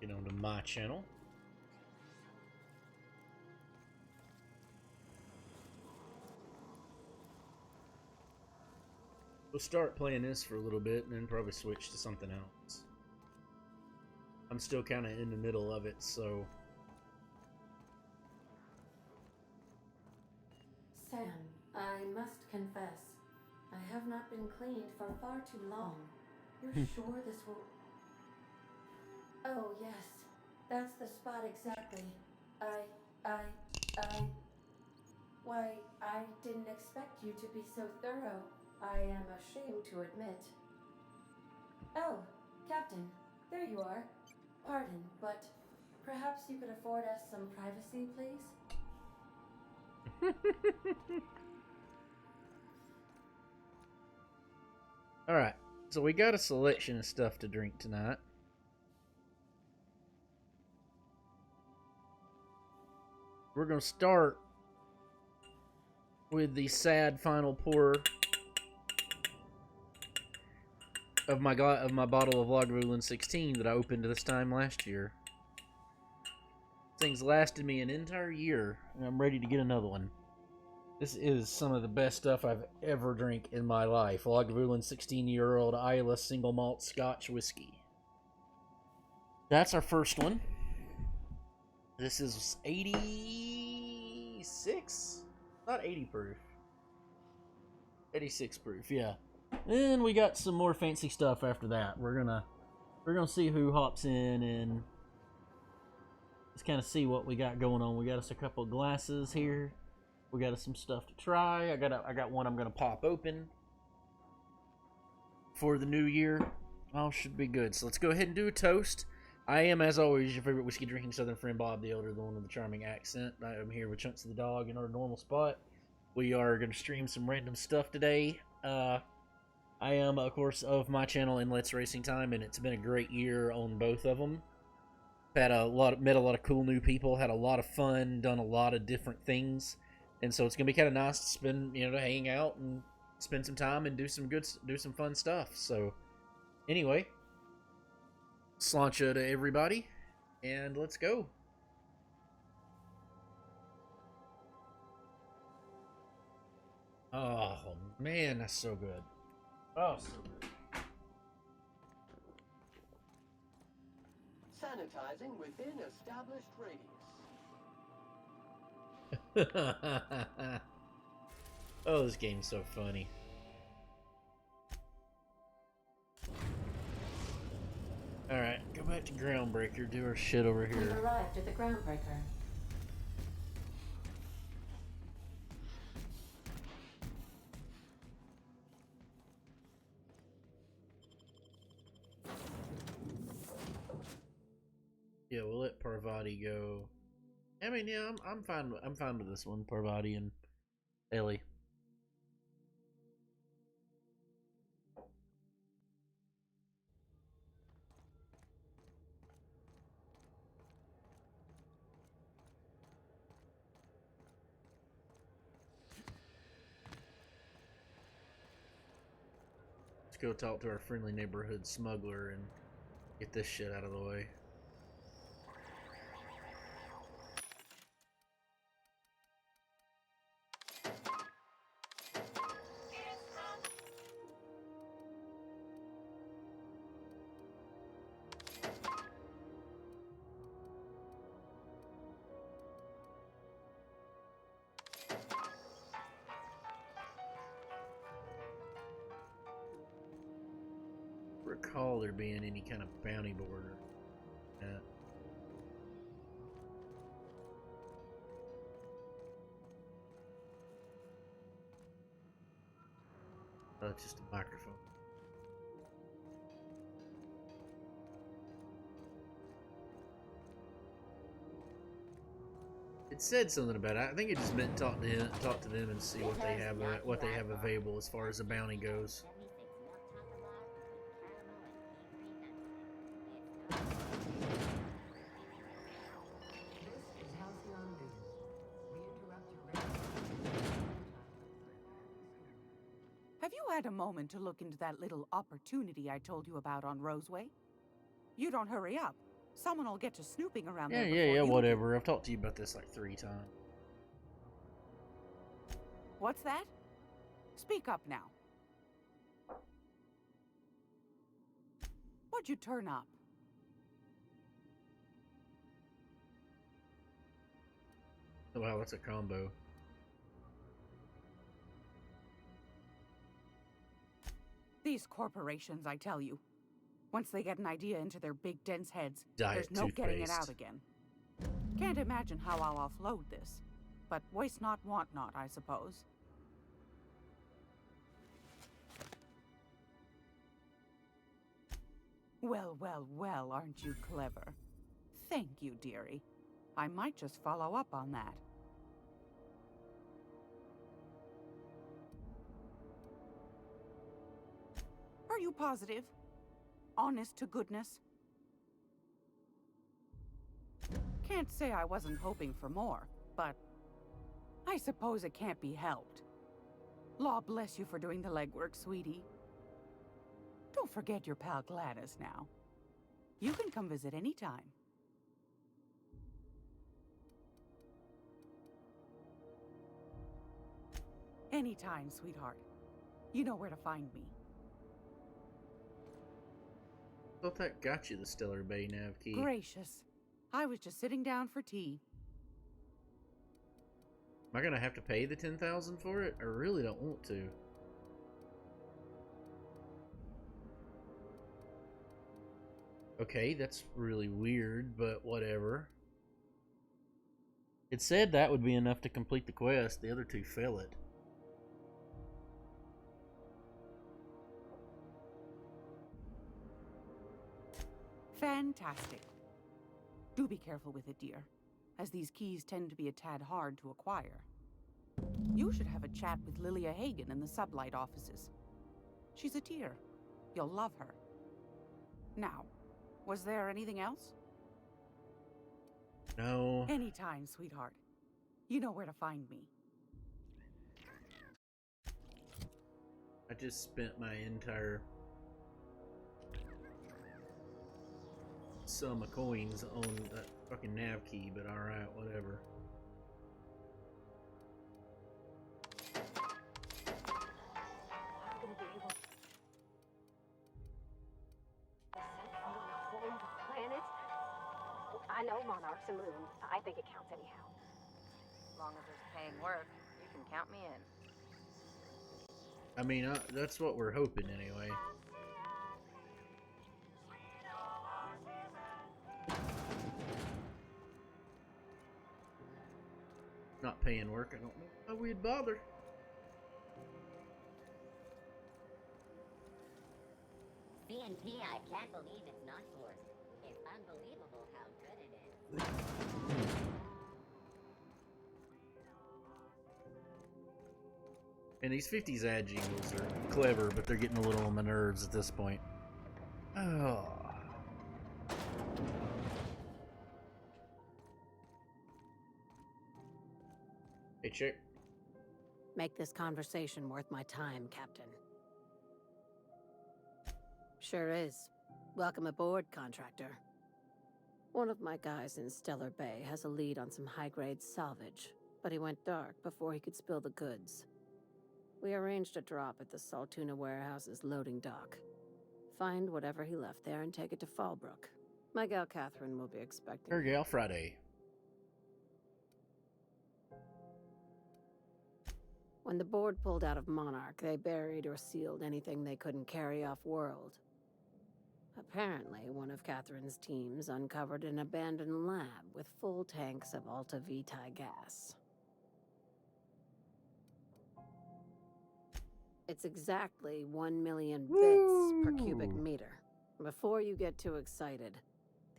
Get onto my channel. We'll start playing this for a little bit and then probably switch to something else. I'm still kind of in the middle of it, so... Sam, I must confess, I have not been cleaned for far too long. You're sure this will... Oh, yes. That's the spot exactly. I... Why, I didn't expect you to be so thorough. I am ashamed to admit. Oh, Captain, there you are. Pardon, but perhaps you could afford us some privacy, please? Alright, so we got a selection of stuff to drink tonight. We're going to start with the sad final pour of my bottle of Lagavulin 16 that I opened this time last year. Things lasted me an entire year, and I'm ready to get another one. This is some of the best stuff I've ever drank in my life. Lagavulin 16-year-old Islay single malt Scotch whiskey. That's our first one. This is 86? Not 80 proof. 86 proof, yeah. Then we got some more fancy stuff after that. We're gonna see who hops in and just kind of see what we got going on. We got us a couple of glasses here. We got us some stuff to try. I got one I'm gonna pop open for the new year. All should be good. So let's go ahead and do a toast. I am, as always, your favorite whiskey drinking Southern friend, Bobtheelder, the one with the charming accent. I am here with Chunks of the dog in our normal spot. We are going to stream some random stuff today. I am, of course, of my channel in Let's Racing Time, and it's been a great year on both of them. Met a lot of cool new people, had a lot of fun, done a lot of different things, and so it's gonna be kind of nice to spend, to hang out and spend some time and do some fun stuff. So, anyway. Sláinte to everybody, and let's go. Oh, man, that's so good. Oh, so good. Sanitizing within established radius. Oh, this game's so funny. Alright, go back to Groundbreaker, do our shit over here. We've arrived at the Groundbreaker. Yeah, we'll let Parvati go. I mean, yeah, I'm fine with this one, Parvati and Ellie. Let's go talk to our friendly neighborhood smuggler and get this shit out of the way. Recall there being any kind of bounty border. Yeah. Oh, it's just a microphone. It said something about it. I think it just meant talk to them and see what they have available as far as the bounty goes. Have you had a moment to look into that little opportunity I told you about on Roseway? You don't hurry up, Someone will get to snooping around Yeah, there yeah, before yeah, you whatever. I've talked to you about this like 3 times. do. What's that? Speak up now. What'd you turn up? Oh, wow, that's a combo. These corporations, I tell you. Once they get an idea into their big dense heads, Diet there's no getting it toothpaste. out again. Can't imagine how I'll offload this. But waste not, want not, I suppose. Well, well, well, aren't you clever? Thank you, dearie. I might just follow up on that. Are you positive? Honest to goodness? Can't say I wasn't hoping for more, but I suppose it can't be helped. Law bless you for doing the legwork, sweetie. Don't forget your pal Gladys now. You can come visit anytime. Anytime, sweetheart. You know where to find me. I thought that got you the Stellar Bay nav key. Gracious. I was just sitting down for tea. Am I gonna have to pay the 10,000 for it? I really don't want to. Okay, that's really weird, but whatever. It said that would be enough to complete the quest. The other two fail it. Fantastic. Do be careful with it, dear, as these keys tend to be a tad hard to acquire. You should have a chat with Lilia Hagen in the sublight offices. She's a tear. You'll love her. Now, was there anything else? No. Anytime, sweetheart. You know where to find me. I just spent my entire sum of coins on that fucking nav key, but alright, whatever. I know Monarch's a moon. I think it counts anyhow. As long as there's paying work, you can count me in. I mean, that's what we're hoping anyway. Not paying work, I don't know why we'd bother. CNP, I can't believe it's not forced. It's unbelievable how good it is. And these 50s ad jingles are clever, but they're getting a little on my nerves at this point. Oh. Hey, chick. Make this conversation worth my time, Captain. Sure is. Welcome aboard, contractor. One of my guys in Stellar Bay has a lead on some high-grade salvage, but he went dark before he could spill the goods. We arranged a drop at the Saltuna warehouse's loading dock. Find whatever he left there and take it to Fallbrook. My gal Catherine will be expecting Her you. gal Friday. When the board pulled out of Monarch, they buried or sealed anything they couldn't carry off-world. Apparently, one of Catherine's teams uncovered an abandoned lab with full tanks of Alta Vitae gas. It's exactly 1 million bits per cubic Woo! meter. Before you get too excited,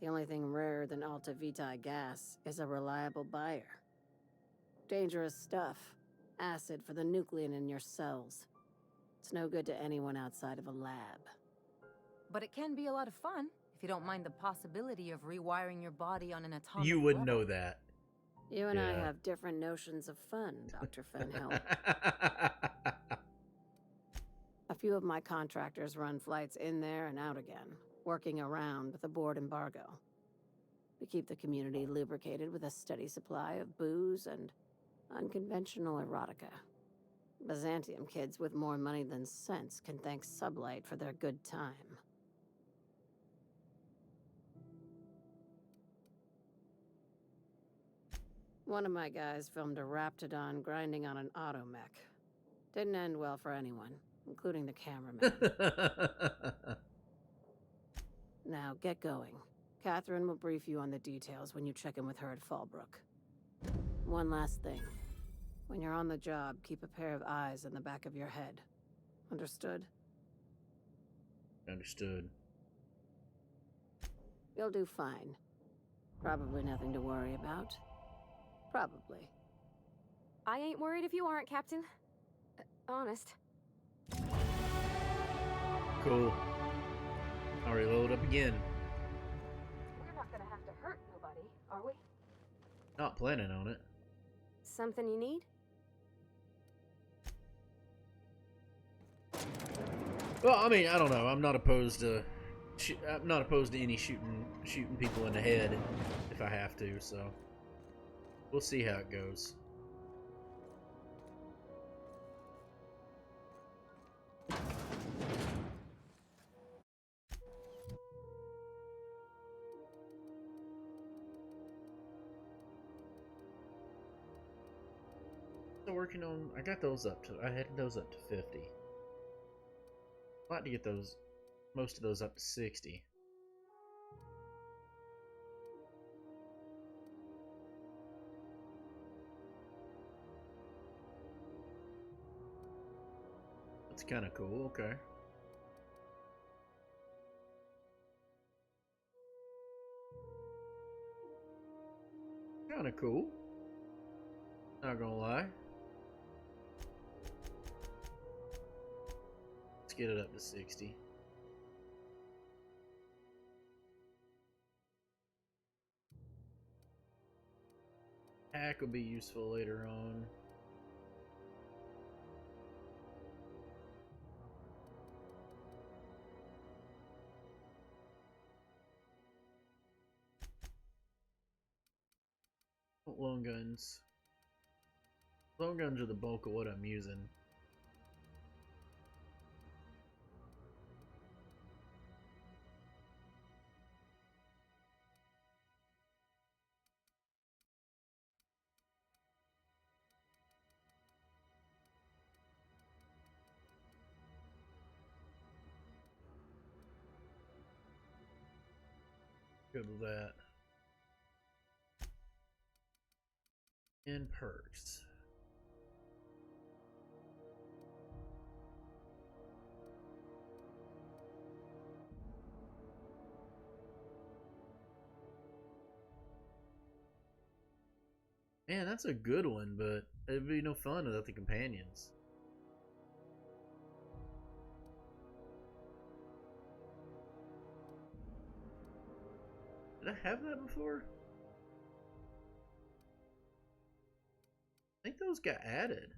the only thing rarer than Alta Vitae gas is a reliable buyer. Dangerous stuff. Acid for the nuclein in your cells. It's no good to anyone outside of a lab. But it can be a lot of fun, if you don't mind the possibility of rewiring your body on an atomic You wouldn't level. know that. You and I Yeah. have different notions of fun, Dr. Fenhill. A few of my contractors run flights in there and out again, working around with the board embargo. keep the community lubricated with a steady supply of booze and unconventional erotica. Byzantium kids with more money than sense can thank Sublight for their good time. One of my guys filmed a Raptidon grinding on an automech. Didn't end well for anyone, including the cameraman. Now, get going. Catherine will brief you on the details when you check in with her at Fallbrook. One last thing. When you're on the job, keep a pair of eyes in the back of your head. Understood? Understood. You'll do fine. Probably nothing to worry about. Probably. I ain't worried if you aren't, Captain. Honest. Cool. Alright, load up again. We're not gonna have to hurt nobody, are we? Not planning on it. Something you need? Well, I mean, I don't know. I'm not opposed to any shooting people in the head if I have to. So we'll see how it goes. Still working on. I got those up to. I had those up to 50. I'd like to get those, most of those up to 60. That's kind of cool. Okay. Kind of cool. Not gonna lie. Let's get it up to 60. Hack will be useful later on. Long guns. Long guns are the bulk of what I'm using. Good with that. And perks. Man, that's a good one, but it'd be no fun without the companions. Did I have that before? I think those got added.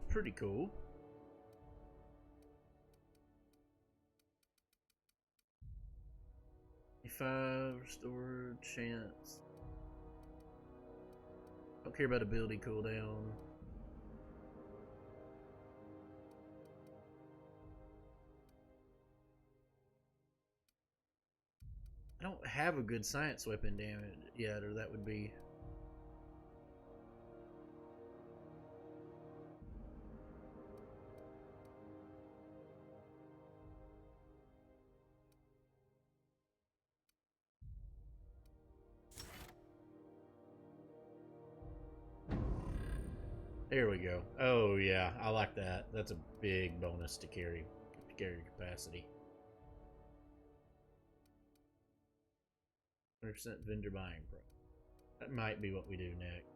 Pretty cool. Five restored chance. Don't care about ability cooldown. I don't have a good science weapon damage yet, or that would be. There we go. Oh yeah, I like that. That's a big bonus to carry capacity. 100% vendor buying pro. That might be what we do next.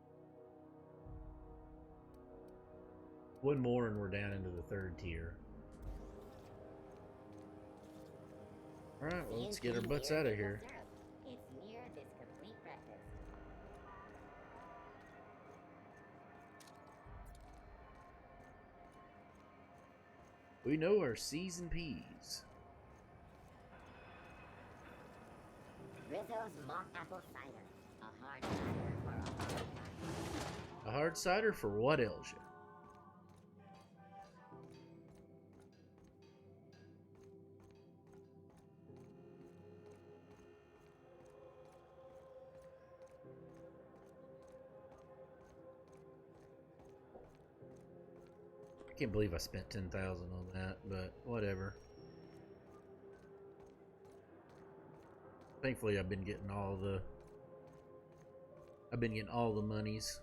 One more and we're down into the 3rd tier. Alright, well, let's get our butts out of here. It's near this complete breakfast. We know our C's and P's. Rizzo's mock apple cider. A hard cider for a hard cider. A hard cider for what, Elja? I can't believe I spent 10,000 on that, but whatever. Thankfully, I've been getting all the monies.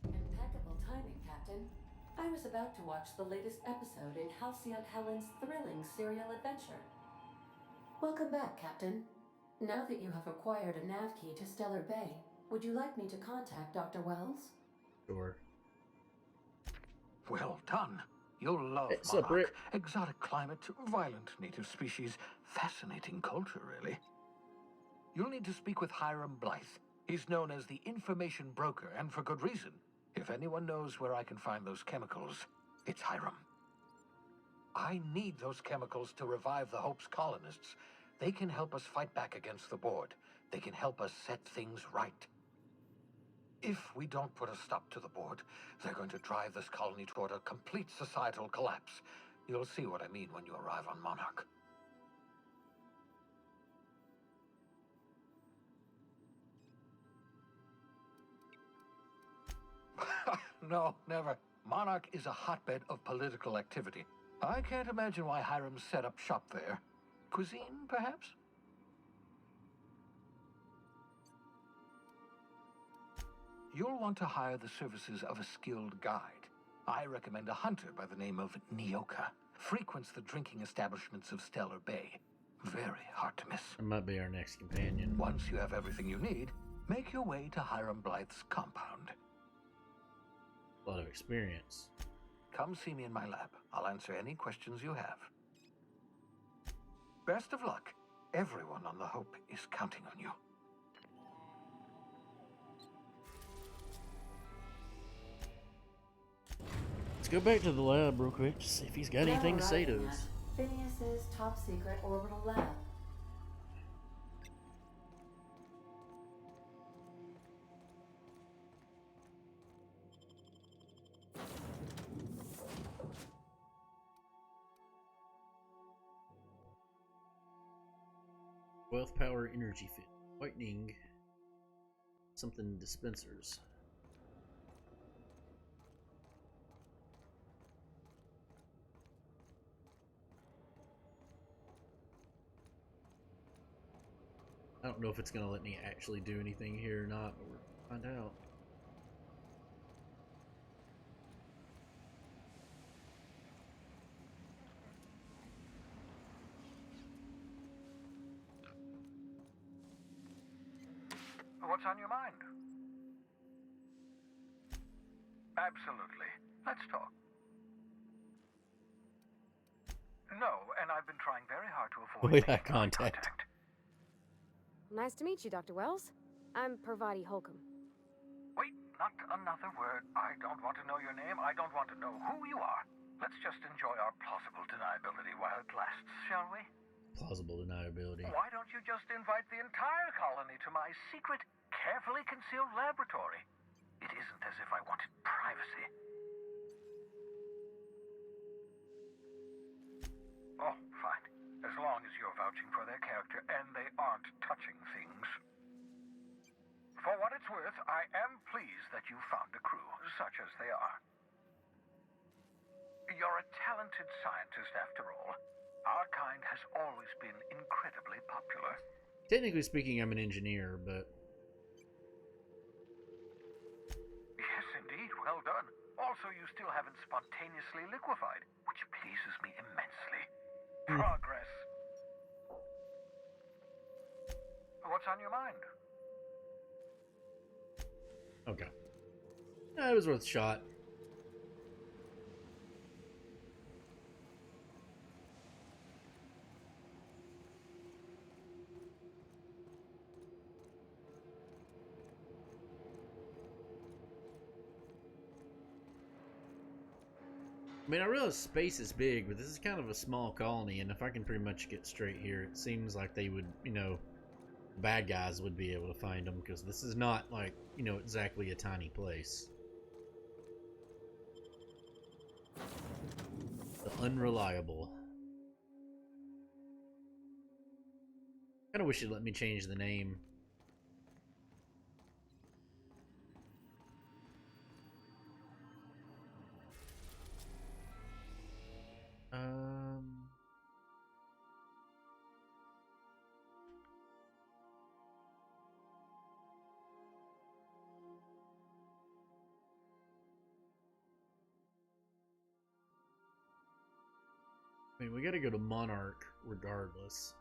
Impeccable timing, Captain. I was about to watch the latest episode in Halcyon Helen's thrilling serial adventure. Welcome back, Captain. Now that you have acquired a nav key to Stellar Bay, would you like me to contact Dr. Wells? Sure. Well done. You'll love What's up, Monarch. Rick? Exotic climate, violent native species, fascinating culture, really. You'll need to speak with Hiram Blythe. He's known as the information broker, and for good reason. If anyone knows where I can find those chemicals, it's Hiram. I need those chemicals to revive the Hope's colonists. They can help us fight back against the board. They can help us set things right. If we don't put a stop to the board, they're going to drive this colony toward a complete societal collapse. You'll see what I mean when you arrive on Monarch. No, never. Monarch is a hotbed of political activity. I can't imagine why Hiram set up shop there. Cuisine, perhaps? You'll want to hire the services of a skilled guide. I recommend a hunter by the name of Nyoka. Frequents the drinking establishments of Stellar Bay. Very hard to miss. That might be our next companion. Once you have everything you need, make your way to Hiram Blythe's compound. A lot of experience. Come see me in my lab. I'll answer any questions you have. Best of luck. Everyone on the Hope is counting on you. Let's go back to the lab real quick, just see if he's got anything to say to us. Phineas's top secret orbital lab. Wealth power energy fit. Whitening. Something dispensers. I don't know if it's gonna let me actually do anything here or not, but we'll find out. What's on your mind? Absolutely. Let's talk. No, and I've been trying very hard to avoid Avoid eye making eye contact. Nice to meet you, Dr. Wells. I'm Parvati Holcomb. Wait, not another word. I don't want to know your name. I don't want to know who you are. Let's just enjoy our plausible deniability while it lasts, shall we? Plausible deniability. Why don't you just invite the entire colony to my secret, carefully concealed laboratory? It isn't as if I wanted privacy. Oh, fine. As long as you're vouching for their character and they aren't touching things. For what it's worth, I am pleased that you found a crew, such as they are. You're a talented scientist, after all. Our kind has always been incredibly popular. Technically speaking, I'm an engineer, but... Yes, indeed. Well done. Also, you still haven't spontaneously liquefied, which pleases me immensely. Progress. What's on your mind? Okay. It was worth a shot. I mean, I realize space is big, but this is kind of a small colony, and if I can pretty much get straight here, it seems like they would, you know, bad guys would be able to find them, because this is not, like, you know, exactly a tiny place. The Unreliable. Kinda wish you'd let me change the name. I mean, we gotta go to Monarch regardless.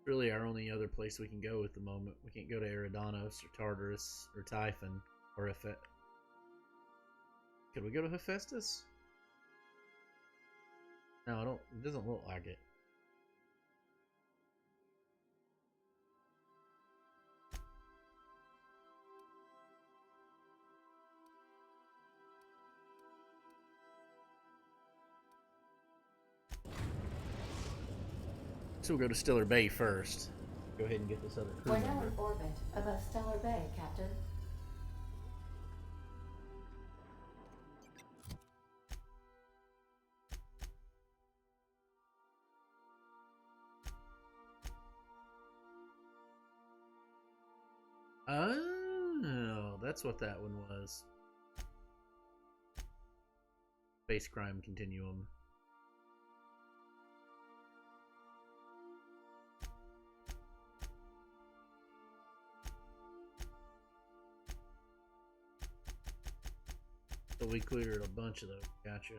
Really our only other place we can go at the moment. We can't go to Eridanos or Tartarus or Typhon or Could we go to Hephaestus? No, I don't. It doesn't look like it. So we'll go to Stellar Bay first. Go ahead and get this other crew We're now member. in orbit above Stellar Bay, Captain. Oh, that's what that one was. Space Crime Continuum. So we cleared a bunch of those. Gotcha.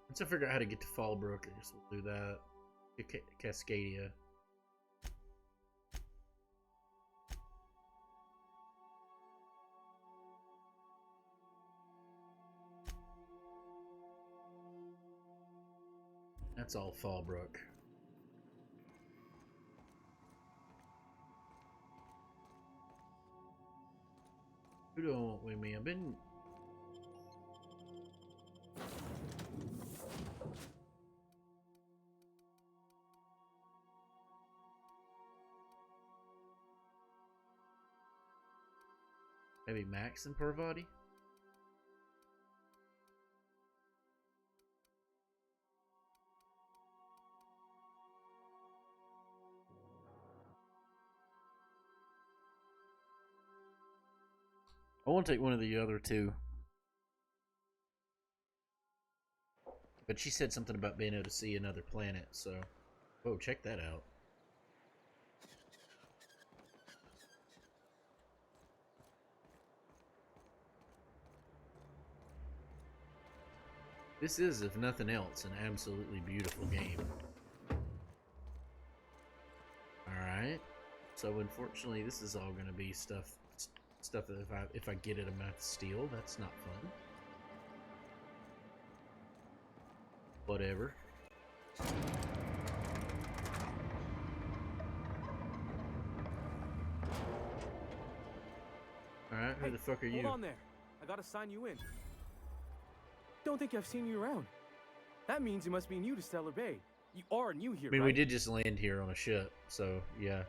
Once I figure out how to get to Fallbrook, I guess we'll do that. Cascadia. That's all Fallbrook. Who do I want with me? I've been... Maybe Max and Parvati? I want to take one of the other two. But she said something about being able to see another planet, so... Whoa, check that out. This is, if nothing else, an absolutely beautiful game. Alright. So unfortunately, this is all going to be stuff that if I get it, I'm going to have to steal. That's not fun. Whatever. Alright, who the fuck are you? Hold on there. I gotta sign you in. Don't think I've seen you around. That means you must be new to Stellar Bay. You are new here, I mean, right? we did just land here on a ship, so yeah.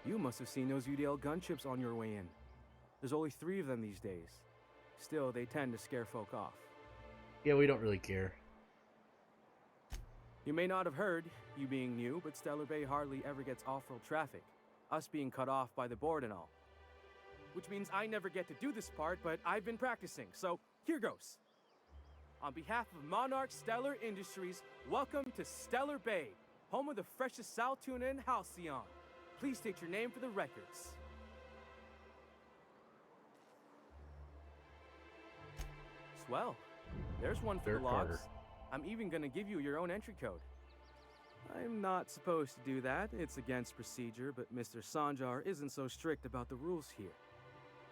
You must have seen those UDL gunships on your way in. There's only 3 of them these days. Still, they tend to scare folk off. Yeah, we don't really care. You may not have heard, you being new, but Stellar Bay hardly ever gets off-road traffic. Us being cut off by the board and all. Which means I never get to do this part, but I've been practicing, so here goes. On behalf of Monarch Stellar Industries, welcome to Stellar Bay, home of the freshest sal tuna in Halcyon. Please state your name for the records. Swell. There's one for Dirk the logs. Carter. I'm even gonna give you your own entry code. I'm not supposed to do that. It's against procedure, but Mr. Sanjar isn't so strict about the rules here.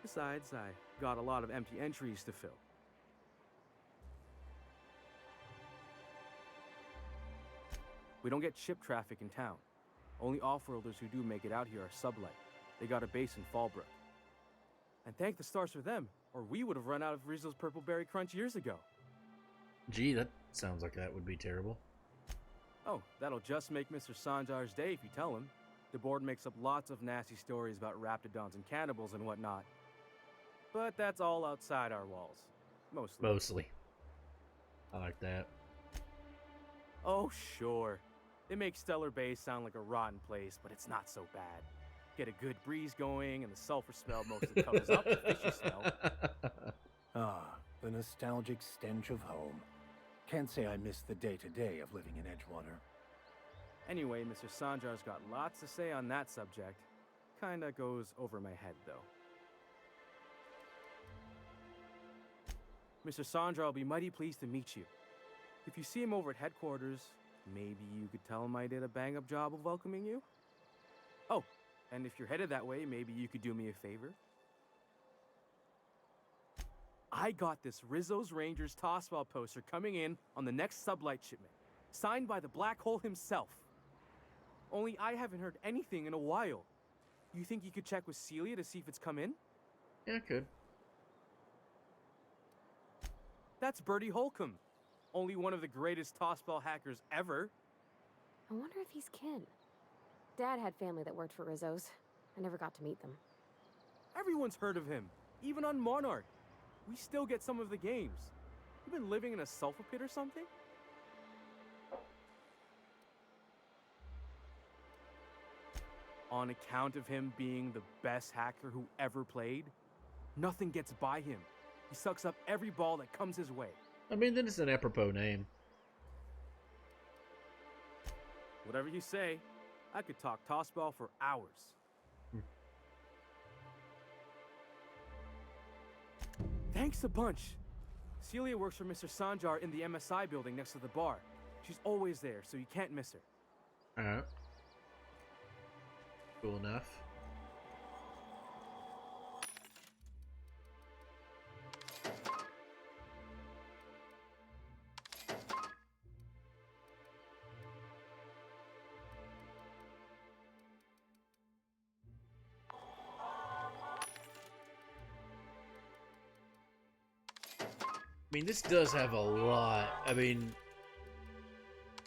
Besides, I got a lot of empty entries to fill. We don't get ship traffic in town. Only off-worlders who do make it out here are sublight. They got a base in Fallbrook. And thank the stars for them, or we would have run out of Rizzo's Purple Berry Crunch years ago. Gee, that sounds like that would be terrible. Oh, that'll just make Mr. Sanjar's day if you tell him. The board makes up lots of nasty stories about raptidons and cannibals and whatnot. But that's all outside our walls. Mostly. Mostly. I like that. Oh, sure. They make Stellar Bay sound like a rotten place, but it's not so bad. Get a good breeze going, and the sulfur smell mostly covers up the fishy smell. Ah, the nostalgic stench of home. Can't say I miss the day-to-day of living in Edgewater. Anyway, Mr. Sanjar's got lots to say on that subject. Kinda goes over my head, though. Mr. Sanjar will be mighty pleased to meet you. If you see him over at headquarters, maybe you could tell him I did a bang-up job of welcoming you? Oh, and if you're headed that way, maybe you could do me a favor? I got this Rizzo's Rangers Tossball poster coming in on the next sublight shipment, signed by the Black Hole himself. Only I haven't heard anything in a while. You think you could check with Celia to see if it's come in? Yeah, I could. That's Bertie Holcomb, only one of the greatest tossball hackers ever. I wonder if he's kin. Dad had family that worked for Rizzo's. I never got to meet them. Everyone's heard of him, even on Monarch. We still get some of the games. You been living in a sulfur pit or something? On account of him being the best hacker who ever played, nothing gets by him. He sucks up every ball that comes his way. I mean, then it's an apropos name. Whatever you say, I could talk tossball for hours. Thanks a bunch. Celia works for Mr. Sanjar in the MSI building next to the bar. She's always there, so you can't miss her. Alright. Cool enough. I mean, this does have a lot. I mean,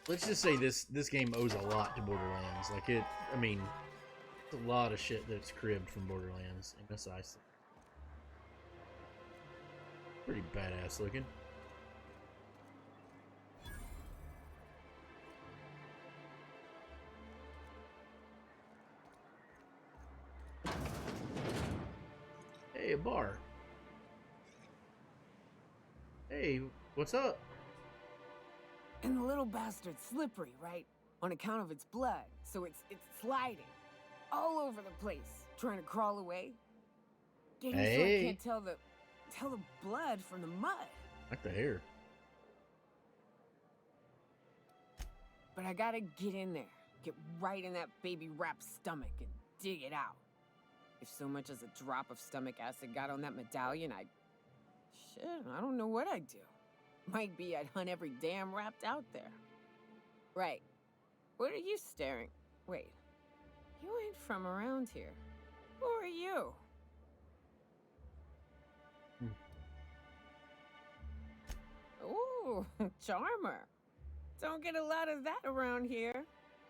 let's just say this game owes a lot to Borderlands. Like it, I mean, it's a lot of shit that's cribbed from Borderlands. MSI. Pretty badass looking. Hey, a bar. Hey, what's up? And the little bastard's slippery, right? On account of its blood, so it's sliding all over the place, trying to crawl away. Getting so I can't tell the blood from the mud. Like the hair. But I gotta get in there, get right in that baby rap's stomach and dig it out. If so much as a drop of stomach acid got on that medallion, shit, I don't know what I'd do. Might be I'd hunt every damn wrapped out there. Right. What are you staring? Wait. You ain't from around here. Who are you? Ooh, charmer. Don't get a lot of that around here.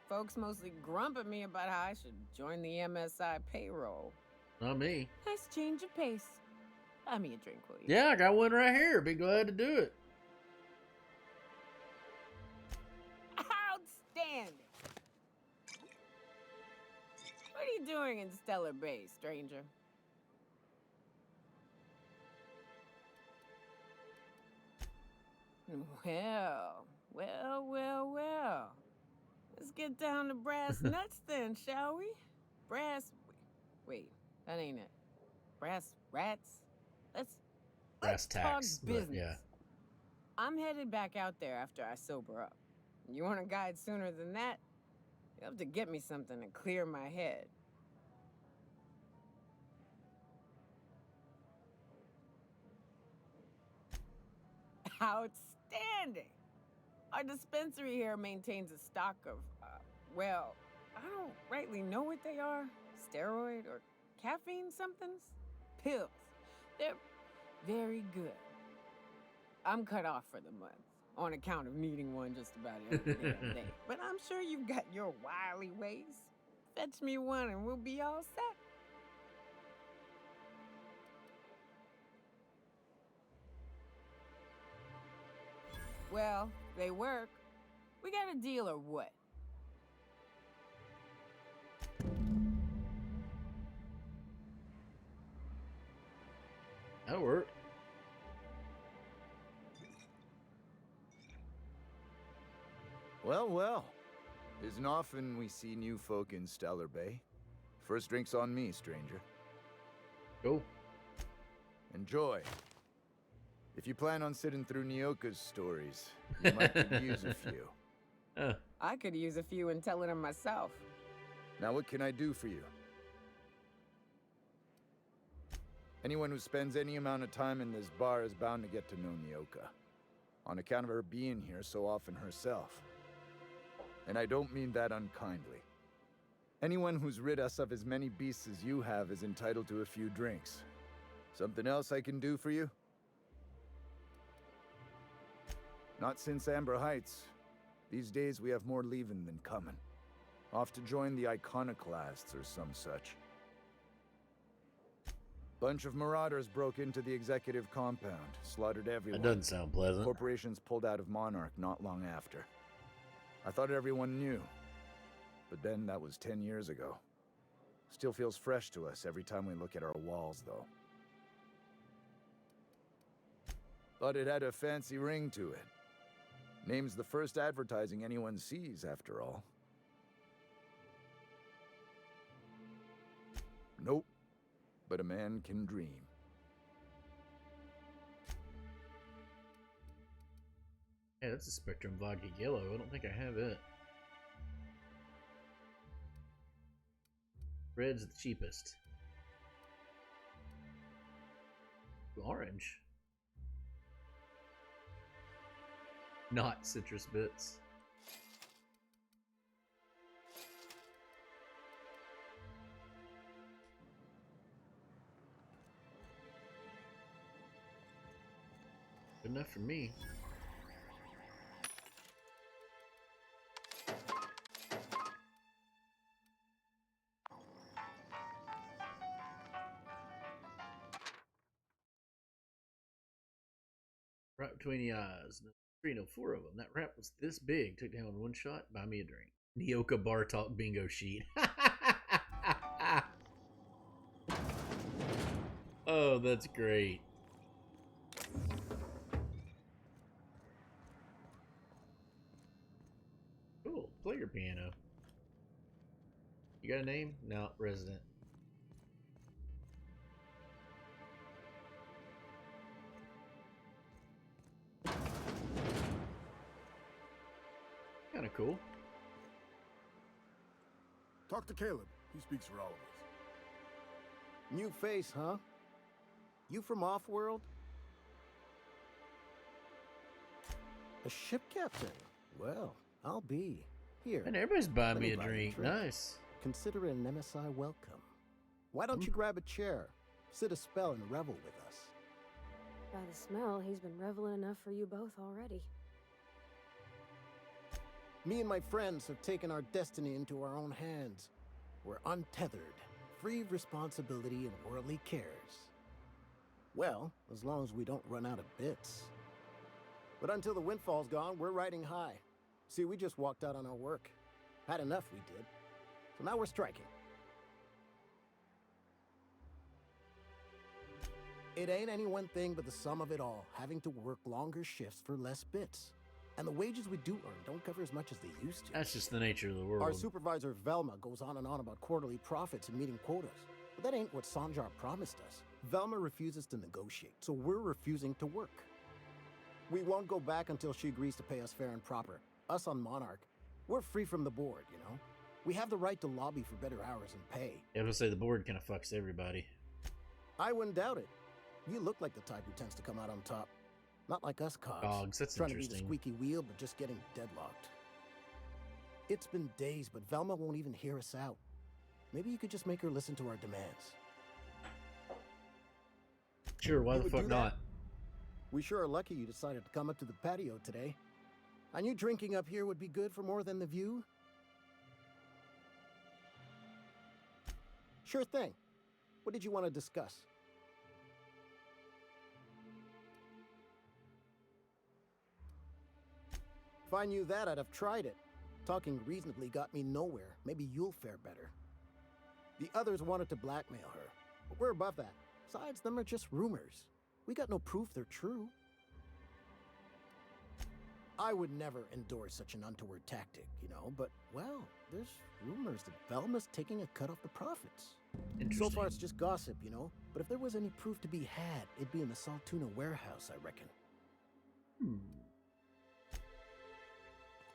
Folks mostly grump at me about how I should join the MSI payroll. Not me. Nice change of pace. Buy me a drink, will you? Yeah, I got one right here. Be glad to do it. Outstanding. What are you doing in Stellar Bay, stranger? Well. Let's get down to brass nuts then, shall we? Wait, that ain't it. Brass rats? Let's Brass talk tacks, business. but yeah. I'm headed back out there after I sober up. You want a guide sooner than that? You'll have to get me something to clear my head. Outstanding! Our dispensary here maintains a stock of, well, I don't rightly know what they are. Steroid or caffeine somethings? Pills. They're very good. I'm cut off for the month, on account of needing one just about every damn day. But I'm sure you've got your wily ways. Fetch me one and we'll be all set. Well, they work. We got a deal or what? That'll work. Well, well. Isn't often we see new folk in Stellar Bay. First drink's on me, stranger. Go. Enjoy. If you plan on sitting through Nyoka's stories, you might could use a few. I could use a few in telling them myself. Now what can I do for you? Anyone who spends any amount of time in this bar is bound to get to know Nyoka, on account of her being here so often herself. And I don't mean that unkindly. Anyone who's rid us of as many beasts as you have is entitled to a few drinks. Something else I can do for you? Not since Amber Heights. These days we have more leaving than coming. Off to join the Iconoclasts or some such. Bunch of marauders broke into the executive compound, slaughtered everyone. That doesn't sound pleasant. Corporations pulled out of Monarch not long after. I thought everyone knew, but then that was 10 years ago. Still feels fresh to us every time we look at our walls, though. But it had a fancy ring to it. Name's the first advertising anyone sees, after all. Nope. But a man can dream. Yeah, that's a Spectrum Vodka Yellow. I don't think I have it. Red's the cheapest. Orange. Not citrus bits. Good enough for me. Right between the eyes. 304 of them. That rap was this big. Took down one shot. Buy me a drink. Nyoka Bar Talk bingo sheet. Oh, that's great. Cool. Play your piano. You got a name? No, resident. Kind of cool. Talk to Caleb. He speaks for all of us. New face, huh? You from Off-World? A ship captain? Well, I'll be. Here. And everybody's buying me a buy you drink. Nice. Consider it an MSI welcome. Why don't you grab a chair? Sit a spell and revel with us. By the smell, he's been reveling enough for you both already. Me and my friends have taken our destiny into our own hands. We're untethered, free of responsibility and worldly cares. Well, as long as we don't run out of bits. But until the windfall's gone, we're riding high. See, we just walked out on our work. Had enough, we did. So now we're striking. It ain't any one thing but the sum of it all, having to work longer shifts for less bits. And the wages we do earn don't cover as much as they used to. That's just the nature of the world. Our supervisor Velma goes on and on about quarterly profits and meeting quotas. But that ain't what Sanjar promised us. Velma refuses to negotiate, so we're refusing to work. We won't go back until she agrees to pay us fair and proper. Us on Monarch, we're free from the board, you know? We have the right to lobby for better hours and pay. Yeah, I was gonna say the board kind of fucks everybody. I wouldn't doubt it. You look like the type who tends to come out on top. Not like us cops. Dogs, that's trying interesting. to be the squeaky wheel, but just getting deadlocked. It's been days, but Velma won't even hear us out. Maybe you could just make her listen to our demands. Sure, why You the would fuck do that? not? We sure are lucky you decided to come up to the patio today. I knew drinking up here would be good for more than the view. Sure thing. What did you want to discuss? If I knew that, I'd have tried it. Talking reasonably got me nowhere. Maybe you'll fare better. The others wanted to blackmail her, but we're above that. Besides, them are just rumors. We got no proof they're true. I would never endorse such an untoward tactic, you know, but, well, there's rumors that Velma's taking a cut off the profits. So far, it's just gossip, you know, but if there was any proof to be had, it'd be in the Saltuna warehouse, I reckon.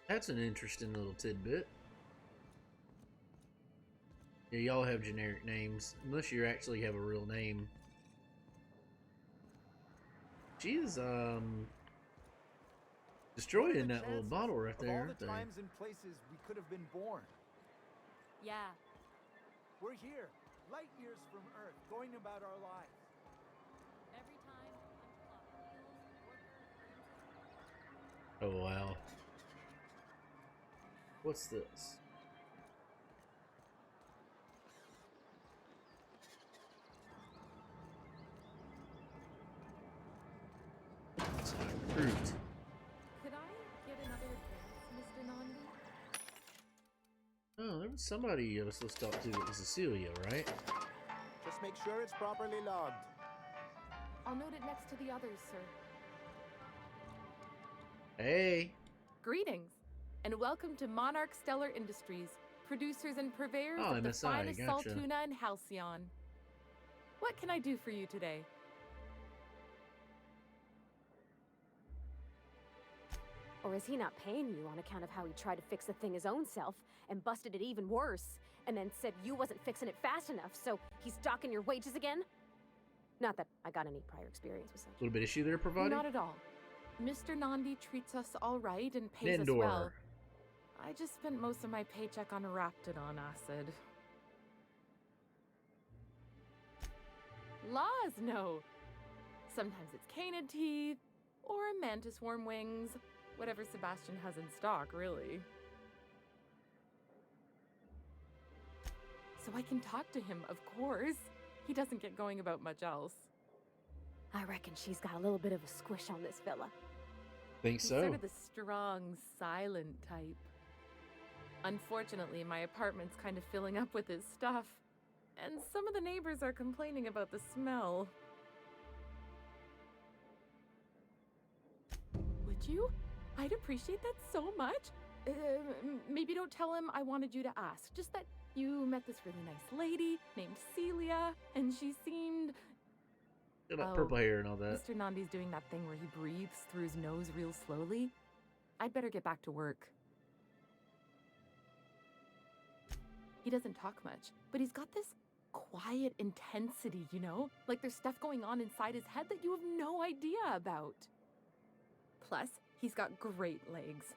That's an interesting little tidbit. Yeah, y'all have generic names, unless you actually have a real name. She's, destroying that little bottle right there, aren't they? Times and places we could have been born. Yeah. We're here, light years from Earth, going about our lives. Every time Oh, wow. What's this? It's a recruit. Could I get another advance, Mr. Nandi? Oh, there was somebody I was supposed to talk to. It was Cecilia, right? Just make sure it's properly logged. I'll note it next to the others, sir. Hey. Greetings, and welcome to Monarch Stellar Industries, producers and purveyors Oh, of the MSI, finest gotcha. Saltuna and Halcyon. What can I do for you today? Or is he not paying you on account of how he tried to fix the thing his own self and busted it even worse, and then said you wasn't fixing it fast enough, so he's docking your wages again? Not that I got any prior experience with such. A little bit of issue there providing? Not at all. Mr. Nandi treats us all right and pays us well. I just spent most of my paycheck on Raptidon acid. Laws, no. Sometimes it's canid teeth, or mantis worm wings. Whatever Sebastian has in stock, really. So I can talk to him, of course. He doesn't get going about much else. I reckon she's got a little bit of a squish on this fella. Think He's so. sort of the strong, silent type. Unfortunately, my apartment's kind of filling up with his stuff. And some of the neighbors are complaining about the smell. Would you? I'd appreciate that so much. Maybe don't tell him I wanted you to ask. Just that you met this really nice lady named Celia, and she seemed... Got that purple hair and all that. Mr. Nandi's doing that thing where he breathes through his nose real slowly. I'd better get back to work. He doesn't talk much, but he's got this quiet intensity, you know? Like there's stuff going on inside his head that you have no idea about. Plus, he's got great legs.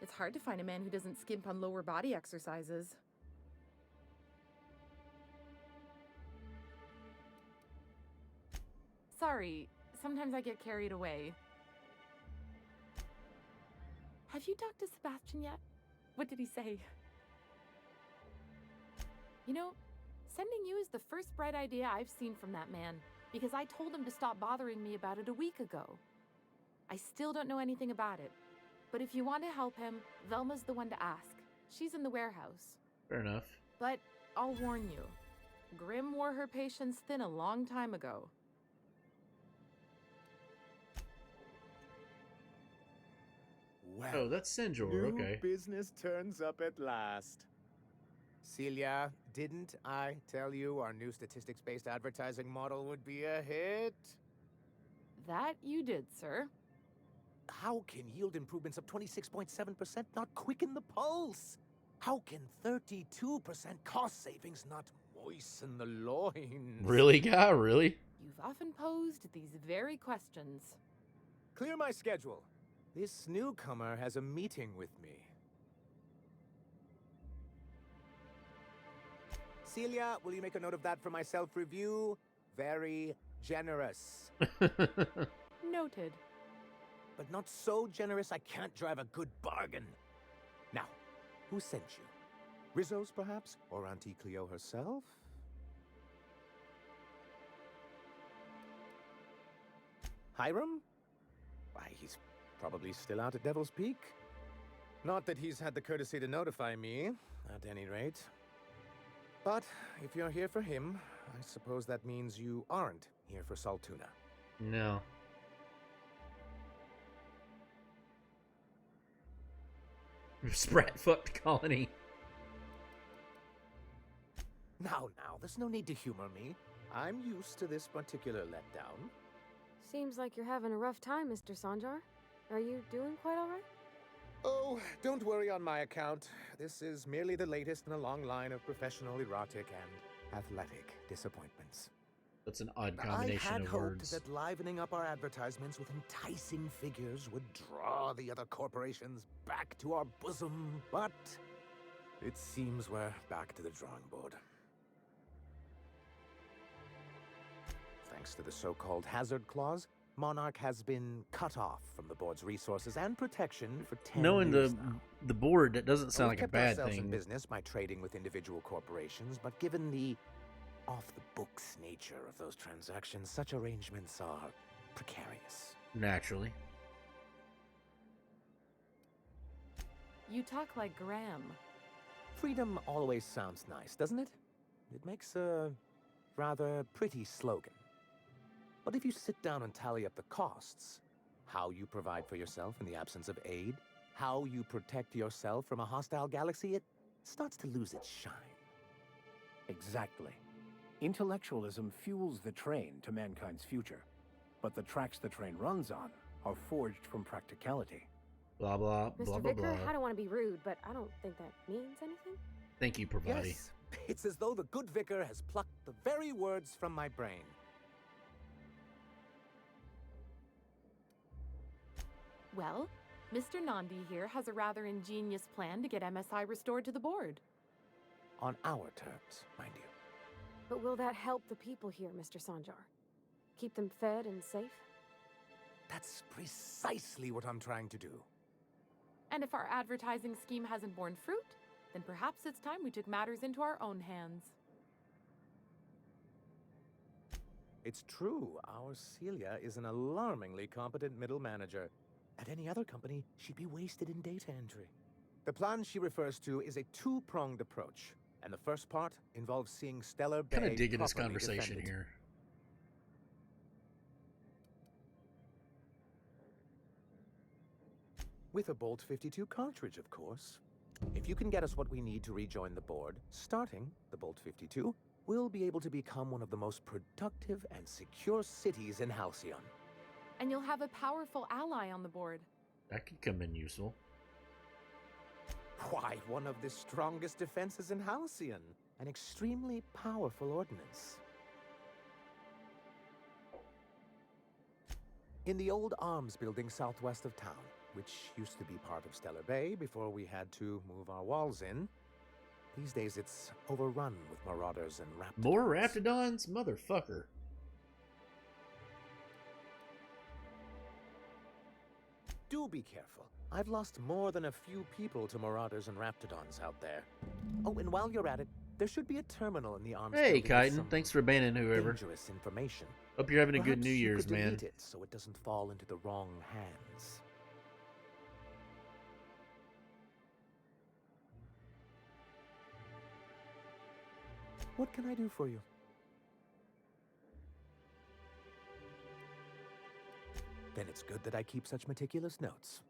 It's hard to find a man who doesn't skimp on lower body exercises. Sorry, sometimes I get carried away. Have you talked to Sebastian yet? What did he say? You know, sending you is the first bright idea I've seen from that man, because I told him to stop bothering me about it a week ago. I still don't know anything about it, but if you want to help him, Velma's the one to ask. She's in the warehouse. Fair enough. But I'll warn you, Grim wore her patience thin a long time ago. Well, Oh, that's Sinjor, new okay. business turns up at last. Celia, didn't I tell you our new statistics-based advertising model would be a hit? That you did, sir. how can yield improvements of 26.7% not quicken the pulse? How can 32% cost savings not moisten the loins? Really, guy? Really? You've often posed these very questions. Clear my schedule. This newcomer has a meeting with me. Celia, will you make a note of that for my self-review? Very generous. Noted. But not so generous I can't drive a good bargain. Now, who sent you? Rizzo's, perhaps? Or Auntie Cleo herself? Hiram? Why, he's probably still out at Devil's Peak. Not that he's had the courtesy to notify me, at any rate. But if you're here for him, I suppose that means you aren't here for Saltuna. No. Sprat fucked colony. Now, there's no need to humor me. I'm used to this particular letdown. Seems like you're having a rough time, Mr. Sanjar. Are you doing quite all right? Oh, don't worry on my account. This is merely the latest in a long line of professional, erotic, and athletic disappointments. That's an odd combination I had of hoped words. that livening up our advertisements with enticing figures would draw the other corporations back to our bosom, but it seems we're back to the drawing board. Thanks to the so-called hazard clause, Monarch has been cut off from the board's resources and protection for 10 Knowing years now. the board, that doesn't sound We've like a kept bad ourselves in thing. business by trading with individual corporations, but given the off-the-books nature of those transactions, such arrangements are precarious. Naturally. You talk like Graham. Freedom always sounds nice, doesn't it? It makes a rather pretty slogan. But if you sit down and tally up the costs, how you provide for yourself in the absence of aid, how you protect yourself from a hostile galaxy, it starts to lose its shine. Exactly. Intellectualism fuels the train to mankind's future, but the tracks the train runs on are forged from practicality. Blah, blah, Mr. blah, blah, Vicar, blah. I don't want to be rude, but I don't think that means anything. Thank you, Pravati. Yes, it's as though the good vicar has plucked the very words from my brain. Well, Mr. Nandi here has a rather ingenious plan to get MSI restored to the board. On our terms, mind you. But will that help the people here, Mr. Sanjar? Keep them fed and safe? That's precisely what I'm trying to do. And if our advertising scheme hasn't borne fruit, then perhaps it's time we took matters into our own hands. It's true, our Celia is an alarmingly competent middle manager. At any other company, she'd be wasted in data entry. The plan she refers to is a two-pronged approach, and the first part involves seeing Stellar Bay Kind of digging this properly conversation defended. here. With a Bolt 52 cartridge, of course. If you can get us what we need to rejoin the board, starting the Bolt 52, we'll be able to become one of the most productive and secure cities in Halcyon. And you'll have a powerful ally on the board. That could come in useful. Why, one of the strongest defenses in Halcyon. An extremely powerful ordnance. In the old arms building southwest of town, which used to be part of Stellar Bay before we had to move our walls in, these days it's overrun with marauders and raptors. More Raptidons? Motherfucker. Do be careful. I've lost more than a few people to marauders and raptidons out there. Oh, and while you're at it, there should be a terminal in the arms Hey, building with Kyton. some Thanks for banning whoever. dangerous information. Hope you're having a good Perhaps New you Year's, could man. delete it so it doesn't fall into the wrong hands. What can I do for you? Then it's good that I keep such meticulous notes.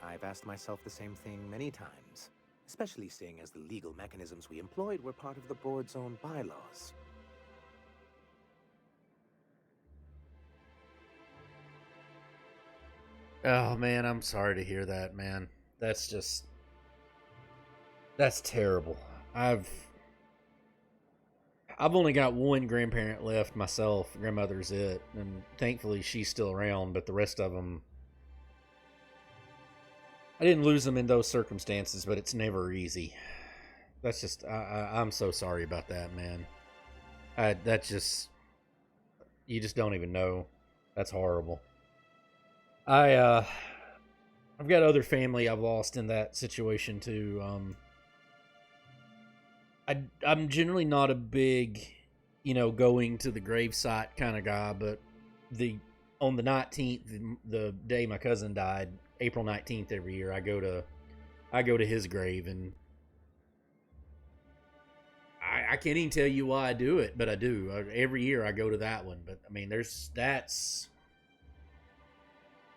I've asked myself the same thing many times, especially seeing as the legal mechanisms we employed were part of the board's own bylaws. Oh man, I'm sorry to hear that, man. That's terrible. I've only got one grandparent left myself. Grandmother's it, and thankfully she's still around. But the rest of them, I didn't lose them in those circumstances, but it's never easy. That's just I'm so sorry about that, man. You just don't even know. That's horrible. I've got other family I've lost in that situation too. I'm generally not a big, going to the gravesite kind of guy, but on the 19th, the day my cousin died, April 19th every year, I go to his grave, and I can't even tell you why I do it, but I do. Every year I go to that one. But I mean, that's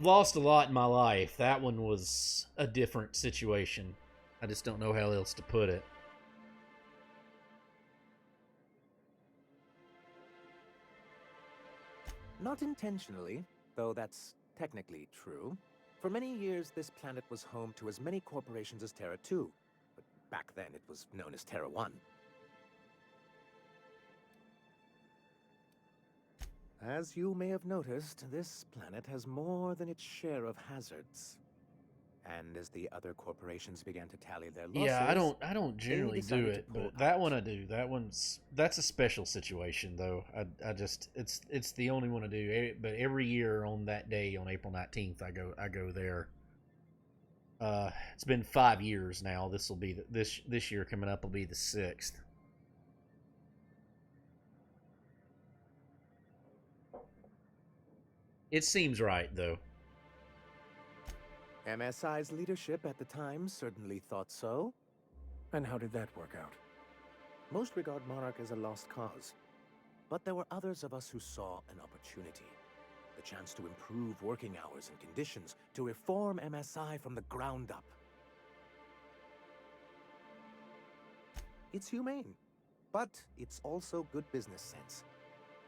lost a lot in my life. That one was a different situation. I just don't know how else to put it. Not intentionally, though that's technically true. For many years, this planet was home to as many corporations as Terra 2, but back then it was known as Terra 1. As you may have noticed, this planet has more than its share of hazards. And as the other corporations began to tally their losses, Yeah, I don't generally do it, but that one I do. That's a special situation though. I just it's the only one I do. But every year on that day, on April 19th, I go there. It's been 5 years now. This will be this year coming up will be the 6th. It seems right though. MSI's leadership at the time certainly thought so. And how did that work out? Most regard Monarch as a lost cause. But there were others of us who saw an opportunity. The chance to improve working hours and conditions, to reform MSI from the ground up. It's humane, but it's also good business sense.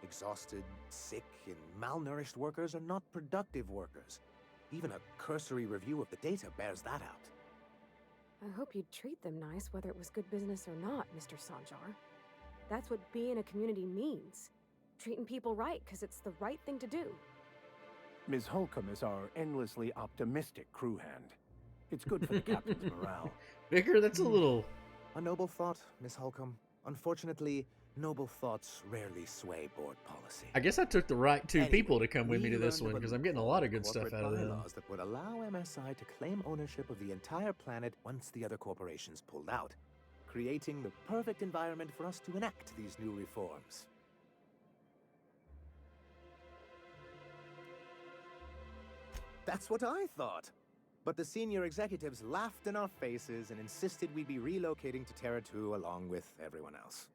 Exhausted, sick, and malnourished workers are not productive workers. Even a cursory review of the data bears that out. I hope you'd treat them nice, whether it was good business or not, Mr. Sanjar. That's what being a community means. Treating people right, because it's the right thing to do. Ms. Holcomb is our endlessly optimistic crew hand. It's good for the captain's morale. Vicar, that's a little... A noble thought, Miss Holcomb. Unfortunately, noble thoughts rarely sway board policy. I guess I took the right two people to come with me to this one, because I'm getting a lot of good stuff out of them. Bylaws that would allow MSI to claim ownership of the entire planet once the other corporations pulled out, creating the perfect environment for us to enact these new reforms. That's what I thought. But the senior executives laughed in our faces and insisted we'd be relocating to Terra 2 along with everyone else.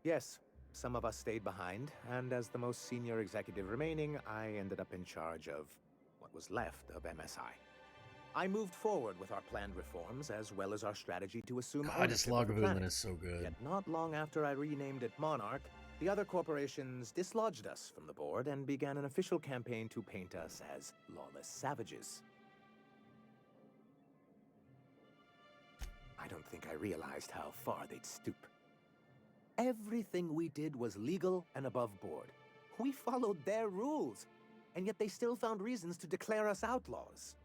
Yes, some of us stayed behind, and as the most senior executive remaining, I ended up in charge of what was left of MSI. I moved forward with our planned reforms, as well as our strategy to assume God, this Lagavulin is so good. Yet not long after I renamed it Monarch, the other corporations dislodged us from the board and began an official campaign to paint us as lawless savages. I don't think I realized how far they'd stoop. Everything we did was legal and above board. We followed their rules, and yet they still found reasons to declare us outlaws.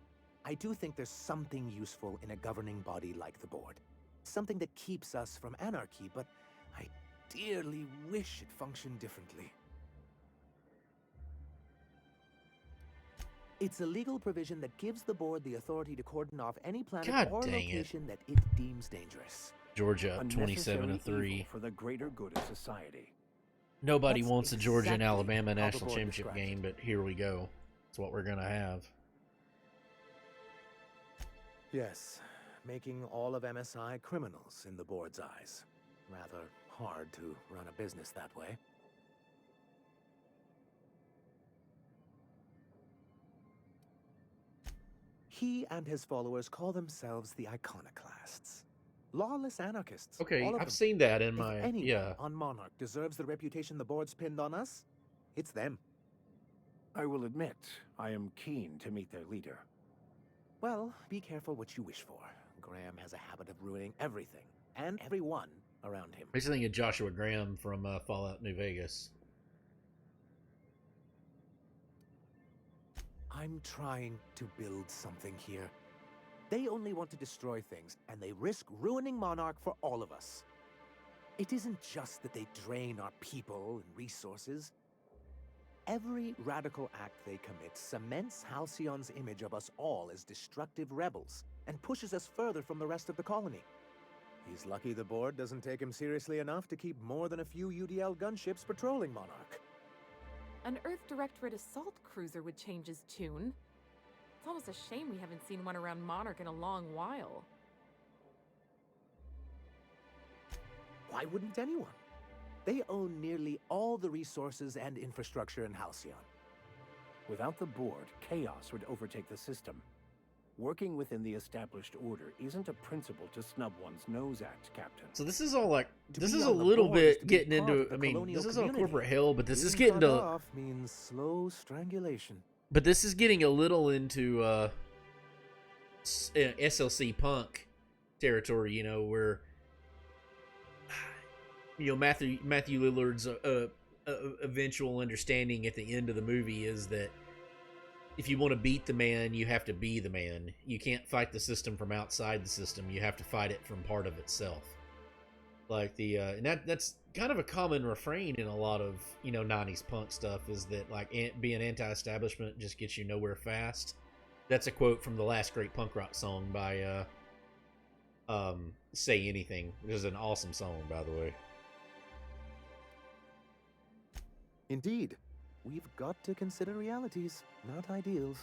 I do think there's something useful in a governing body like the board. Something that keeps us from anarchy, but I dearly wish it functioned differently. It's a legal provision that gives the board the authority to cordon off any planet or location that it deems dangerous. Georgia up 27-3 for the greater good of society. Nobody wants a Georgia and Alabama national championship game, but here we go. It's what we're gonna have. Yes, making all of MSI criminals in the board's eyes. Rather hard to run a business that way. He and his followers call themselves the Iconoclasts. Lawless anarchists. Okay, all of I've them. seen that in If my anyone yeah. on Monarch deserves the reputation the board's pinned on us, it's them. I will admit, I am keen to meet their leader. Well, be careful what you wish for. Graham has a habit of ruining everything and everyone around him. Makes me think of Joshua Graham from Fallout New Vegas. I'm trying to build something here. They only want to destroy things, and they risk ruining Monarch for all of us. It isn't just that they drain our people and resources. Every radical act they commit cements Halcyon's image of us all as destructive rebels and pushes us further from the rest of the colony. He's lucky the board doesn't take him seriously enough to keep more than a few UDL gunships patrolling Monarch. An Earth Directorate assault cruiser would change his tune. It's almost a shame we haven't seen one around Monarch in a long while. Why wouldn't anyone? They own nearly all the resources and infrastructure in Halcyon. Without the board, chaos would overtake the system. Working within the established order isn't a principle to snub one's nose at, Captain. So this is all like, To this be is a on the little board is bit to be getting part into, of the I mean, colonial this is all community. corporate hell, but this is Being getting cut to, off means slow strangulation. but this is getting a little into SLC punk territory, you know, where, you know, Matthew Lillard's eventual understanding at the end of the movie is that if you want to beat the man, you have to be the man. You can't fight the system from outside the system. You have to fight it from part of itself. Like the and that's kind of a common refrain in a lot of, you know, 90s punk stuff, is that like being anti-establishment just gets you nowhere fast. That's a quote from the last great punk rock song by Say Anything, which is an awesome song, by the way. Indeed. We've got to consider realities, not ideals.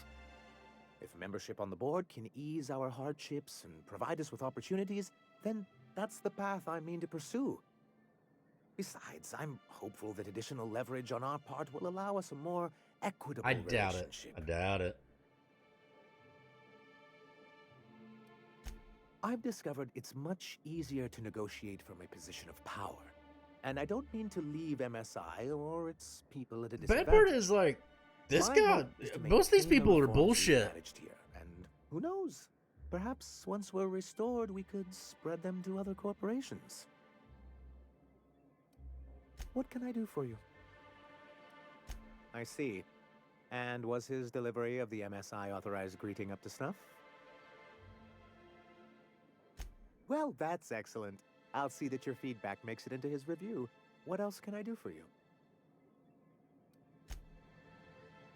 If membership on the board can ease our hardships and provide us with opportunities, then that's the path I mean to pursue. Besides, I'm hopeful that additional leverage on our part will allow us a more equitable relationship. I doubt it. I've discovered it's much easier to negotiate from a position of power. And I don't mean to leave MSI or its people at a disadvantage. Bad part is, like, this My guy, hope is to most of these maintain the people are reforms we've bullshit. managed here, and who knows? Perhaps once we're restored, we could spread them to other corporations. What can I do for you? I see. And was his delivery of the MSI authorized greeting up to snuff? Well, that's excellent. I'll see that your feedback makes it into his review. What else can I do for you?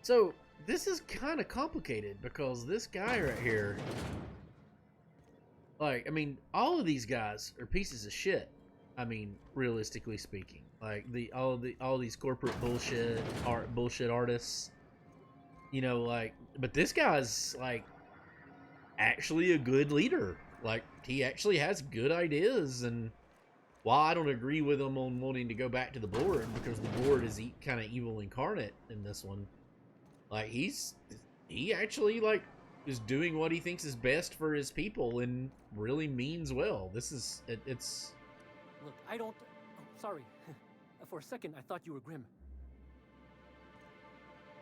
So, this is kind of complicated, because this guy right here, like, I mean, all of these guys are pieces of shit. I mean, realistically speaking, like all these corporate bullshit artists, you know, like, but this guy's like actually a good leader. Like, he actually has good ideas, and while I don't agree with him on wanting to go back to the board, because the board is kind of evil incarnate in this one, like, he actually, like, is doing what he thinks is best for his people and really means well. This is, it's... Look, I don't... Oh, sorry. For a second, I thought you were Grim.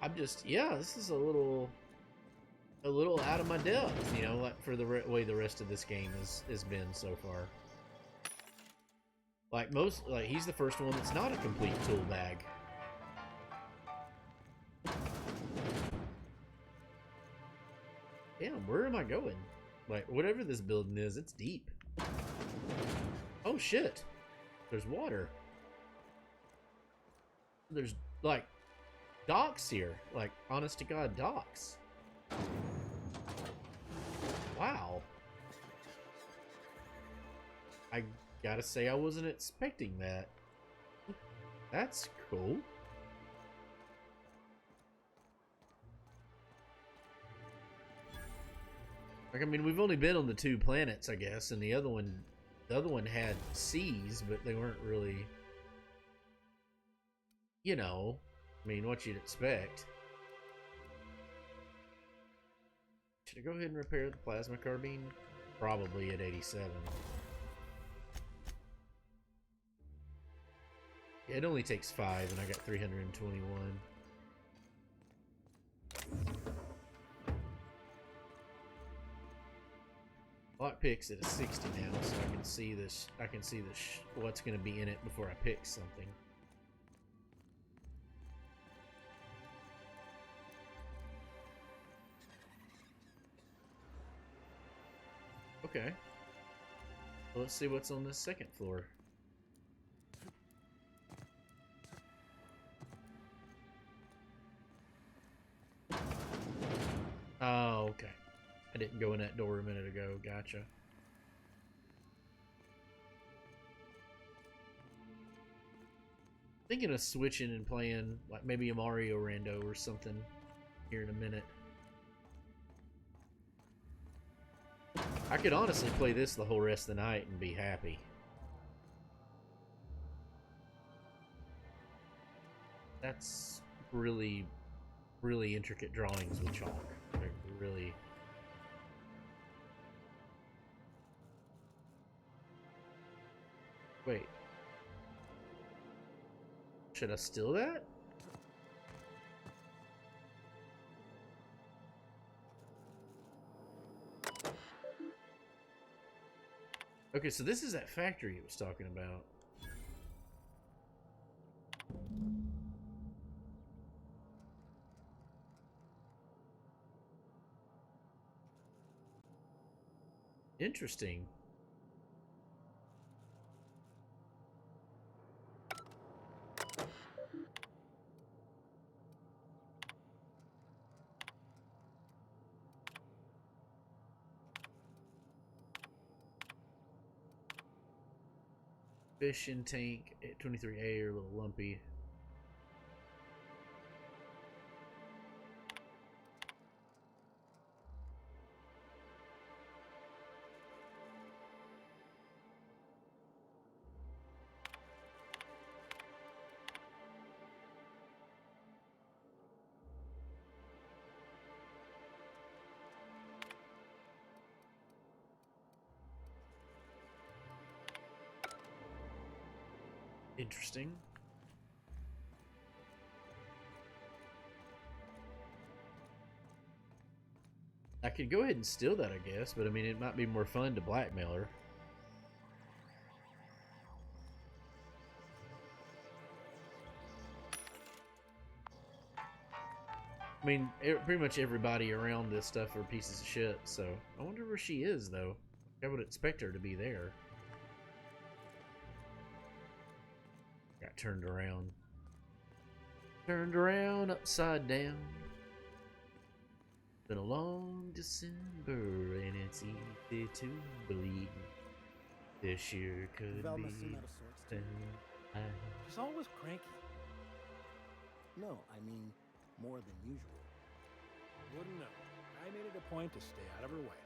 I'm just, yeah, this is a little out of my depth, you know, like, for the way the rest of this game has been so far. Like, he's the first one that's not a complete tool bag. Damn, where am I going? Like, whatever this building is, it's deep. Oh, shit. There's water. There's, like, docks here. Like, honest-to-God docks. Wow. I gotta say, I wasn't expecting that. That's cool. Like, I mean, we've only been on the 2 planets, I guess, and the other one had seas, but they weren't really, you know, I mean, what you'd expect. Should I go ahead and repair the plasma carbine? Probably at 87. It only takes 5, and I got 321. Lockpick's at a 60 now, so I can see this. I can see what's going to be in it before I pick something. Okay. Well, let's see what's on this second floor. Oh, okay. I didn't go in that door a minute ago. Gotcha. Thinking of switching and playing like maybe a Mario Rando or something here in a minute. I could honestly play this the whole rest of the night and be happy. That's really, really intricate drawings with chalk. They're really... Wait. Should I steal that? Okay, so this is that factory he was talking about. Interesting. Fish in tank at 23A are a little lumpy. Interesting. I could go ahead and steal that, I guess, but I mean, it might be more fun to blackmail her. I mean, pretty much everybody around this stuff are pieces of shit, so I wonder where she is, though. I would expect her to be there. Got turned around. Turned around, upside down. Been a long December, and it's easy to believe this year could Velma be. seem out of sorts too. She's always cranky. No, I mean more than usual. Wouldn't know. I made it a point to stay out of her way.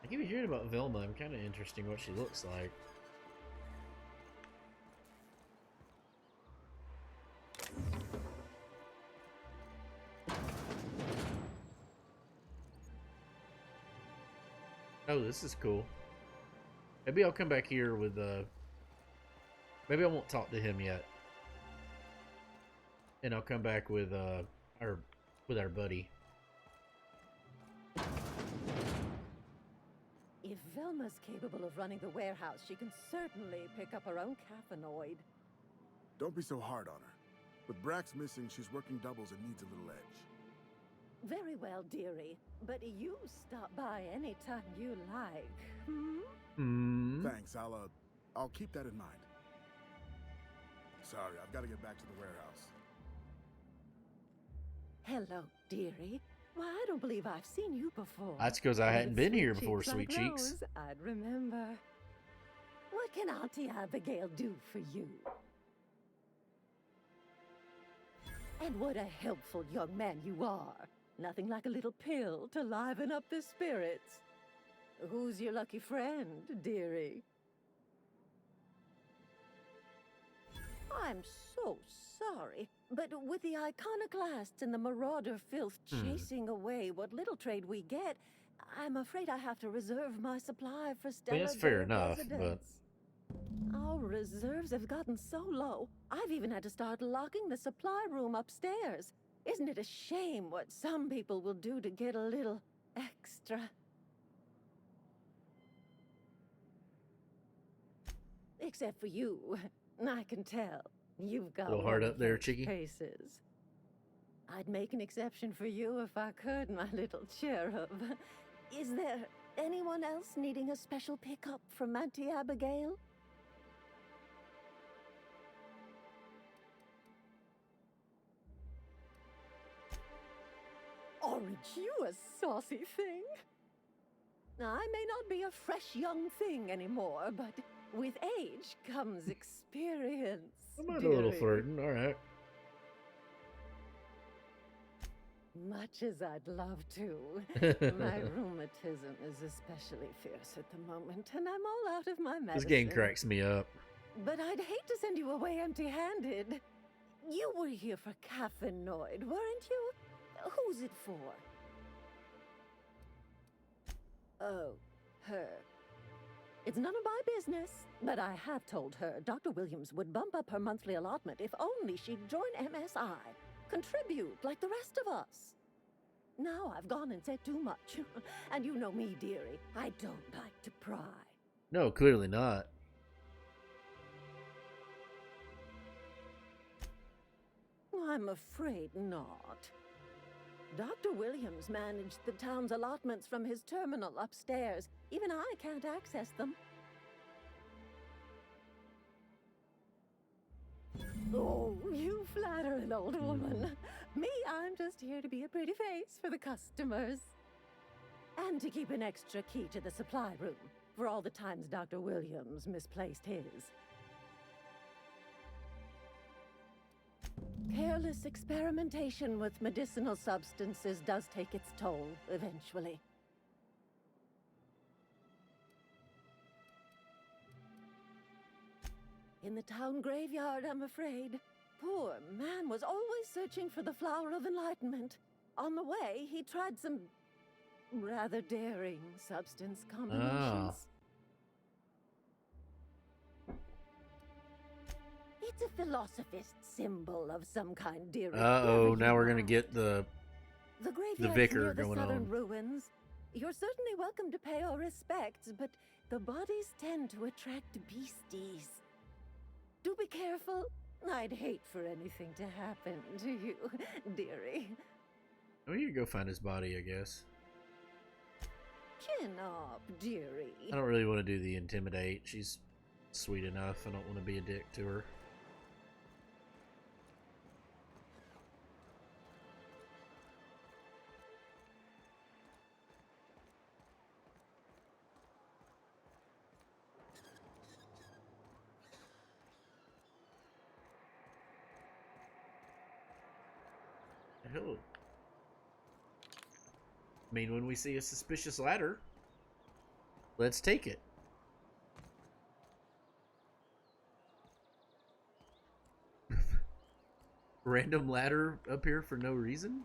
I keep hearing about Velma. I'm kind of interested in what she looks like. Oh, this is cool. Maybe I'll come back here with maybe I won't talk to him yet. And I'll come back with our buddy. If Velma's capable of running the warehouse, she can certainly pick up her own caffeinoid. Don't be so hard on her. With Brax missing, she's working doubles and needs a little edge. Very well, dearie. But you stop by anytime you like. Thanks. I'll keep that in mind. Sorry, I've got to get back to the warehouse. Hello, dearie. Why, I don't believe I've seen you before. That's because I hadn't been here before, Sweet Sweet Cheeks. those, I'd remember. What can Auntie Abigail do for you? And what a helpful young man you are. Nothing like a little pill to liven up the spirits. Who's your lucky friend, dearie? I'm so sorry, but with the iconoclasts and the marauder filth chasing away what little trade we get, I'm afraid I have to reserve my supply for Stella. I mean, that's fair Bay enough, residents. Our reserves have gotten so low, I've even had to start locking the supply room upstairs. Isn't it a shame what some people will do to get a little extra? Except for you. I can tell. You've got Little hard one up there, of those Chicky. faces. I'd make an exception for you if I could, my little cherub. Is there anyone else needing a special pickup from Auntie Abigail? Aren't you a saucy thing? I may not be a fresh young thing anymore, but with age comes experience. I'm not a little dearie. flirting, alright. Much as I'd love to. My rheumatism is especially fierce at the moment, and I'm all out of my medicine. This game cracks me up. But I'd hate to send you away empty-handed. You were here for Caffeinoid, weren't you? Who's it for? Oh, her. It's none of my business, but I have told her Dr. Williams would bump up her monthly allotment if only she'd join MSI. Contribute like the rest of us. Now I've gone and said too much. And you know me, dearie. I don't like to pry. No, clearly not. I'm afraid not. Dr. Williams managed the town's allotments from his terminal upstairs. Even I can't access them. Oh, you flatter an old woman. Me, I'm just here to be a pretty face for the customers. And to keep an extra key to the supply room for all the times Dr. Williams misplaced his. Careless experimentation with medicinal substances does take its toll, eventually. In the town graveyard, I'm afraid. Poor man was always searching for the flower of enlightenment. On the way, he tried some rather daring substance combinations. It's a philosophist's symbol of some kind, dearie. Uh-oh, now we're gonna get the graveyard's vicar near the going southern on. ruins. You're certainly welcome to pay our respects, but the bodies tend to attract beasties. Do be careful. I'd hate for anything to happen to you, dearie. Oh, you can go find his body, I guess. Chin up, dearie. I don't really want to do the intimidate. She's sweet enough. I don't want to be a dick to her. Hell. I mean, when we see a suspicious ladder, let's take it. Random ladder up here for no reason?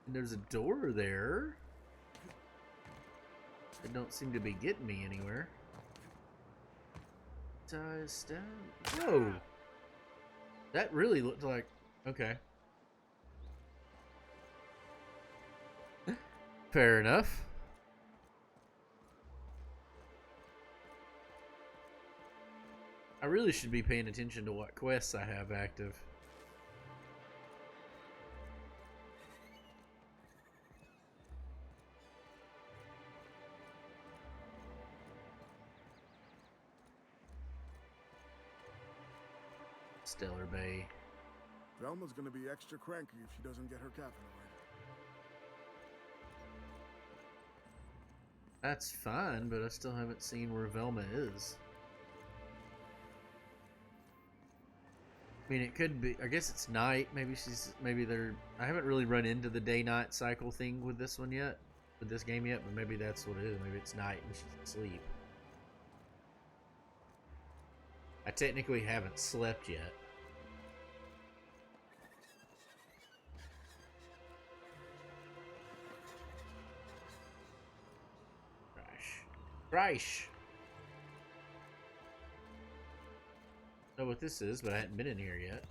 And there's a door there. It don't seem to be getting me anywhere. Ties down. Whoa! That really looked like... Okay. Fair enough. I really should be paying attention to what quests I have active. Stellar Bay. Velma's gonna be extra cranky if she doesn't get her caffeinoid. That's fine, but I still haven't seen where Velma is. I mean, it could be. I guess it's night. Maybe they're. I haven't really run into the day-night cycle thing with this one yet, with this game yet. But maybe that's what it is. Maybe it's night and she's asleep. I technically haven't slept yet. Thrice. Know what this is, but I hadn't been in here yet.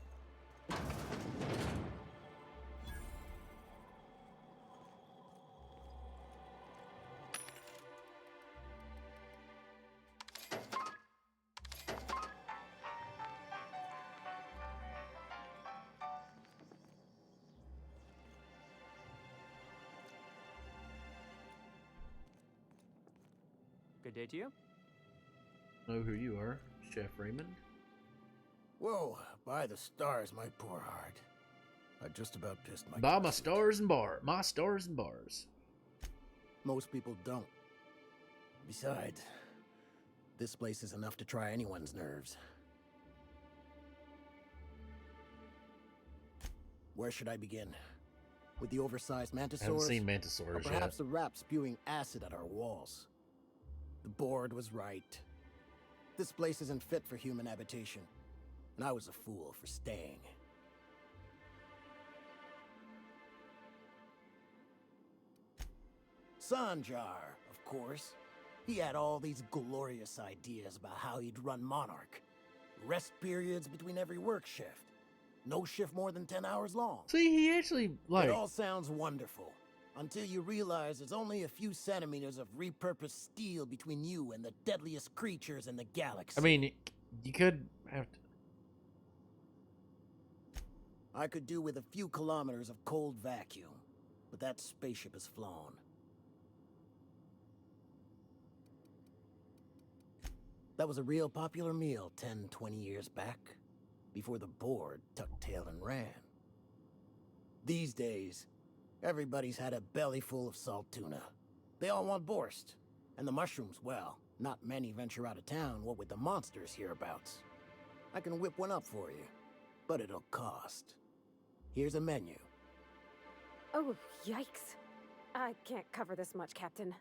Good day to you. Know who you are, Chef Raymond. Whoa, by the stars, my poor heart. I just about pissed my By my stars and bars. Most people don't. Besides, this place is enough to try anyone's nerves. Where should I begin? With the oversized mantisaurs? I haven't seen mantisaurs or perhaps yet. the rap spewing acid at our walls. The board was right. This place isn't fit for human habitation, and I was a fool for staying. Sanjar, of course. He had all these glorious ideas about how he'd run Monarch. Rest periods between every work shift. No shift more than 10 hours long. See, he actually, like... It all sounds wonderful, until you realize there's only a few centimeters of repurposed steel between you and the deadliest creatures in the galaxy. I mean, you could have to... I could do with a few kilometers of cold vacuum, but that spaceship has flown. That was a real popular meal 10, 20 years back, before the board tucked tail and ran. These days, everybody's had a belly full of salt tuna. They all want borscht. And the mushrooms, well, not many venture out of town, what with the monsters hereabouts. I can whip one up for you, but it'll cost. Here's a menu. Oh, yikes. I can't cover this much, Captain.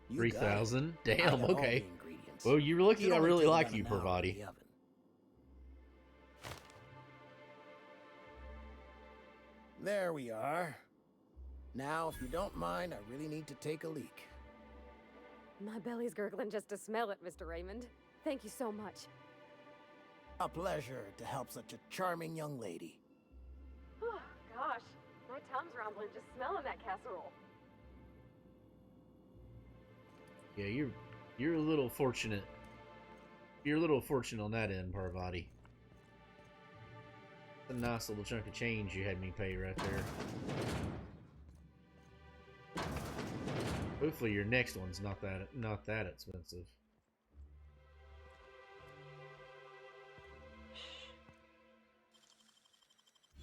You 3,000? got it. I Damn, got all okay. the ingredients. Well, you're lucky It'll I only really take like about you, an hour in Parvati. the oven. There we are. Now, if you don't mind, I really need to take a leak. My belly's gurgling just to smell it, Mr. Raymond. Thank you so much. A pleasure to help such a charming young lady. Oh, gosh. My tongue's rumbling just smelling that casserole. Yeah, you're a little fortunate. You're a little fortunate on that end, Parvati. A nice little chunk of change you had me pay right there. Hopefully your next one's not that expensive.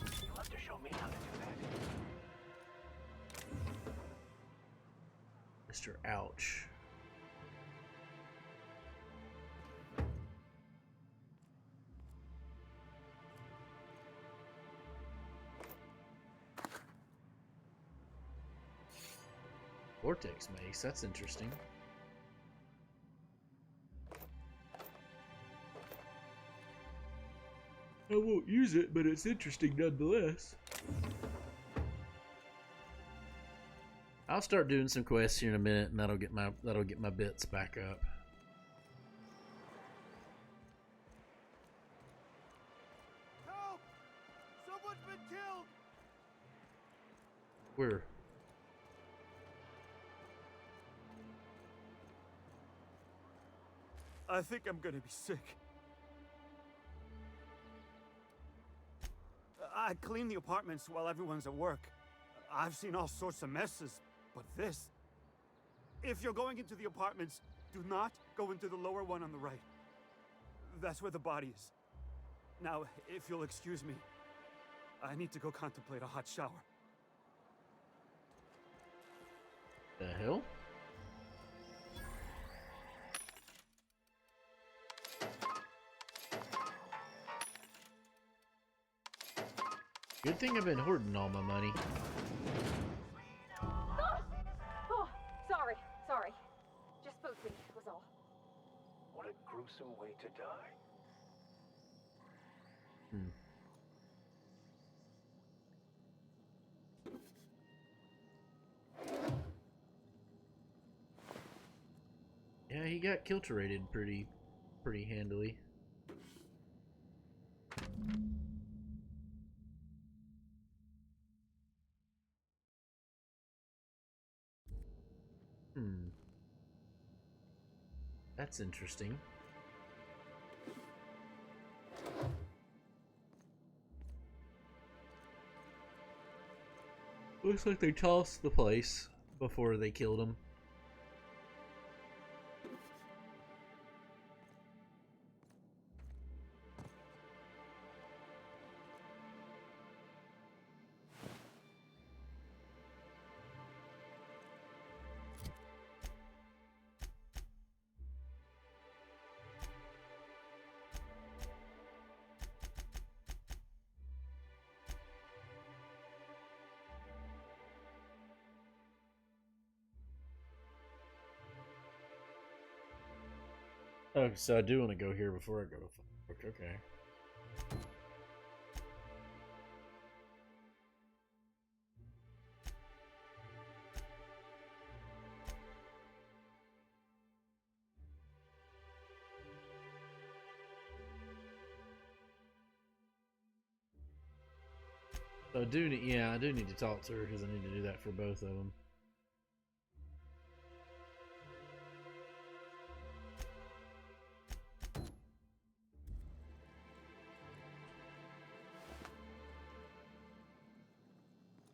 You'll have to show me how to do that. Mr. Ouch. Vortex mace, that's interesting. I won't use it, but it's interesting nonetheless. I'll start doing some quests here in a minute, and that'll get my bits back up. Help! Someone's been killed! Where? I think I'm gonna be sick. I clean the apartments while everyone's at work. I've seen all sorts of messes, but this... If you're going into the apartments, do not go into the lower one on the right. That's where the body is. Now, if you'll excuse me, I need to go contemplate a hot shower. The hell? Good thing I've been hoarding all my money. Oh, sorry. Just spooked me, was all. What a gruesome way to die. Yeah, he got kilturated pretty handily. That's interesting. Looks like they tossed the place before they killed him. Oh, so I do want to go here before I go to work. Okay. So I do need, yeah, I do need to talk to her because I need to do that for both of them.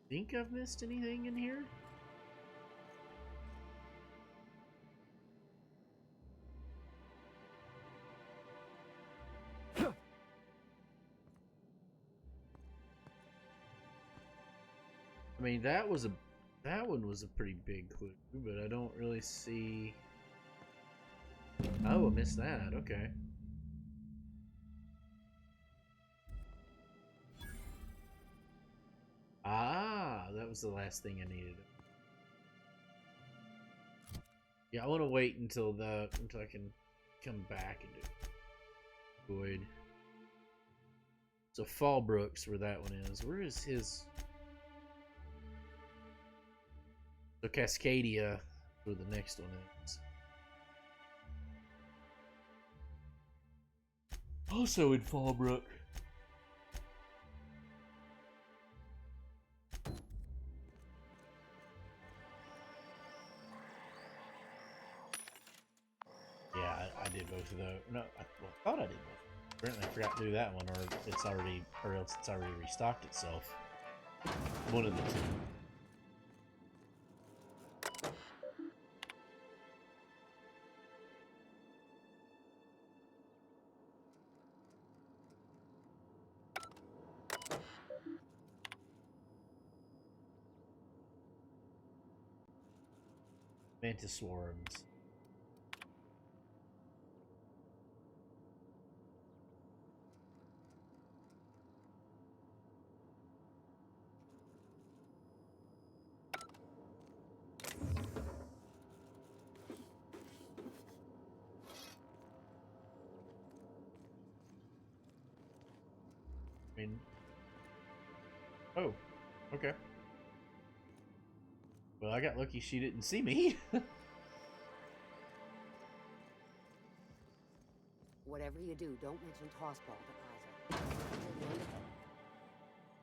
Think I've missed anything in here? I mean, that one was a pretty big clue, but I don't really see. Oh, I missed that. Okay. Ah, that was the last thing I needed. Yeah, I want to wait until I can come back and do Void. So Fallbrook's where that one is. Where is his? So Cascadia, where the next one is. Also in Fallbrook. Yeah, I did both of those. No, I thought I did both. Apparently I forgot to do that one, or else it's already restocked itself. One of the two. Mantis swarms. I mean, oh, okay. Well, I got lucky she didn't see me. Whatever you do, don't mention Tossball to Kaiser.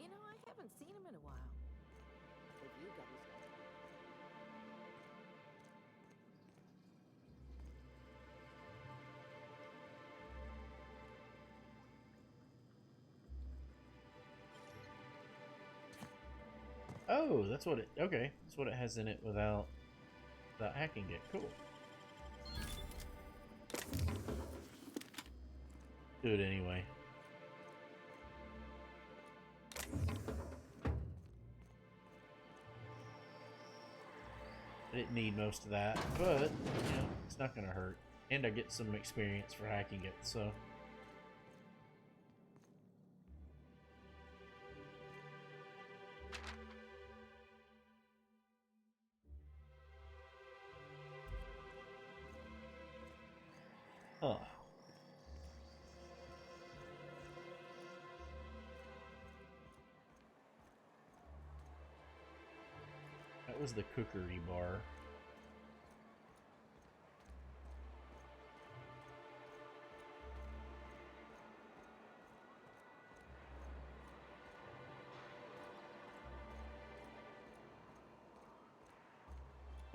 You know, I haven't seen him in a while. If you got his Oh, that's what it. Okay, that's what it has in it without hacking it. Cool. Do it anyway. I didn't need most of that, but you know, it's not gonna hurt, and I get some experience for hacking it. So. Huh. That was the cookery bar.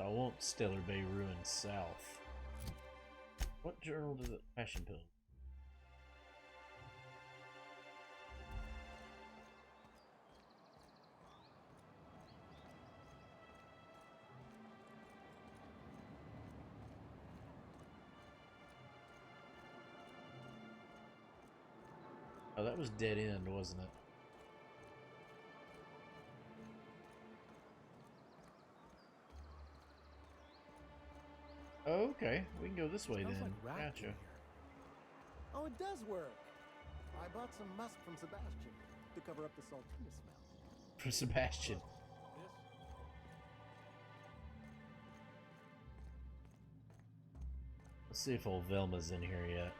I want Stellar Bay Ruins South. What journal does it? Passion Pill. Oh, that was dead end, wasn't it? Oh, okay, we can go this way Smells then. like rat Gotcha. in here. Oh, it does work. I bought some musk from Sebastian to cover up the saltina smell. From Sebastian. Let's see if old Velma's in here yet.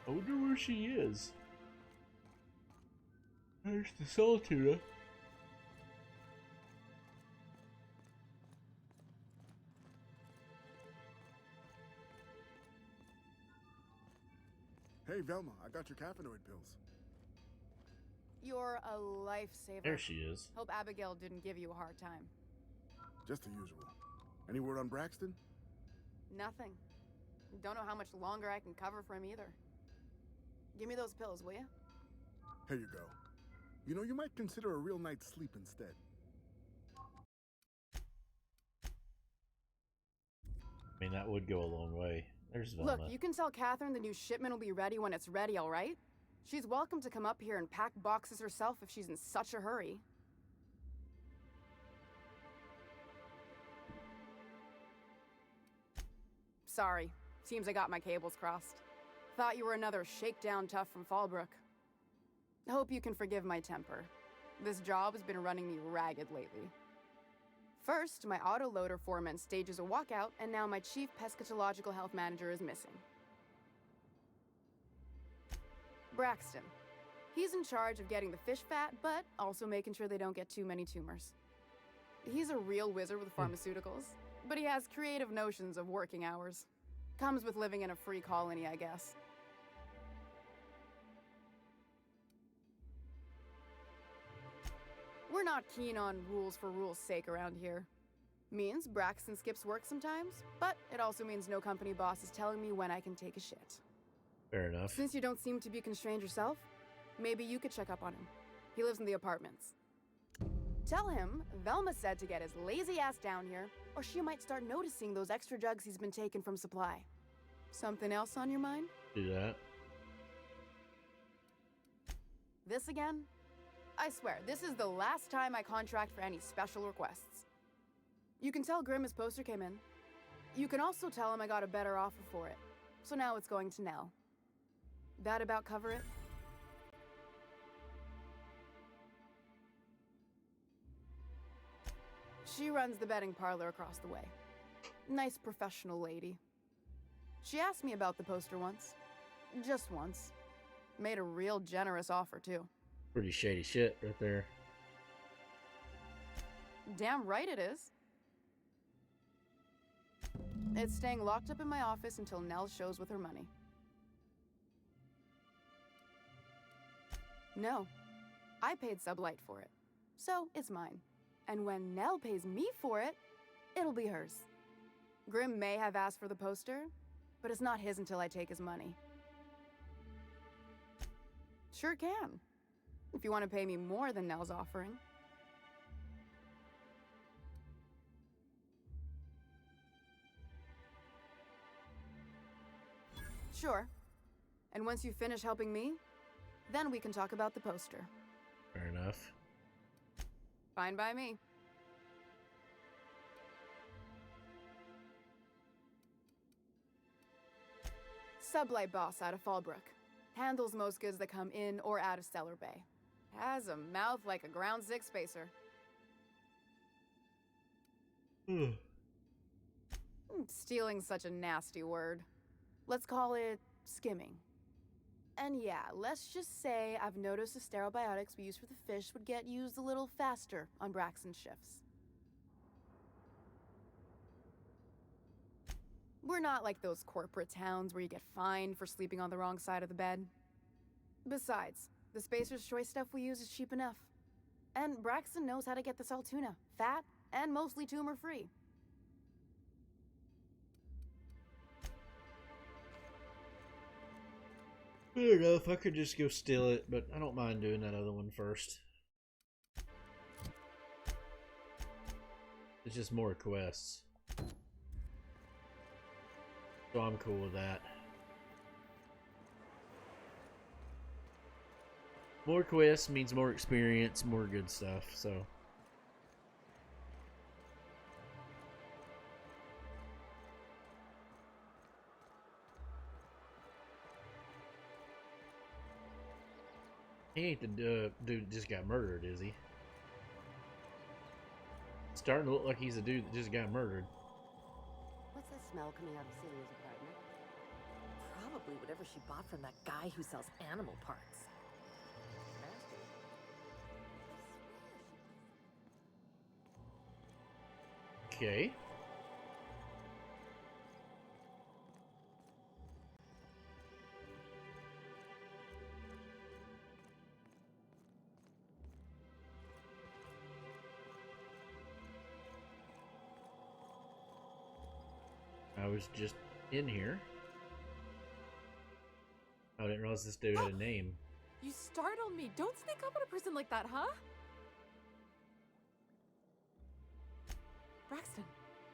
I wonder where she is. There's the Saltina. Hey, Velma, I got your caffeinoid pills. You're a lifesaver. There she is. Hope Abigail didn't give you a hard time. Just the usual. Any word on Braxton? Nothing. Don't know how much longer I can cover for him either. Give me those pills, will you? Here you go. You know, you might consider a real night's sleep instead. I mean, that would go a long way. There's Velma. Look, you can tell Catherine the new shipment will be ready when it's ready, all right? She's welcome to come up here and pack boxes herself if she's in such a hurry. Sorry. Seems I got my cables crossed. Thought you were another shakedown tough from Fallbrook. Hope you can forgive my temper. This job has been running me ragged lately. First, my autoloader foreman stages a walkout, and now my chief pescatological health manager is missing. Braxton. He's in charge of getting the fish fat, but also making sure they don't get too many tumors. He's a real wizard with pharmaceuticals, but he has creative notions of working hours. Comes with living in a free colony, I guess. We're not keen on rules for rules' sake around here. Means Braxton skips work sometimes, but it also means no company boss is telling me when I can take a shit. Fair enough. Since you don't seem to be constrained yourself, maybe you could check up on him. He lives in the apartments. Tell him Velma said to get his lazy ass down here, or she might start noticing those extra jugs he's been taking from supply. Something else on your mind? Do that. This again? I swear, this is the last time I contract for any special requests. You can tell Grimm his poster came in. You can also tell him I got a better offer for it. So now it's going to Nell. That about cover it? She runs the betting parlor across the way. Nice professional lady. She asked me about the poster once. Just once. Made a real generous offer, too. Pretty shady shit right there. Damn right it is. It's staying locked up in my office until Nell shows with her money. No. I paid Sublight for it. So, it's mine. And when Nell pays me for it, it'll be hers. Grimm may have asked for the poster, but it's not his until I take his money. Sure can. If you want to pay me more than Nell's offering. Sure. And once you finish helping me, then we can talk about the poster. Fair enough. Fine by me. Sublight boss out of Fallbrook. Handles most goods that come in or out of Stellar Bay. Has a mouth like a ground six spacer. Stealing's such a nasty word. Let's call it skimming. And yeah, let's just say I've noticed the sterile biotics we use for the fish would get used a little faster on Braxton's shifts. We're not like those corporate towns where you get fined for sleeping on the wrong side of the bed. Besides, the Spacer's Choice stuff we use is cheap enough. And Braxton knows how to get this Altoona, fat and mostly tumor-free. I don't know if I could just go steal it, but I don't mind doing that other one first. It's just more quests. So I'm cool with that. More quests means more experience, more good stuff, so. He ain't the dude that just got murdered, is he? It's starting to look like he's a dude that just got murdered. What's that smell coming out of Celia's apartment? Probably whatever she bought from that guy who sells animal parts. Okay. I was just in here. I didn't realize this dude had a name. You startled me. Don't sneak up on a person like that, huh? Braxton.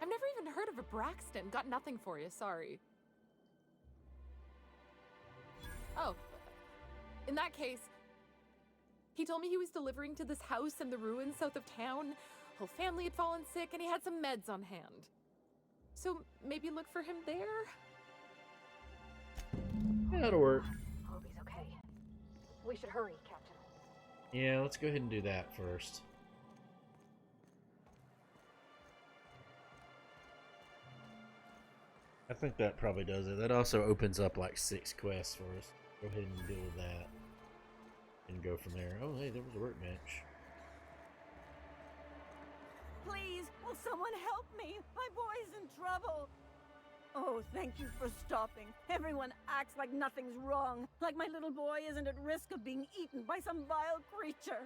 I've never even heard of a Braxton. Got nothing for you, sorry. Oh. In that case, he told me he was delivering to this house in the ruins south of town. Whole family had fallen sick and he had some meds on hand. So maybe look for him there? Yeah, that'll work. Hope he's okay. We should hurry, Captain. Yeah, let's go ahead and do that first. I think that probably does it. That also opens up like 6 quests for us. Go ahead and deal with that. And go from there. Oh, hey, there was a workbench. Please, will someone help me? My boy's in trouble. Oh, thank you for stopping. Everyone acts like nothing's wrong. Like my little boy isn't at risk of being eaten by some vile creature.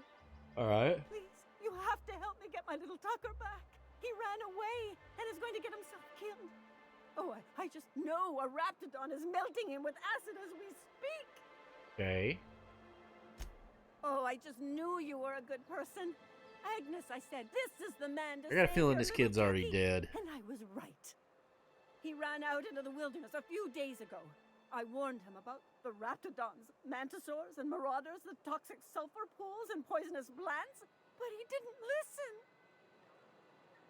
Alright. Please, you have to help me get my little Tucker back. He ran away and is going to get himself killed. Oh, I just know a raptidon is melting him with acid as we speak. Okay. Oh, I just knew you were a good person. Agnes, I said, this is the man to I got a save feeling your this little kid's already Jackie. dead. And I was right. He ran out into the wilderness a few days ago. I warned him about the raptidons, mantisaurs, and marauders, the toxic sulfur pools, and poisonous plants, but he didn't listen.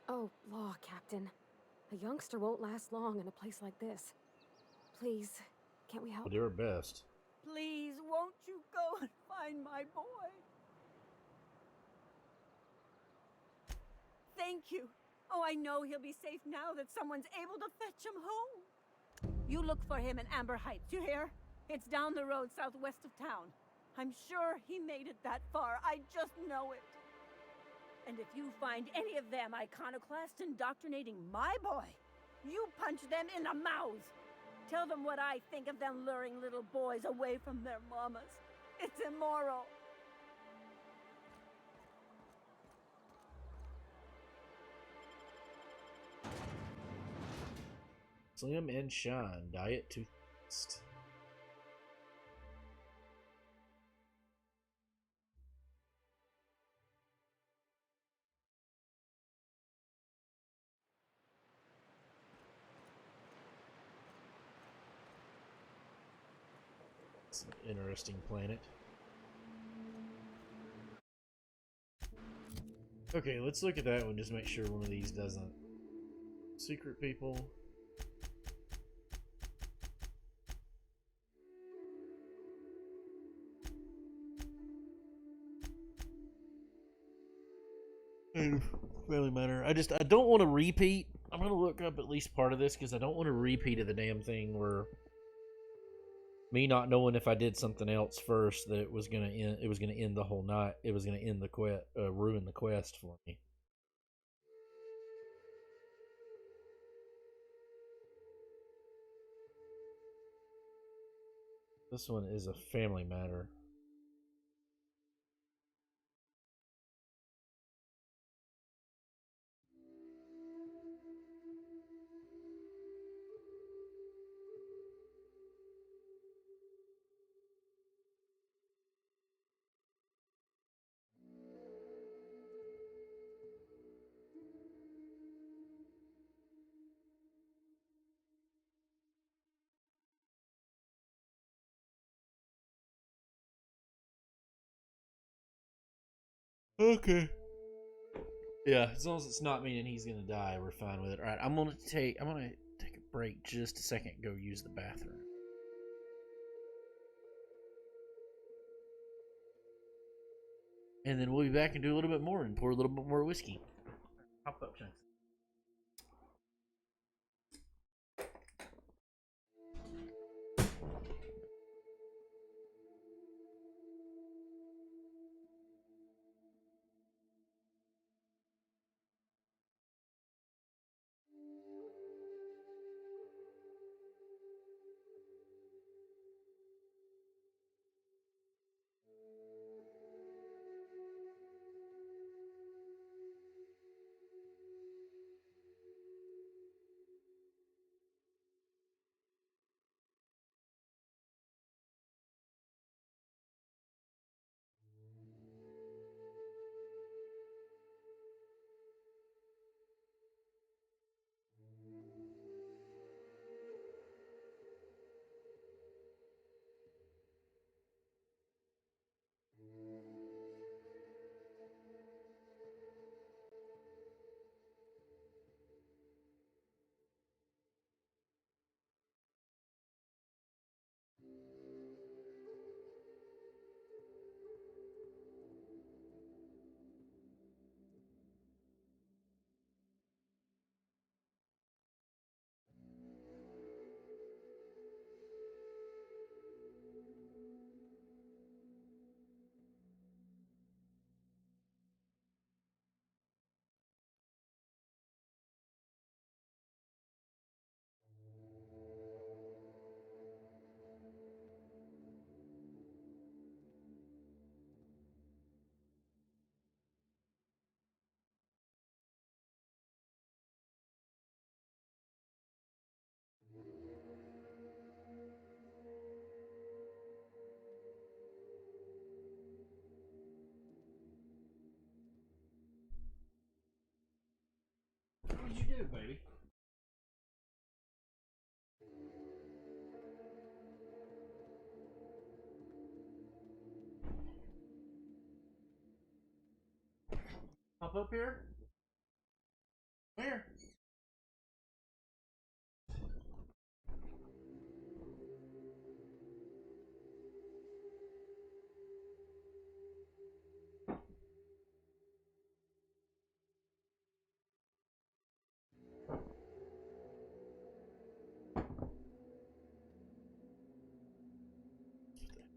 Oh, law, Captain. A youngster won't last long in a place like this. Please, can't we help? We'll do our best. Please, won't you go and find my boy? Thank you. Oh, I know he'll be safe now that someone's able to fetch him home. You look for him in Amber Heights, you hear? It's down the road southwest of town. I'm sure he made it that far. I just know it. And if you find any of them iconoclasts indoctrinating my boy, you punch them in the mouth. Tell them what I think of them luring little boys away from their mamas. It's immoral. Slim and Shine Diet Toothpaste. It's an interesting planet. Okay, let's look at that one, just make sure one of these doesn't. Secret people. Really matter. I don't want to repeat. I'm gonna look up at least part of this because I don't want to repeat of the damn thing where me not knowing if I did something else first that it was gonna end. It was gonna end the whole night. It was gonna end the quest, ruin the quest for me. This one is a family matter. Okay. Yeah, as long as it's not meaning he's gonna die, we're fine with it. All right, I'm gonna take a break just a second. Go use the bathroom. And then we'll be back and do a little bit more and pour a little bit more whiskey. Hop up, Chunks. What'd you do, baby? Hop up here? Where?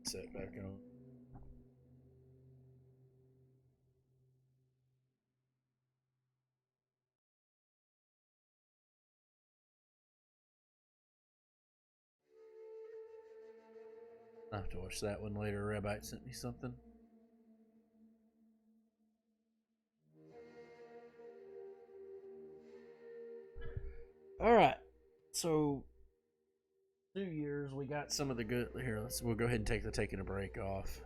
Set back on. I'll have to watch that one later. Rabbite sent me something. Alright. So 2 years, we got some of the good here. We'll go ahead and taking a break off.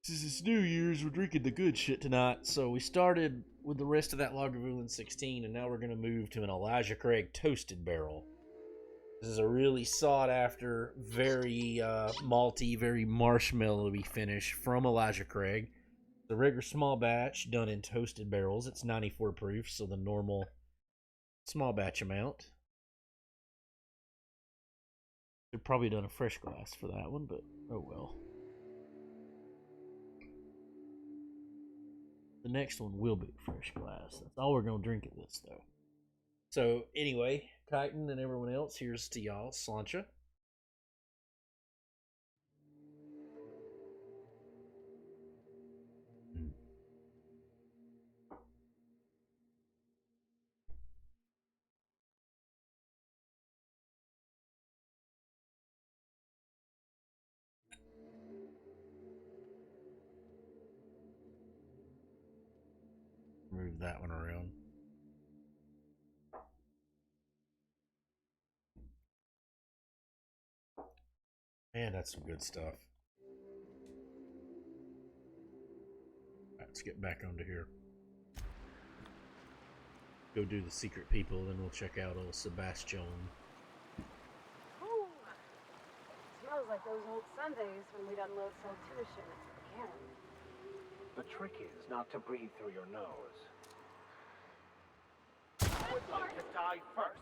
Since it's New Year's, we're drinking the good shit tonight. So we started with the rest of that Lagavulin 16, and now we're going to move to an Elijah Craig toasted barrel. This is a really sought after, very malty, very marshmallowy finish from Elijah Craig. The regular small batch done in toasted barrels. It's 94 proof, so the normal small batch amount. They've probably done a fresh glass for that one, but oh well. The next one will be fresh glass. That's all we're going to drink at this, though. So, anyway, Chitin and everyone else, here's to y'all. Slancha. Move that one around. Man, that's some good stuff. Right, let's get back onto here. Go do the secret people, then we'll check out old Sebastian. Ooh, smells like Like those old Sundays when we'd unload some tuna shipments at the camp. The trick is not to breathe through your nose. Would like to die first.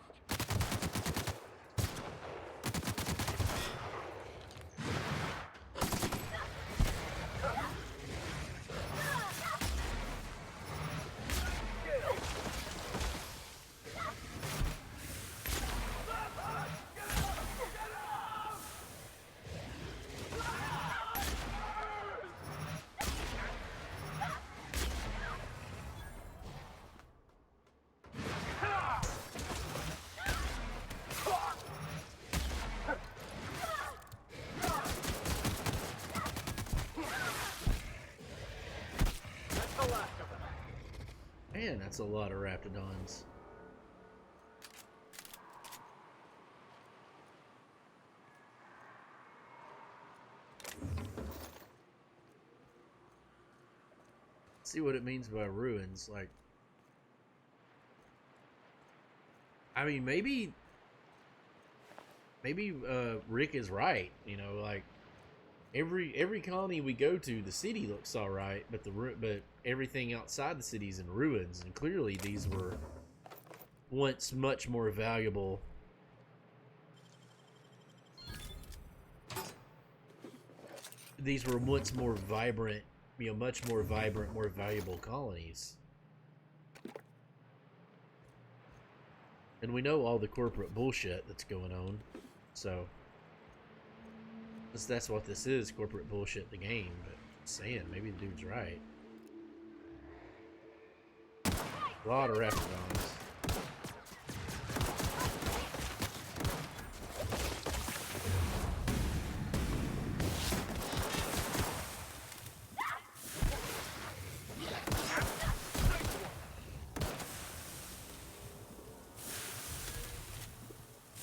Man, that's a lot of raptidons. See what it means by ruins. Like, I mean, maybe Rick is right. You know, like every colony we go to, the city looks all right, but everything outside the city is in ruins, and clearly these were once much more valuable. These were once more vibrant, you know, much more vibrant, more valuable colonies. And we know all the corporate bullshit that's going on, so that's what this is, corporate bullshit, the game. But just saying, maybe the dude's right. A lot of raptidons.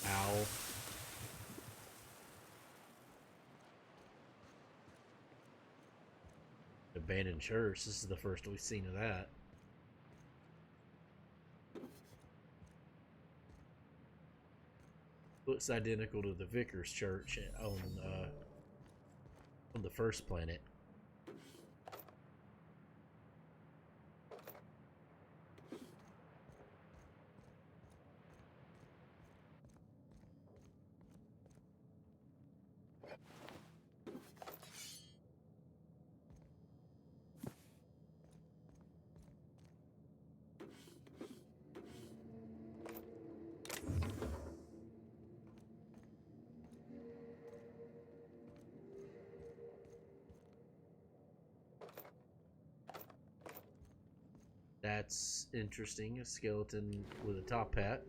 Ow. Abandoned church. This is the first we've seen of that. Looks identical to the Vicar's church on the first planet. That's interesting. A skeleton with a top hat.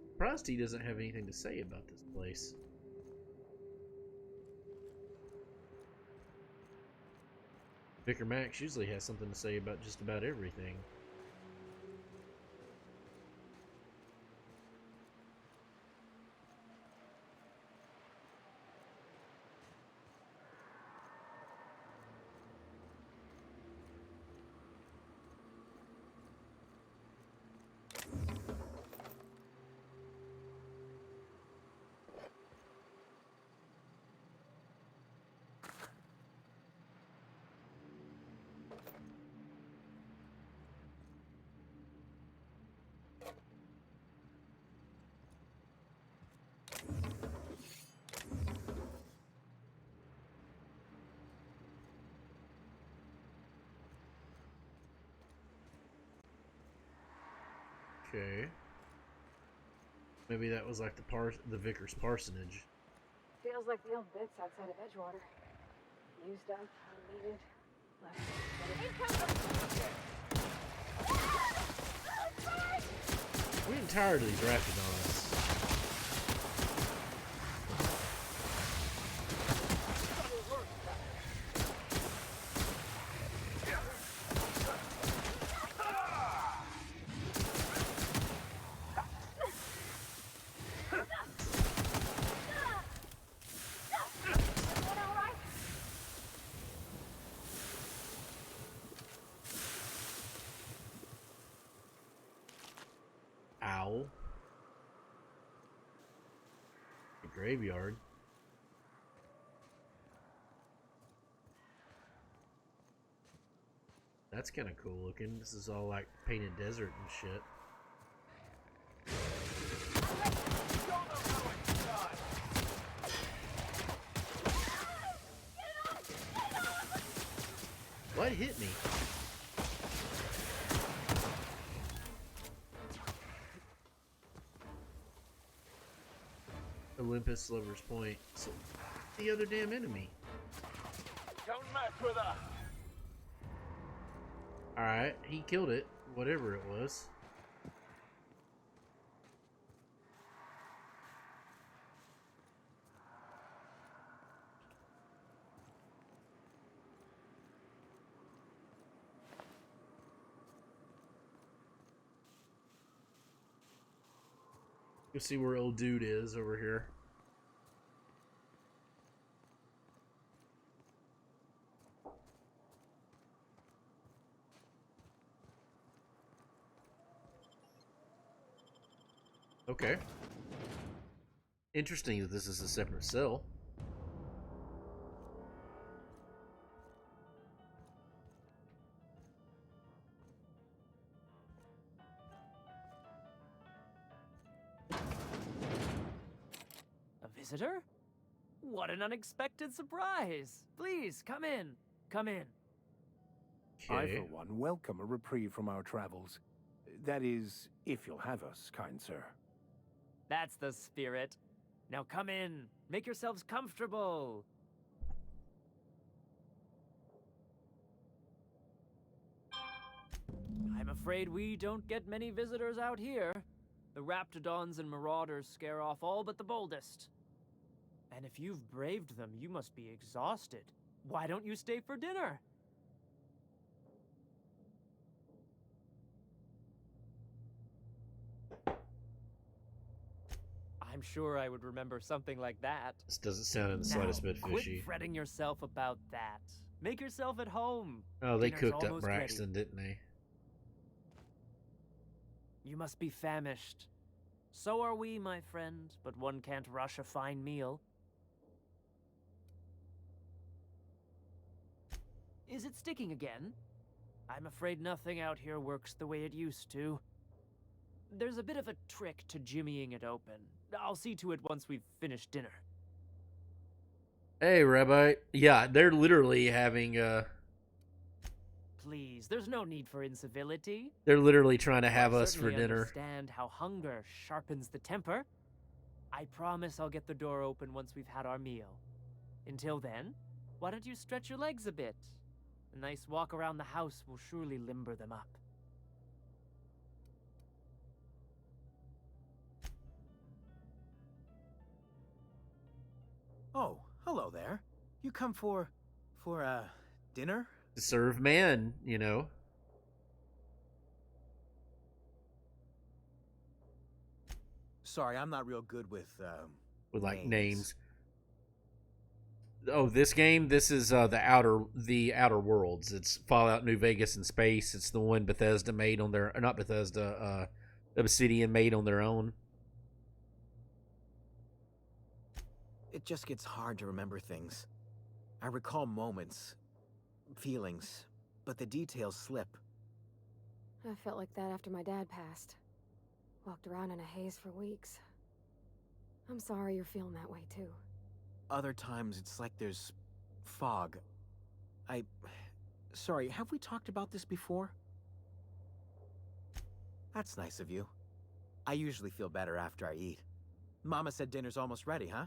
Surprised he doesn't have anything to say about this place. Vicar Max usually has something to say about just about everything. Okay. Maybe that was like the Vicar's parsonage. Feels like the old bits outside of Edgewater. Used up, unneeded, left. We're getting tired of these raptidons. Owl. A graveyard. That's kind of cool looking. This is all like painted desert and shit. What hit me? Olympus Lover's Point. So, the other damn enemy. Don't mess with her. Alright, he killed it. Whatever it was. Go see where old dude is over here. Okay. Interesting that this is a separate cell. A visitor? What an unexpected surprise! Please, come in. Come in. I, for one, welcome a reprieve from our travels. That is, if you'll have us, kind sir. That's the spirit. Now come in. Make yourselves comfortable. I'm afraid we don't get many visitors out here. The raptidons and marauders scare off all but the boldest. And if you've braved them, you must be exhausted. Why don't you stay for dinner? I'm sure I would remember something like that. This doesn't sound in the slightest bit fishy. Quit fretting yourself about that. Make yourself at home. Oh, they Dinner's cooked up almost Braxton, ready. didn't they? You must be famished. So are we, my friend, but one can't rush a fine meal. Is it sticking again? I'm afraid nothing out here works the way it used to. There's a bit of a trick to jimmying it open. I'll see to it once we've finished dinner. Hey, Rabbi. Yeah, they're literally having Please, there's no need for incivility. they're literally trying to have I us for certainly dinner. Understand how hunger sharpens the temper. I promise I'll get the door open once we've had our meal. Until then, why don't you stretch your legs a bit? A nice walk around the house will surely limber them up. Oh, hello there. You come for dinner? To serve man, you know. Sorry, I'm not real good with Like names. Oh, this game. This is the Outer Worlds. It's Fallout New Vegas in space. It's the one Bethesda made on their, not Bethesda. Obsidian made on their own. It just gets hard to remember things. I recall moments, feelings, but the details slip. I felt like that after my dad passed. Walked around in a haze for weeks. I'm sorry you're feeling that way too. Other times it's like there's fog. Sorry, have we talked about this before? That's nice of you. I usually feel better after I eat. Mama said dinner's almost ready, huh?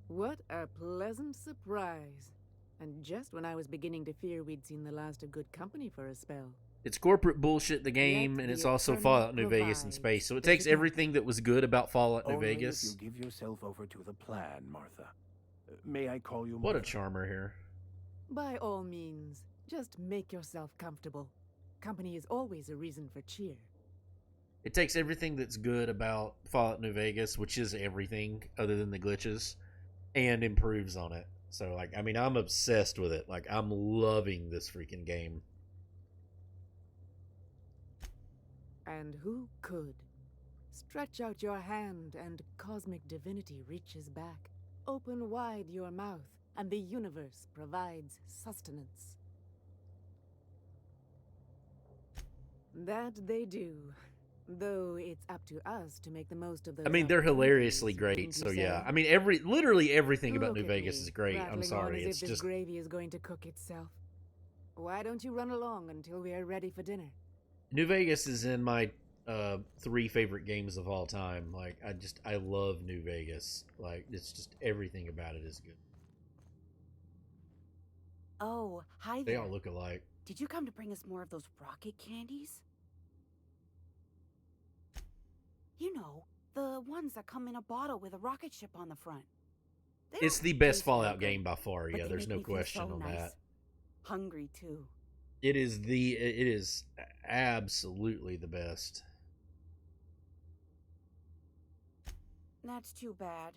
What a pleasant surprise. And just when I was beginning to fear we'd seen the last of good company for a spell. It's corporate bullshit, the game, and it's also Fallout New Vegas in space. So it takes everything that was good about Fallout New Only Vegas. if you give yourself over to the plan, Martha. May I call you What a Martha? charmer here. By all means, just make yourself comfortable. Company is always a reason for cheer. It takes everything that's good about Fallout New Vegas, which is everything other than the glitches, and improves on it. So, like, I mean, I'm obsessed with it. Like, I'm loving this freaking game. And who could? Stretch out your hand, and cosmic divinity reaches back. Open wide your mouth, and the universe provides sustenance. That they do. Though it's up to us to make the most of those. I mean, they're hilariously great. opportunities, So wouldn't you yeah, say? I mean, literally everything about Look New at Vegas me, is great. I'm rattling on sorry, as it's if this just gravy is going to cook itself. Why don't you run along until we are ready for dinner? New Vegas is in my 3 favorite games of all time. Like, I love New Vegas. Like, it's just everything about it is good. Oh, hi They there. all look alike. Did you come to bring us more of those rocket candies? You know, the ones that come in a bottle with a rocket ship on the front. They It's don't the best taste very Fallout good, game by far. but Yeah, they there's make no me feel question so on nice. that. Hungry too. It is absolutely the best. That's too bad.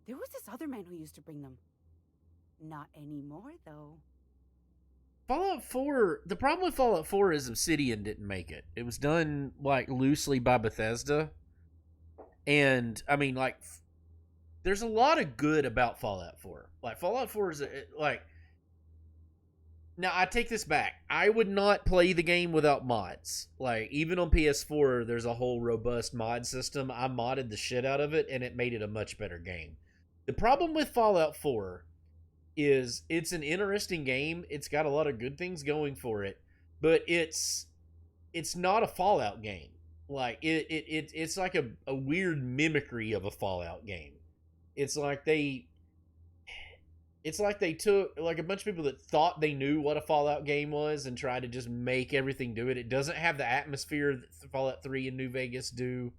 There was this other man who used to bring them. Not anymore, though. Fallout 4, the problem with Fallout 4 is Obsidian didn't make it. It was done, like, loosely by Bethesda. And, I mean, like, there's a lot of good about Fallout 4. Like, Fallout 4 is, like... Now, I take this back. I would not play the game without mods. Like, even on PS4, there's a whole robust mod system. I modded the shit out of it, and it made it a much better game. The problem with Fallout 4 is it's an interesting game. It's got a lot of good things going for it, but it's not a Fallout game. Like, it's like a weird mimicry of a Fallout game. It's like they took, like, a bunch of people that thought they knew what a Fallout game was and tried to just make everything do it. It doesn't have the atmosphere that Fallout 3 and New Vegas do.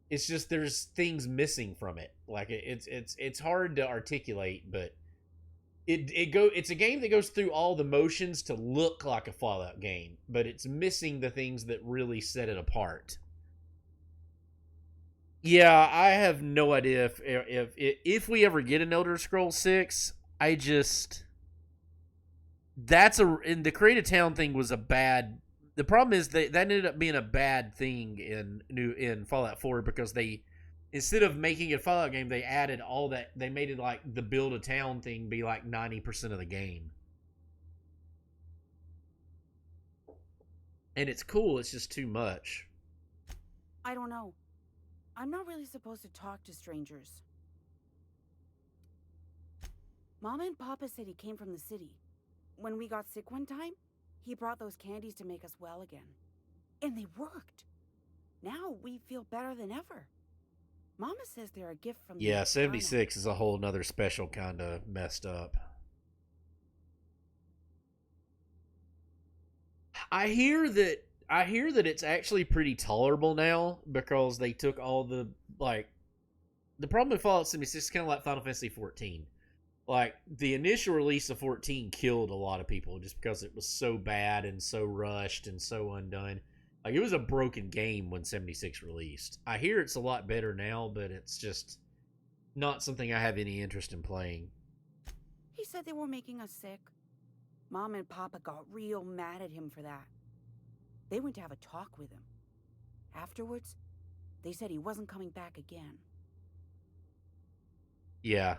It's just there's things missing from it. Like, it's hard to articulate, but it's a game that goes through all the motions to look like a Fallout game, but it's missing the things that really set it apart. Yeah, I have no idea if we ever get an Elder Scrolls 6. And the Create a Town thing was a bad. The problem is that ended up being a bad thing in Fallout 4 because they, instead of making it a Fallout game, they added all that. They made it like the build a town thing be like 90% of the game. And it's cool, it's just too much. I don't know. I'm not really supposed to talk to strangers. Mama and Papa said he came from the city. When we got sick one time, he brought those candies to make us well again. And they worked. Now we feel better than ever. Mama says they're a gift from the Yeah, Eternal. 76 is a whole nother special kind of messed up. I hear that it's actually pretty tolerable now because they took all the, like, the problem with Fallout 76 is kind of like Final Fantasy 14. Like, the initial release of 14 killed a lot of people just because it was so bad and so rushed and so undone. Like, it was a broken game when 76 released. I hear it's a lot better now, but it's just not something I have any interest in playing. He said they were making us sick. Mom and Papa got real mad at him for that. They went to have a talk with him. Afterwards, they said he wasn't coming back again. Yeah.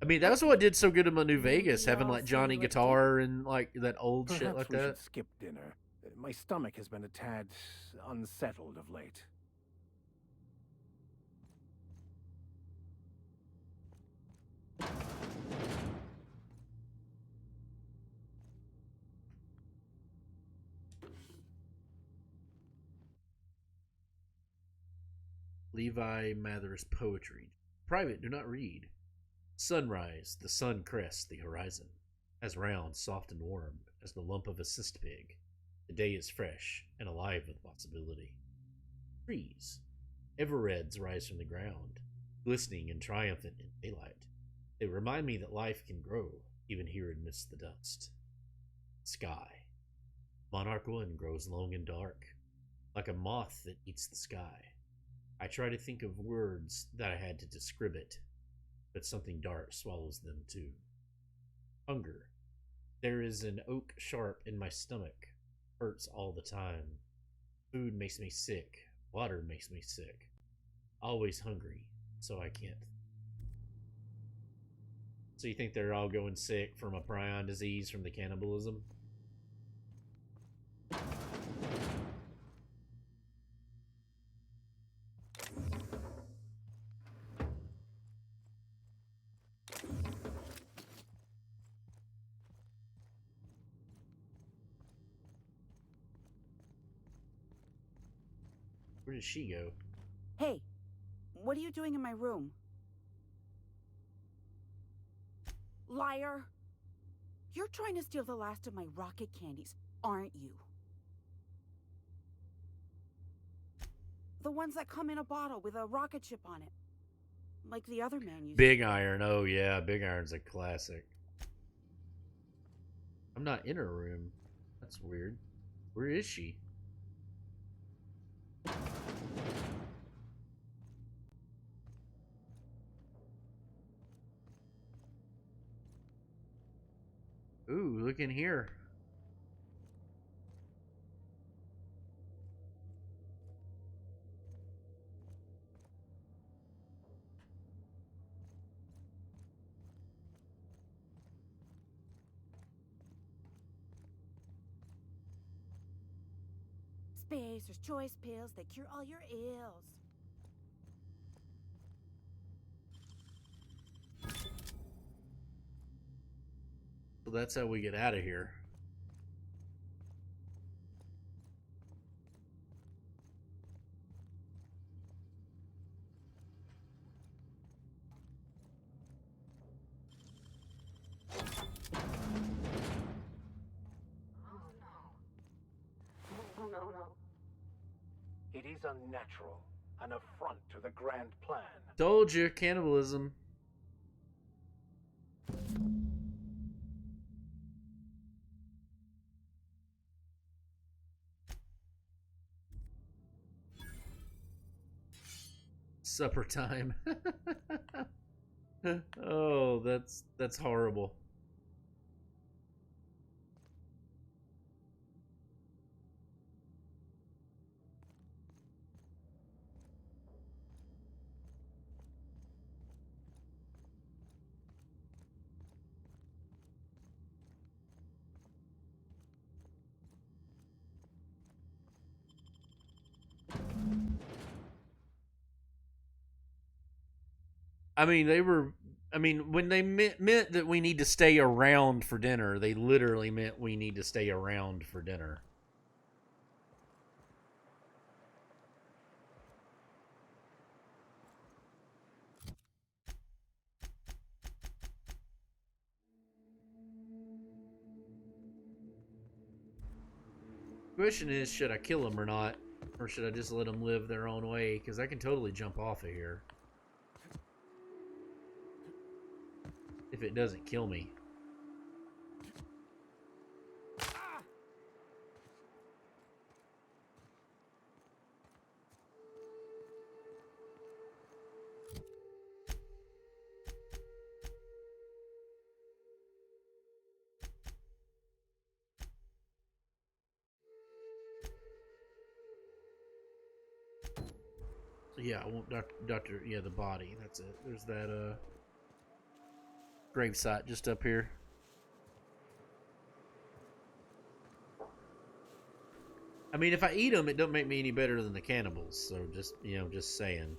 I mean, that's what did so good in New Vegas, having, like, Johnny Guitar and, like, that old shit Perhaps like we that. should skip dinner. My stomach has been a tad unsettled of late. Levi Mather's poetry. Private, do not read. Sunrise, the sun crests the horizon. As round, soft, and warm as the lump of a cyst pig. The day is fresh and alive with possibility. Trees, ever reds, rise from the ground, glistening and triumphant in daylight. They remind me that life can grow, even here amidst the dust. Sky. Monarch one grows long and dark, like a moth that eats the sky. I try to think of words that I had to describe it, but something dark swallows them too. Hunger. There is an oak sharp in my stomach. Hurts all the time. Food makes me sick. Water makes me sick. Always hungry, so I can't. So you think they're all going sick from a prion disease from the cannibalism? Where did she go? Hey, what are you doing in my room? Liar! You're trying to steal the last of my rocket candies, aren't you? The ones that come in a bottle with a rocket ship on it. Like the other man used. Big Iron. Oh yeah, Big Iron's a classic. I'm not in her room. That's weird. Where is she? Ooh, look in here. Spacer's choice pills that cure all your ills. So that's how we get out of here. Oh, no. It is unnatural, an affront to the grand plan. Told you, cannibalism. Supper time. Oh, that's horrible. I mean, when they meant that we need to stay around for dinner, they literally meant we need to stay around for dinner. Question is, should I kill them or not? Or should I just let them live their own way? Because I can totally jump off of here. If it doesn't kill me. So yeah, I want Doctor, yeah, the body. That's it. There's that gravesite just up here. I mean, if I eat them, it don't make me any better than the cannibals. So just, just saying.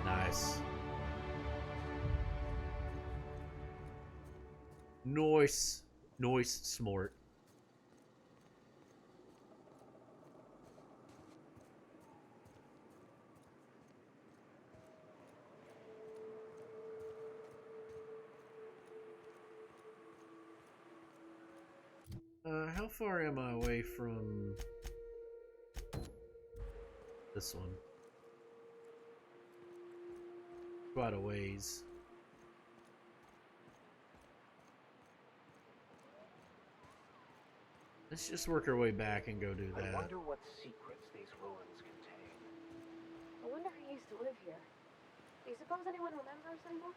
Nice. Noise smart. How far am I away from this one? Quite a ways. Let's just work our way back and go do I that. wonder what secrets these ruins contain. I wonder who used to live here. Do you suppose anyone remembers anymore?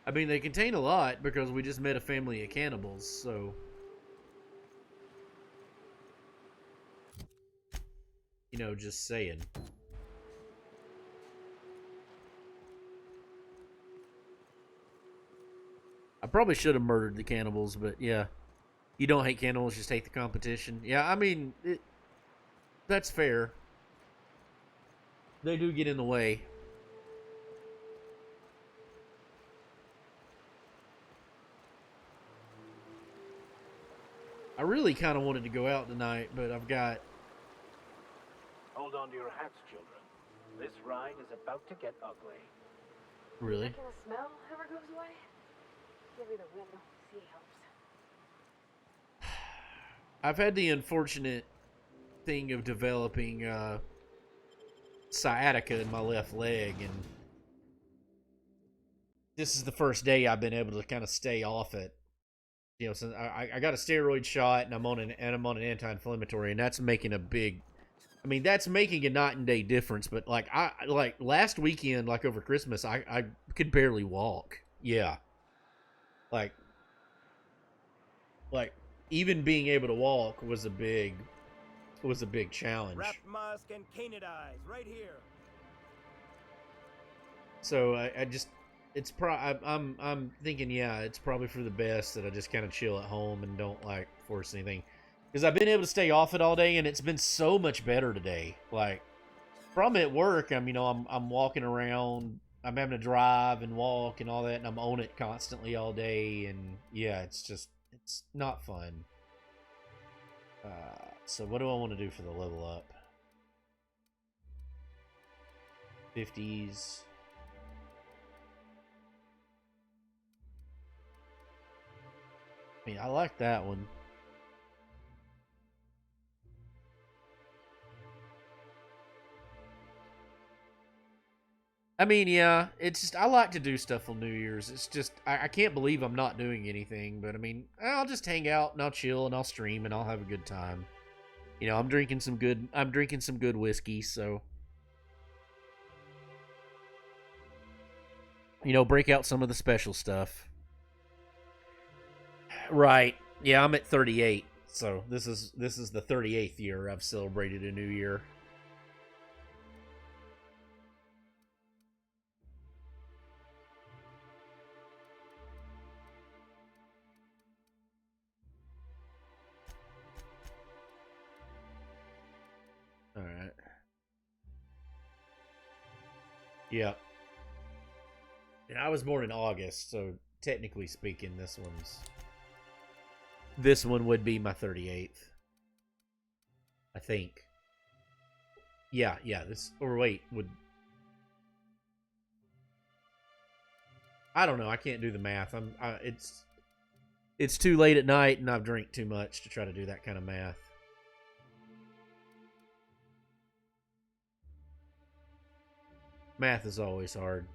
I mean, they contain a lot because we just met a family of cannibals, so... You know, just saying. I probably should have murdered the cannibals, but yeah. You don't hate cannibals, just hate the competition. Yeah, I mean, that's fair. They do get in the way. I really kind of wanted to go out tonight, but I've got... Hold on to your hats, children. This ride is about to get ugly. Really? Can the smell ever goes away? Maybe the wind on the sea helps. I've had the unfortunate thing of developing sciatica in my left leg, and this is the first day I've been able to kind of stay off it. You know, since I got a steroid shot and I'm on an anti-inflammatory, and that's making a big, I mean, that's making a night and day difference. But like last weekend, like over Christmas, I could barely walk. Yeah, like even being able to walk was a big challenge. Wrap musk and canid eyes right here. So I just, it's I'm thinking, yeah, it's probably for the best that I just kind of chill at home and don't like force anything, because I've been able to stay off it all day, and it's been so much better today. Like from at work, I'm walking around, I'm having to drive and walk and all that, and I'm on it constantly all day, and yeah, it's not fun. So what do I want to do for the level up? 50s. I mean, I like that one. I mean, yeah, it's just, I like to do stuff on New Year's. It's just, I can't believe I'm not doing anything, but I mean, I'll just hang out and I'll chill and I'll stream and I'll have a good time. You know, I'm drinking some good whiskey, so, you know, break out some of the special stuff. Right. Yeah, I'm at 38. So this is the 38th year I've celebrated a new year. All right. Yeah. And I was born in August, so technically speaking, this one would be my 38th. I think. Yeah, this, or wait, I don't know, I can't do the math. It's too late at night and I've drank too much to try to do that kind of math. Math is always hard.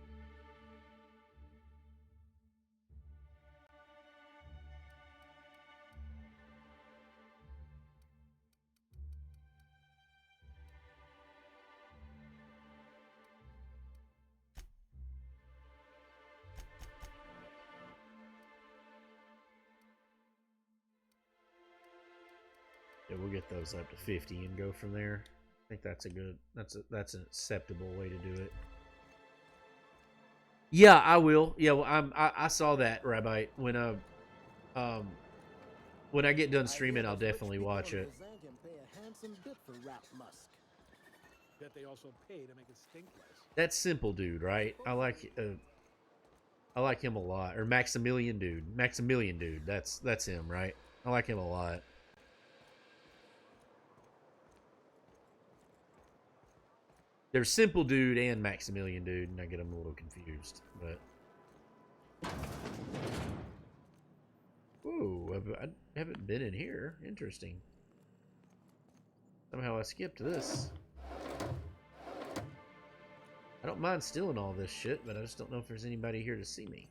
Yeah, we'll get those up to 50 and go from there. I think that's that's an acceptable way to do it. Yeah, I will. Yeah, well, I saw that, Rabbi. When I get done streaming, I'll definitely watch it. Pay a handsome bit for wrap musk. Bet they also pay to make it stink less. That's Simple Dude, right? I like him a lot. Or Maximilian Dude. That's him, right? I like him a lot. There's Simple Dude and Maximilian Dude, and I get them a little confused, but... Ooh, I haven't been in here. Interesting. Somehow I skipped this. I don't mind stealing all this shit, but I just don't know if there's anybody here to see me.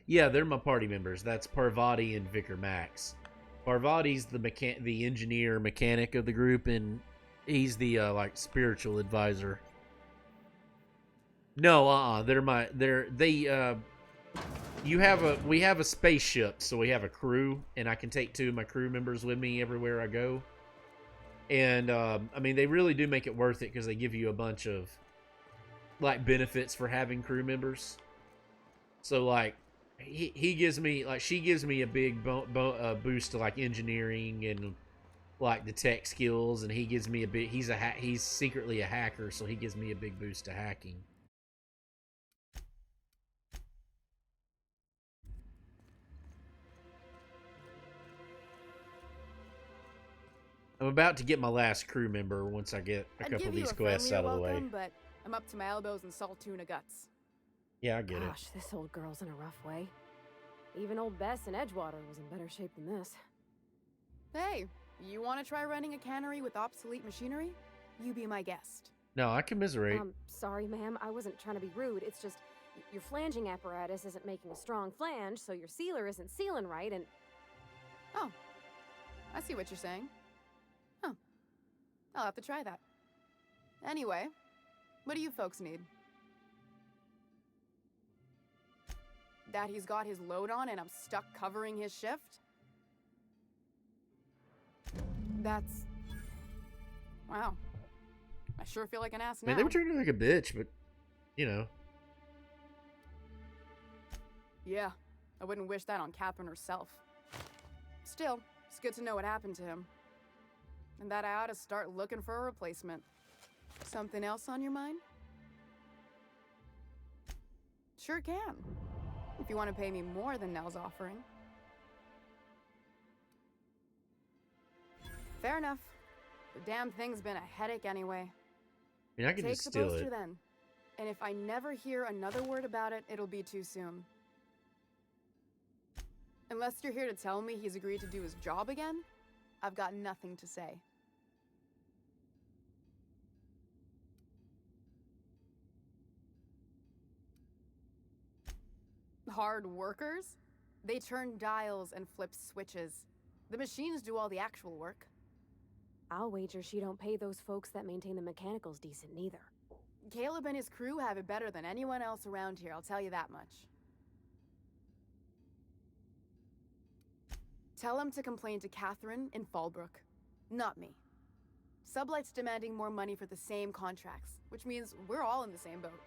Yeah, they're my party members. That's Parvati and Vicar Max. Parvati's the engineer mechanic of the group, and he's the like spiritual advisor. No, we have a spaceship, so we have a crew, and I can take 2 of my crew members with me everywhere I go. And I mean, they really do make it worth it because they give you a bunch of like benefits for having crew members. So like he gives me, like, she gives me a big boost to like engineering and like the tech skills, and he gives me a bit. He's secretly a hacker, so he gives me a big boost to hacking. I'm about to get my last crew member once I get a couple of these quests out of the way. But I'm up to my elbows in salt tuna guts. Yeah, I get it. Gosh, this old girl's in a rough way. Even old Bess in Edgewater was in better shape than this. Hey, you want to try running a cannery with obsolete machinery? You be my guest. No, I commiserate. Sorry, ma'am. I wasn't trying to be rude. It's just your flanging apparatus isn't making a strong flange, so your sealer isn't sealing right, and... Oh, I see what you're saying. Huh. I'll have to try that. Anyway, what do you folks need? That he's got his load on and I'm stuck covering his shift? That's... Wow. I sure feel like an ass now. Man, they were treating her like a bitch, but, you know. Yeah, I wouldn't wish that on Catherine herself. Still, it's good to know what happened to him. And that I ought to start looking for a replacement. Something else on your mind? Sure can. If you want to pay me more than Nell's offering. Fair enough. The damn thing's been a headache anyway. I mean, I can Take just steal the poster it. then. And if I never hear another word about it, it'll be too soon. Unless you're here to tell me he's agreed to do his job again, I've got nothing to say. Hard workers? They turn dials and flip switches. The machines do all the actual work. I'll wager she don't pay those folks that maintain the mechanicals decent neither. Caleb and his crew have it better than anyone else around here, I'll tell you that much. Tell him to complain to Catherine in Fallbrook, not me. Sublight's demanding more money for the same contracts, which means we're all in the same boat.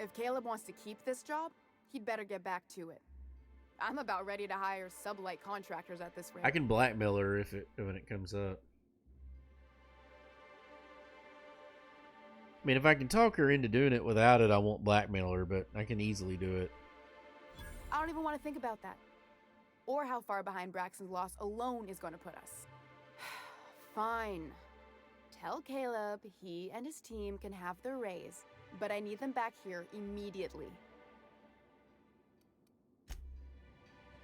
If Caleb wants to keep this job, he'd better get back to it. I'm about ready to hire Sublight contractors at this rate. I can blackmail her when it comes up. I mean, if I can talk her into doing it without it, I won't blackmail her, but I can easily do it. I don't even want to think about that. Or how far behind Braxton's loss alone is going to put us. Fine. Tell Caleb he and his team can have their raise, but I need them back here immediately.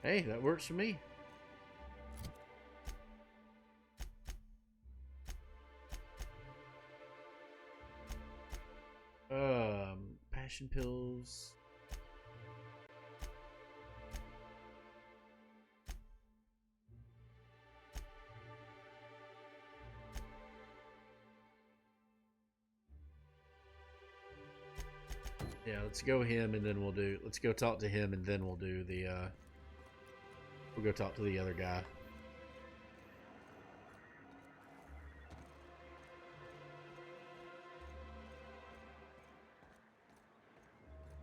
Hey, that works for me. Passion pills. Yeah, let's go him and then let's go talk to him and then we'll do the, we'll go talk to the other guy.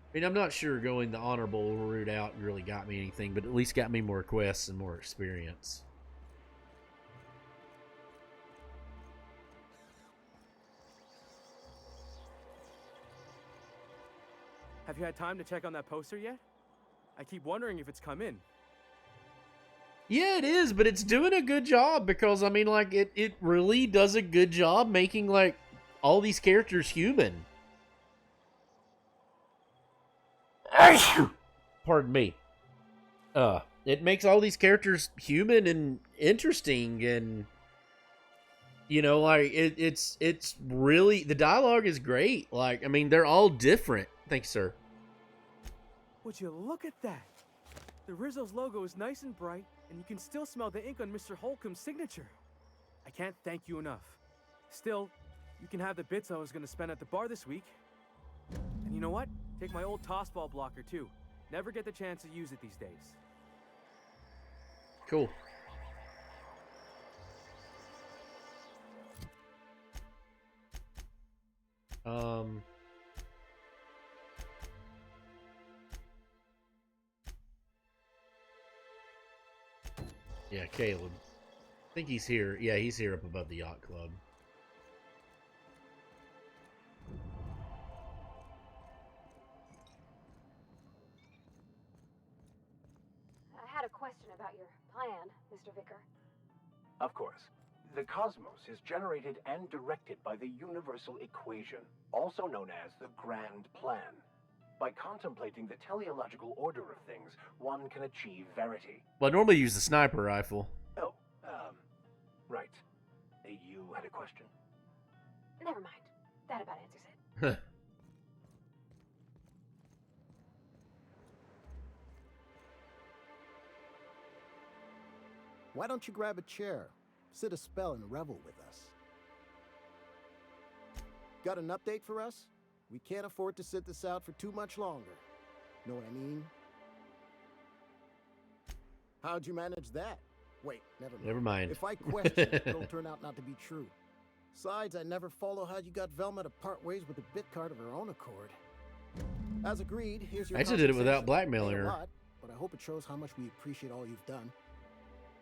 I mean, I'm not sure going the honorable route out really got me anything, but at least got me more quests and more experience. Have you had time to check on that poster yet? I keep wondering if it's come in. Yeah, it is, but it's doing a good job because, I mean, like, it really does a good job making, like, all these characters human. Pardon me. It makes all these characters human and interesting, and, you know, like, it's really, the dialogue is great. Like, I mean, they're all different. Thanks, sir. Would you look at that? The Rizzo's logo is nice and bright, and you can still smell the ink on Mr. Holcomb's signature. I can't thank you enough. Still, you can have the bits I was gonna spend at the bar this week. And you know what? Take my old tossball blocker too. Never get the chance to use it these days. Cool. Yeah, Caleb. I think he's here. Yeah, he's here up above the yacht club. I had a question about your plan, Mr. Vicar. Of course. The cosmos is generated and directed by the universal equation, also known as the Grand Plan. By contemplating the teleological order of things, one can achieve verity. Well, I normally use the sniper rifle. Oh, right. You had a question? Never mind. That about answers it. Why don't you grab a chair, sit a spell, and revel with us? Got an update for us? We can't afford to sit this out for too much longer. Know what I mean? How'd you manage that? Wait, never mind. Never mind. If I question it, it'll turn out not to be true. Besides, I never follow how you got Velma to part ways with a bit card of her own accord. As agreed, here's your I actually did it without compensation. blackmailing Ain't a her. lot, but I hope it shows how much we appreciate all you've done.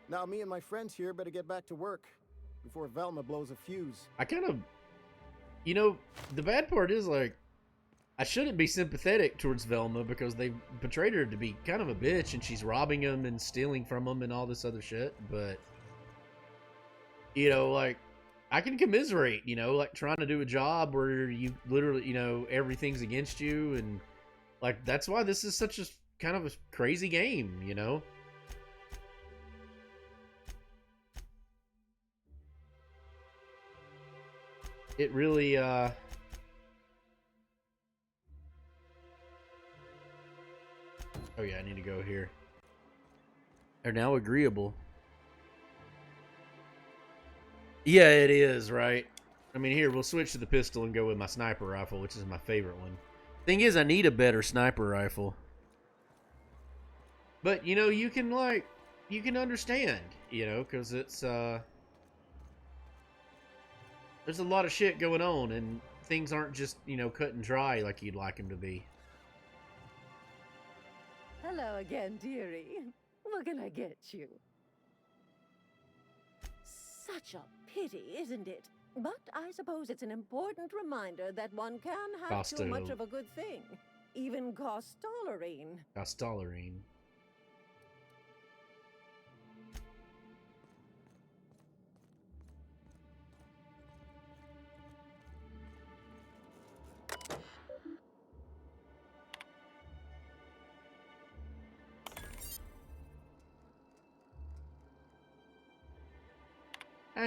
Now, me and my friends here better get back to work before Velma blows a fuse. I kind of, you know, the bad part is, like, I shouldn't be sympathetic towards Velma because they portrayed her to be kind of a bitch and she's robbing them and stealing from them and all this other shit. But, you know, like, I can commiserate, you know, like trying to do a job where you literally, you know, everything's against you. And, like, that's why this is such a kind of a crazy game, you know? It really, oh yeah, I need to go here. Are now agreeable. Yeah, it is, right? I mean, here, we'll switch to the pistol and go with my sniper rifle, which is my favorite one. Thing is, I need a better sniper rifle. But, you know, you can, like, you can understand, you know, because it's, there's a lot of shit going on, and things aren't just, you know, cut and dry like you'd like them to be. Hello again, dearie. What can I get you? Such a pity, isn't it? But I suppose it's an important reminder that one can have too much of a good thing. Even costolerine. Costolerine.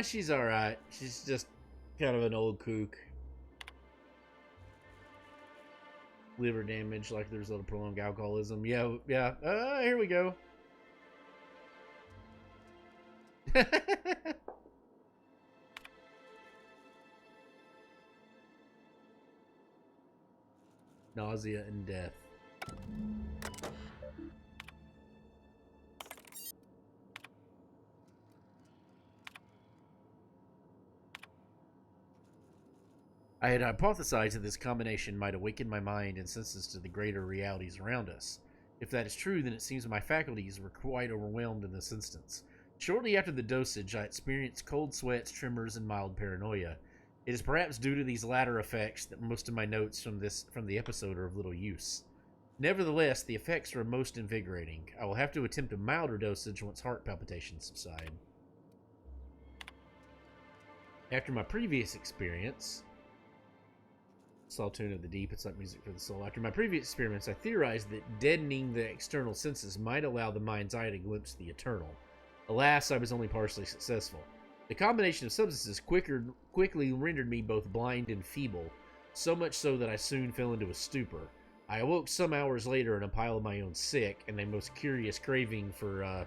She's alright. She's just kind of an old kook. Liver damage, like there's a little prolonged alcoholism. Yeah, yeah. Here we go. Nausea and death. I had hypothesized that this combination might awaken my mind and senses to the greater realities around us. If that is true, then it seems my faculties were quite overwhelmed in this instance. Shortly after the dosage, I experienced cold sweats, tremors, and mild paranoia. It is perhaps due to these latter effects that most of my notes from the episode are of little use. Nevertheless, the effects were most invigorating. I will have to attempt a milder dosage once heart palpitations subside. After my previous experience... Tune of the Deep, it's like music for the soul. After my previous experiments, I theorized that deadening the external senses might allow the mind's eye to glimpse the eternal. Alas, I was only partially successful. The combination of substances quickly rendered me both blind and feeble, so much so that I soon fell into a stupor. I awoke some hours later in a pile of my own sick and a most curious craving for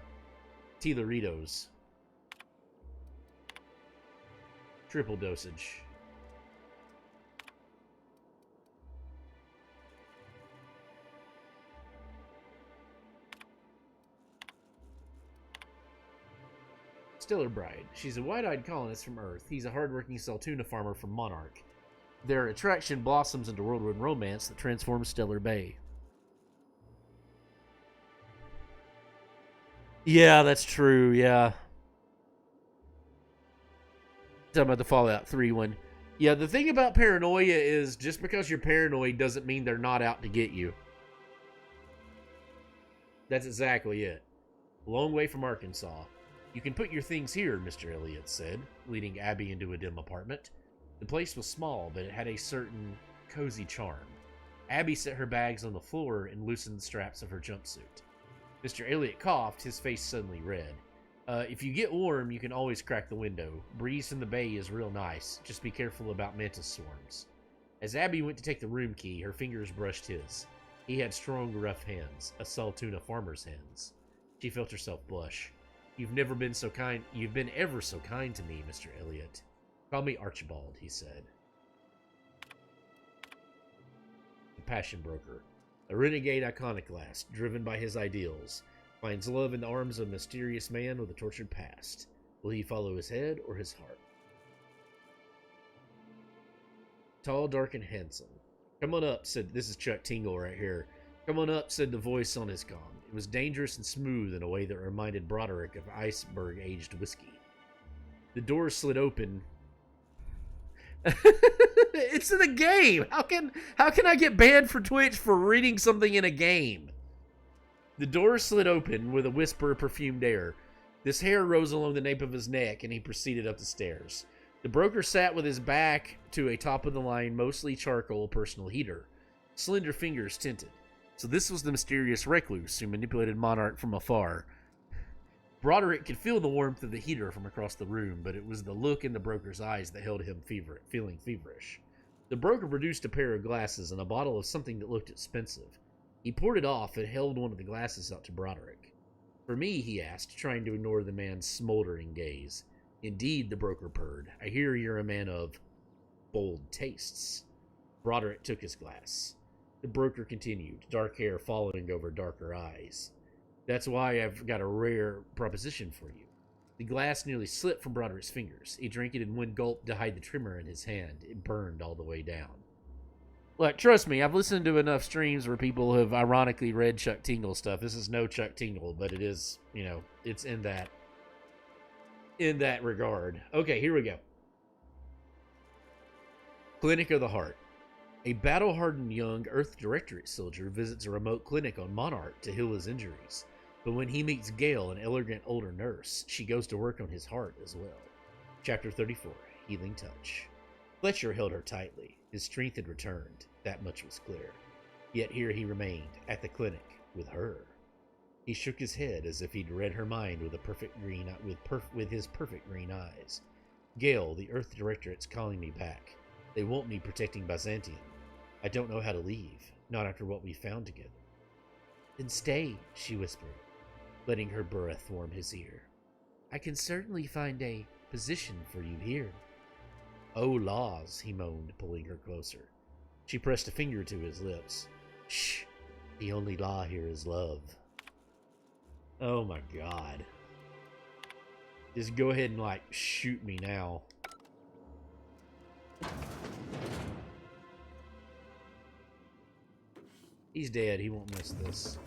Tilleritos. Triple dosage. Stellar Bride. She's a wide-eyed colonist from Earth. He's a hard-working Saltuna farmer from Monarch. Their attraction blossoms into whirlwind romance that transforms Stellar Bay. Yeah, that's true, yeah. Talking about the Fallout 3 one. Yeah, the thing about paranoia is just because you're paranoid doesn't mean they're not out to get you. That's exactly it. Long way from Arkansas. You can put your things here, Mr. Elliot said, leading Abby into a dim apartment. The place was small, but it had a certain cozy charm. Abby set her bags on the floor and loosened the straps of her jumpsuit. Mr. Elliot coughed, his face suddenly red. If you get warm, you can always crack the window. Breeze from the bay is real nice. Just be careful about mantis swarms. As Abby went to take the room key, her fingers brushed his. He had strong, rough hands, a Saltuna farmer's hands. She felt herself blush. You've never been so kind. You've been ever so kind to me, Mr. Elliot. Call me Archibald, he said. The Passion Broker. A renegade iconoclast, driven by his ideals, finds love in the arms of a mysterious man with a tortured past. Will he follow his head or his heart? Tall, dark, and handsome. Come on up, said... This is Chuck Tingle right here. Come on up, said the voice on his comm. It was dangerous and smooth in a way that reminded Broderick of iceberg-aged whiskey. The door slid open. It's in a game! How can I get banned for Twitch for reading something in a game? The door slid open with a whisper of perfumed air. This hair rose along the nape of his neck, and he proceeded up the stairs. The broker sat with his back to a top-of-the-line, mostly charcoal personal heater. Slender fingers tinted. So this was the mysterious recluse who manipulated Monarch from afar. Broderick could feel the warmth of the heater from across the room, but it was the look in the broker's eyes that held him feeling feverish. The broker produced a pair of glasses and a bottle of something that looked expensive. He poured it off and held one of the glasses out to Broderick. For me, he asked, trying to ignore the man's smoldering gaze. Indeed, the broker purred. I hear you're a man of bold tastes. Broderick took his glass. The broker continued, dark hair falling over darker eyes. That's why I've got a rare proposition for you. The glass nearly slipped from Broderick's fingers. He drank it in one gulp to hide the tremor in his hand. It burned all the way down. Look, trust me, I've listened to enough streams where people have ironically read Chuck Tingle stuff. This is no Chuck Tingle, but it is, you know, it's in that regard. Okay, here we go. Clinic of the Heart. A battle-hardened young Earth Directorate soldier visits a remote clinic on Monarch to heal his injuries. But when he meets Gale, an elegant older nurse, she goes to work on his heart as well. Chapter 34, Healing Touch. Fletcher held her tightly. His strength had returned. That much was clear. Yet here he remained, at the clinic, with her. He shook his head as if he'd read her mind with his perfect green eyes. Gale, the Earth Directorate's calling me back. They want me protecting Byzantium. I don't know how to leave, not after what we found together. Then stay, she whispered, letting her breath warm his ear. I can certainly find a position for you here. Oh, laws, he moaned, pulling her closer. She pressed a finger to his lips. Shh, the only law here is love. Oh my god. Just go ahead and, like, shoot me now. He's dead. He won't miss this.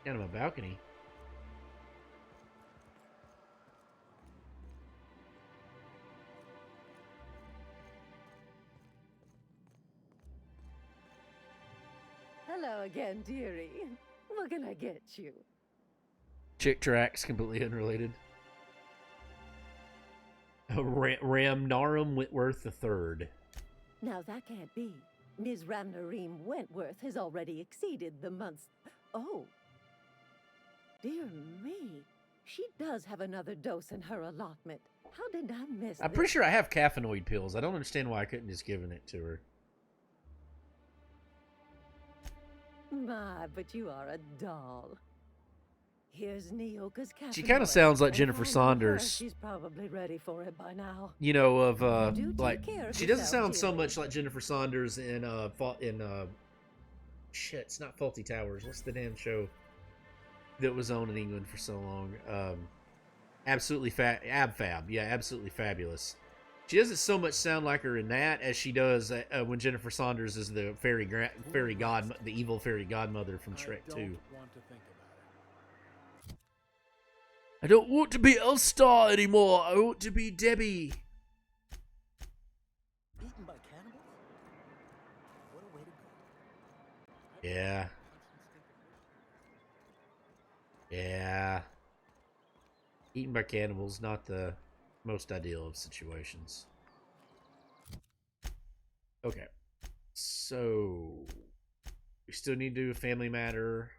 Down on my balcony. Hello again, dearie. What can I get you? Chick tracks, completely unrelated. Ramnarum Wentworth III. Now that can't be. Ms. Ramnareem Wentworth has already exceeded the month's... Oh. Dear me. She does have another dose in her allotment. How did I miss I'm pretty sure I have caffeinoid pills. I don't understand why I couldn't just given it to her. My, but you are a doll. Here's Nyoka's caffeinoid. She kind of sounds like And Jennifer if I know her, Saunders. she's probably ready for it by now. You know, of Do like take care of she doesn't yourself, sound so dearie. much like Jennifer Saunders in shit, it's not Faulty Towers. What's the damn show that was on in England for so long? Absolutely Fab. Yeah, Absolutely Fabulous. She doesn't so much sound like her in that as she does when Jennifer Saunders is the the evil fairy godmother from Shrek 2. Want to think about it. I don't want to be Elstar anymore. I want to be Debbie. Eaten by cannibals? What a way to go. Yeah. Yeah. Eaten by cannibals, not the most ideal of situations. Okay. So, we still need to do a family matter.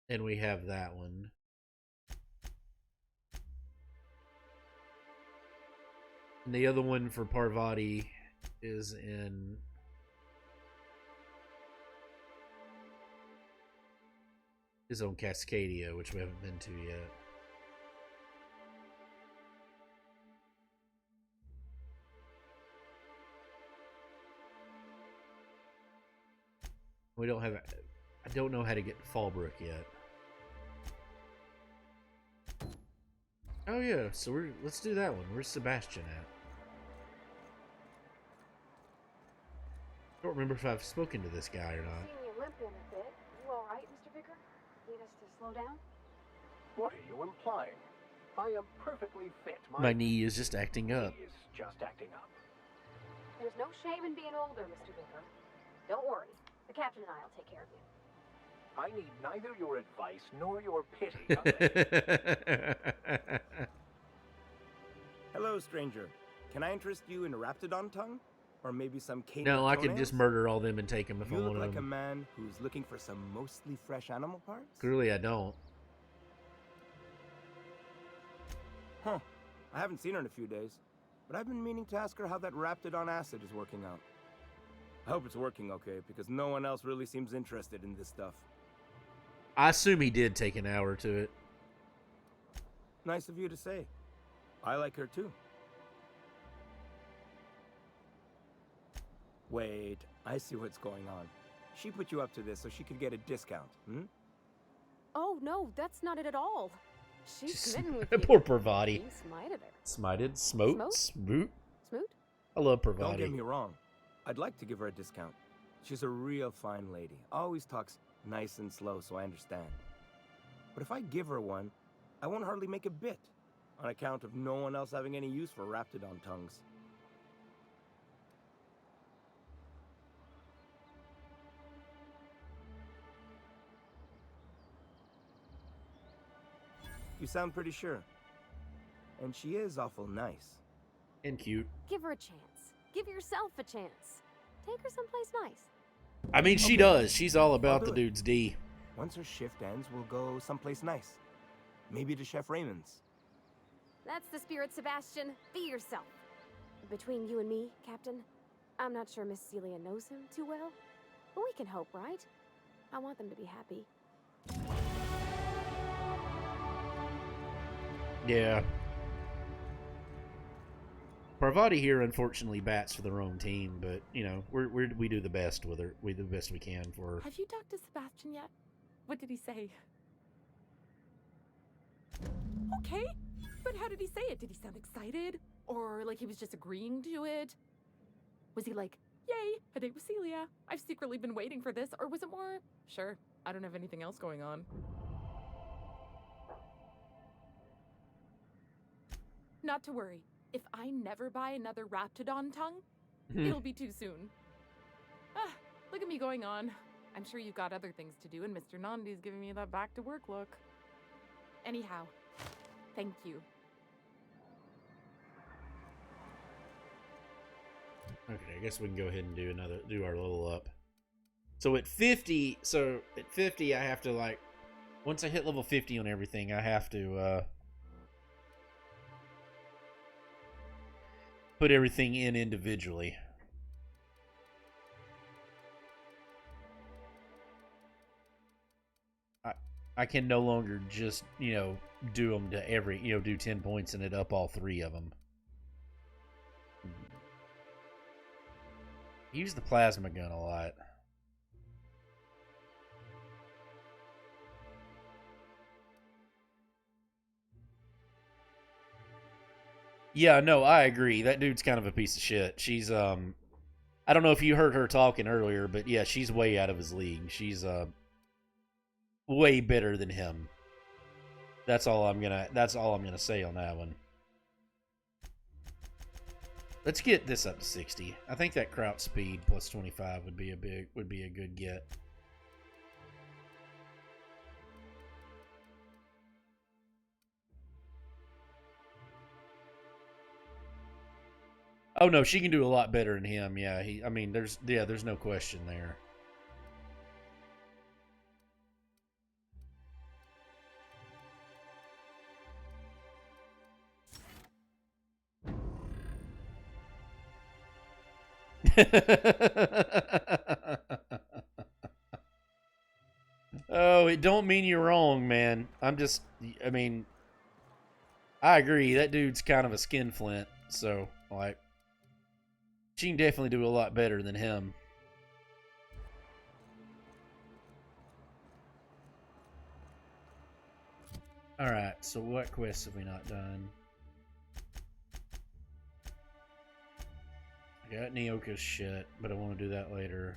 And we have that one. And the other one for Parvati is in on Cascadia, which we haven't been to yet. We don't have. I don't know how to get to Fallbrook yet. Oh yeah, so let's do that one. Where's Sebastian at? I don't remember if I've spoken to this guy or not. Seeing you limping a bit. You all right, Mr. Vicker? Need us to slow down? What are you implying? I am perfectly fit. My knee is just acting up. knee is just acting up. There's no shame in being older, Mr. Vicker. Don't worry. The captain and I will take care of you. I need neither your advice nor your pity. Hello, stranger. Can I interest you in a raptidon tongue? Or maybe some canine No, I could toenails? just murder all them and take them if You I look wanted like a them. man who's looking for some mostly fresh animal parts? Clearly, I don't. Huh. I haven't seen her in a few days, but I've been meaning to ask her how that raptidon acid is working out. I hope it's working okay, because no one else really seems interested in this stuff. I assume he did take an hour to it. Nice of you to say. I like her too. Wait, I see what's going on. She put you up to this so she could get a discount, hmm? Oh, no, that's not it at all. She's smitten with you. Poor Parvati. You smited her. Smited? Smote? Smoot? Smoot? I love Don't Parvati. get me wrong. I'd like to give her a discount. She's a real fine lady. Always talks nice and slow, so I understand. But if I give her one, I won't hardly make a bit, on account of no one else having any use for raptidon tongues. You sound pretty sure. And she is awful nice. And cute. Give her a chance. Give yourself a chance. Take her someplace nice. I mean, she does. She's all about the dude's D. Once her shift ends, we'll go someplace nice. Maybe to Chef Raymond's. That's the spirit, Sebastian. Be yourself. Between you and me, Captain, I'm not sure Miss Celia knows him too well, but we can hope, right? I want them to be happy. Yeah. Parvati here, unfortunately, bats for the wrong team, but you know, we do the best with her. We do the best we can for her. Have you talked to Sebastian yet? What did he say? Okay, but how did he say it? Did he sound excited? Or like he was just agreeing to it? Was he like, yay, a date with Celia. I've secretly been waiting for this. Or was it more, sure, I don't have anything else going on. Not to worry. If I never buy another Raptidon tongue, it'll be too soon. Ah, look at me going on. I'm sure you've got other things to do, and Mr. Nandi's giving me that back-to-work look. Anyhow, thank you. Okay, I guess we can go ahead and do our little up. So at 50, I have to, like, once I hit level 50 on everything, I have to put everything in individually. I can no longer just, do them to every, do 10 points and it up all 3 of them. Use the plasma gun a lot. Yeah, no, I agree. That dude's kind of a piece of shit. She's, I don't know if you heard her talking earlier, but yeah, she's way out of his league. She's, way better than him. That's all I'm gonna say on that one. Let's get this up to 60. I think that crouch speed plus 25 would be a good get. Oh no, she can do a lot better than him. Yeah, there's no question there. Oh, it don't mean you're wrong, man. I agree. That dude's kind of a skinflint, so, like, she can definitely do a lot better than him. Alright, so what quests have we not done? I got Neoka's shit, but I want to do that later.